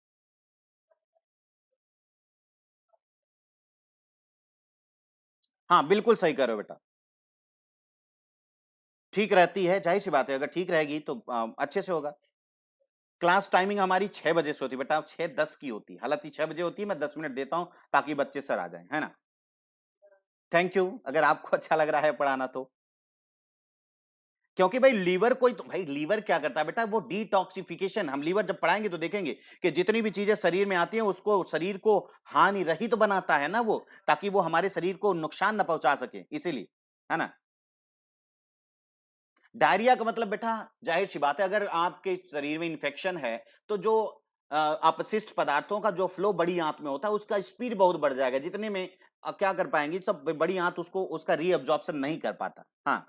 हाँ, बिल्कुल सही कह रहे हो बेटा। ठीक रहती है, जाहिर सी बात है, अगर ठीक रहेगी तो अच्छे से होगा। क्लास टाइमिंग हमारी 6 बजे से होती है बेटा, 6:10 की होती है। हालांकि 6 बजे होती है, मैं 10 मिनट देता हूं ताकि बच्चे सर आ जाएं, है ना? थैंक यू, अगर आपको अच्छा लग रहा है पढ़ाना तो। क्योंकि भाई लीवर कोई तो भाई लीवर क्या करता है बेटा, वो डिटॉक्सिफिकेशन, हम लीवर जब पढ़ाएंगे तो देखेंगे कि जितनी भी चीजें शरीर में आती हैं उसको शरीर को हानि रहित तो बनाता है ना वो, ताकि वो हमारे शरीर को नुकसान ना पहुंचा सके, इसीलिए, है ना? डायरिया का मतलब बेटा जाहिर सी बात है, अगर आपके शरीर में इंफेक्शन है तो जो अपशिष्ट पदार्थों का जो फ्लो बड़ी आंत में होता है उसका स्पीड बहुत बढ़ जाएगा, जितने में क्या कर पाएंगी सब बड़ी आंत उसको उसका रीअब्जॉर्प्शन नहीं कर पाता। हाँ,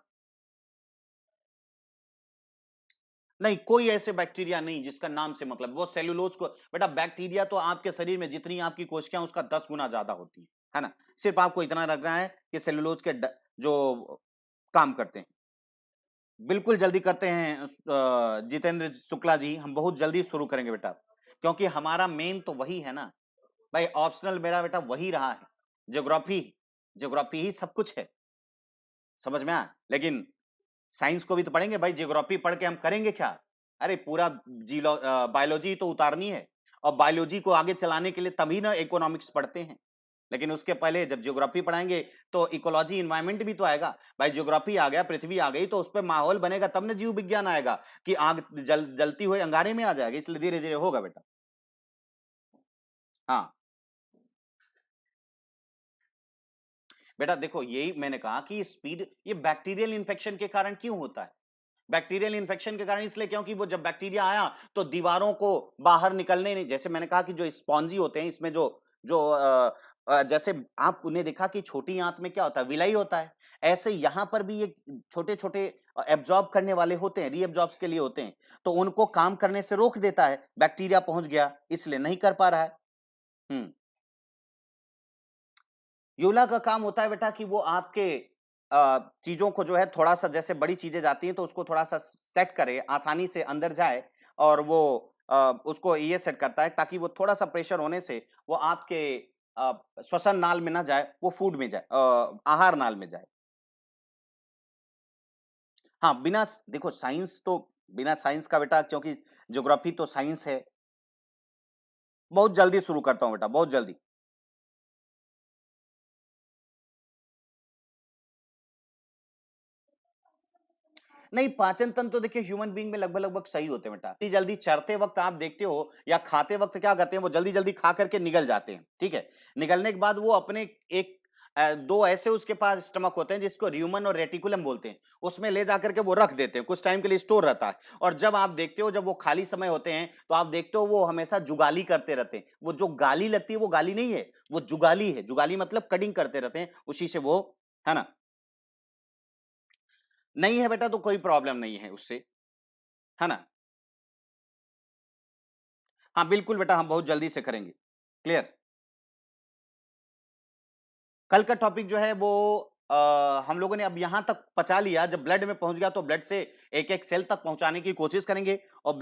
नहीं कोई ऐसे बैक्टीरिया नहीं जिसका नाम से मतलब वो सेलुलोज को बेटा, बैक्टीरिया तो आपके शरीर में जितनी आपकी कोशिकाएं उसका 10 गुना ज्यादा होती है ना? सिर्फ आपको इतना लग रहा है कि सेलुलोज के जो काम करते हैं। बिल्कुल जल्दी करते हैं जितेंद्र शुक्ला जी, हम बहुत जल्दी शुरू करेंगे बेटा, क्योंकि हमारा मेन तो वही है ना भाई। ऑप्शनल मेरा बेटा वही रहा है, ज्योग्राफी। ज्योग्राफी ही सब कुछ है, समझ में आया? लेकिन साइंस को भी तो पढ़ेंगे भाई, ज्योग्राफी पढ़ के हम करेंगे क्या? अरे पूरा बायोलॉजी तो उतारनी है, और बायोलॉजी को आगे चलाने के लिए तभी ना इकोनॉमिक्स पढ़ते हैं। लेकिन उसके पहले जब ज्योग्राफी पढ़ाएंगे तो इकोलॉजी इन्वायरमेंट भी तो आएगा। भाई ज्योग्राफी आ गया, पृथ्वी आ गई, तो उस पर माहौल बनेगा तब ना जीव विज्ञान आएगा, कि आग जलती हुई अंगारे में आ जाएगा, इसलिए धीरे धीरे होगा बेटा। हाँ बेटा देखो, यही मैंने कहा कि स्पीड ये बैक्टीरियल इन्फेक्शन के कारण क्यों होता है। बैक्टीरियल इन्फेक्शन के कारण इसलिए क्योंकि वो जब बैक्टीरिया आया तो दीवारों को बाहर निकलने नहीं, जैसे मैंने कहा कि जो स्पॉन्जी होते हैं इसमें जो जो जैसे आप उन्हें देखा कि छोटी आंत में क्या होता है, विलय होता है, ऐसे यहाँ पर भी ये छोटे छोटे एब्जॉर्ब करने वाले होते हैं, रीएब्जॉर्ब के लिए होते हैं, तो उनको काम करने से रोक देता है। बैक्टीरिया पहुंच गया इसलिए नहीं कर पा रहा है। हम्म। यूला का काम होता है बेटा कि वो आपके चीजों को जो है थोड़ा सा, जैसे बड़ी चीजें जाती हैं तो उसको थोड़ा सा सेट करे, आसानी से अंदर जाए, और वो उसको ये सेट करता है ताकि वो थोड़ा सा प्रेशर होने से वो आपके श्वसन नाल में ना जाए, वो फूड में जाए, आहार नाल में जाए। हाँ, देखो साइंस तो, बिना साइंस का बेटा, क्योंकि ज्योग्राफी तो साइंस है। बहुत जल्दी शुरू करता हूँ बेटा, बहुत जल्दी। नहीं, पाचन तंत्र तो देखिए ह्यूमन बीइंग में लगभग-लगभग सही होते हैं बेटा। इतनी जल्दी चरते वक़्त आप देखते हो या खाते वक़्त क्या करते हैं, वो जल्दी-जल्दी खा करके निगल जाते हैं, ठीक है? निगलने के बाद वो अपने एक 2 ऐसे उसके पास स्टमक होते हैं जिसको र्यूमन और रेटिकुलम बोलते हैं। उसमें ले जाकर के वो रख देते हैं, कुछ टाइम के लिए स्टोर रहता है। और जब आप देखते हो, जब वो खाली समय होते हैं, तो आप देखते हो वो हमेशा जुगाली करते रहते हैं। वो जो गाली लगती है, वो गाली नहीं है, वो जुगाली है। जुगाली मतलब कटिंग करते रहते हैं, उसी से वो, है ना? नहीं है बेटा तो कोई प्रॉब्लम नहीं है उससे, है ना? हाँ, बिल्कुल बेटा, हम बहुत जल्दी से करेंगे। क्लियर? कल का टॉपिक जो है वो हम लोगों ने अब यहाँ तक पचा लिया, जब ब्लड में पहुँच गया तो ब्लड से एक-एक सेल तक पहुँचाने की कोशिश करेंगे और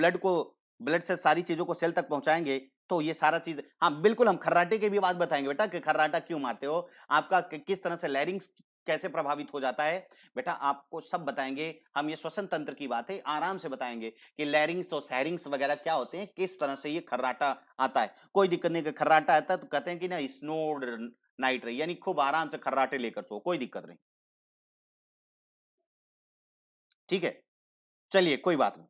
ब्लड से सारी चीज़ों को सेल तक पहुँचाएँगे, तो ये सारा चीज़, हाँ, बिल्कुल हम खर्राटे की भी बात बताएँगे बेटा कि खर्राटा क्यों मारते हो? आपका कि किस तरह से लैरिंक्स कैसे प्रभावित हो जाता है? बेटा आपको सब बताएँगे, हम ये श्वसन तंत्र की बात है, आराम से बताएँगे कि लैरिंक्स और सैरिंक्स वगैरह क्या होते हैं, किस तरह से ये खर्राटा आता है। कोई दिक्कत नहीं, अगर खर्राटा आता है तो कहते हैं कि ना स्नोड नाइट रही, यानी खूब आराम से खर्राटे लेकर सो, कोई दिक्कत नहीं। ठीक है? चलिए कोई बात नहीं।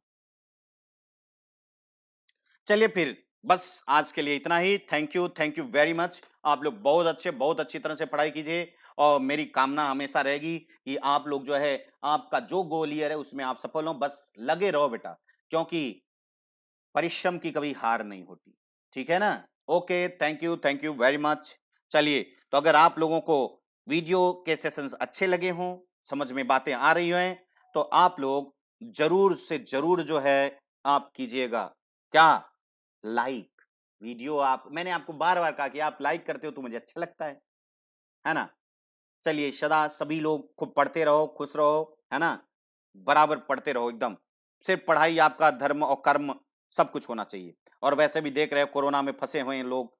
चलिए फिर बस आज के लिए इतना ही। Thank you very much. आप लोग बहुत अच्छी तरह से पढ़ाई कीजिए और मेरी कामना हमेशा रहेगी कि आप लोग जो है, आपका जो गोल ईयर है उसमें आप सफल हो, बस लगे रहो बेटा, क्योंकि परिश्रम की कभी हार नहीं होती। ठीक है ना? Okay, thank you very much. चलिए, तो अगर आप लोगों को वीडियो के सेशंस अच्छे लगे हों, समझ में बातें आ रही हैं, तो आप लोग ज़रूर से ज़रूर जो है आप कीजिएगा क्या? लाइक। वीडियो आप, मैंने आपको बार-बार कहा कि आप लाइक करते हो तो मुझे अच्छा लगता है ना? चलिए सदा सभी लोग खूब पढ़ते रहो, खुश रहो, है ना? बराबर पढ़ते रहो एकदम। सिर्फ़ पढ़ाई आपका धर्म और कर्म सब कुछ होना चाहिए। और वैसे भी देख रहे हो कोरोना में फँसे हुए हैं लोग,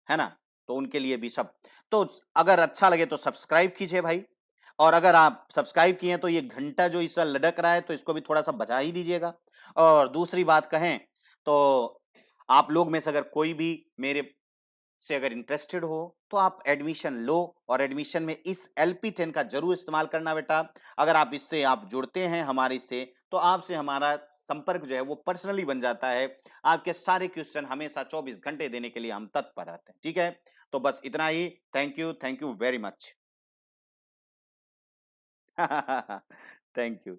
है ना? तो उनके लिए भी सब। तो अगर अच्छा लगे तो सब्सक्राइब कीजिए भाई, और अगर आप सब्सक्राइब किए हैं तो ये घंटा जो इस लटक रहा है तो इसको भी थोड़ा-सा बजा ही दीजिएगा। और दूसरी बात कहें तो आप लोग में से अगर कोई भी मेरे से अगर इंटरेस्टेड हो तो आप एडमिशन लो, और एडमिशन में इस LP10 का जरूर इस्तेमाल करना बेटा। अगर आप इससे आप जुड़ते हैं हमारे से, तो आपसे हमारा संपर्क जो है वो पर्सनली बन जाता है। आपके सारे क्वेश्चन हमेशा 24 घंटे देने के लिए हम तत्पर रहते हैं, ठीक है? तो बस इतना ही। Thank you very much. Thank you.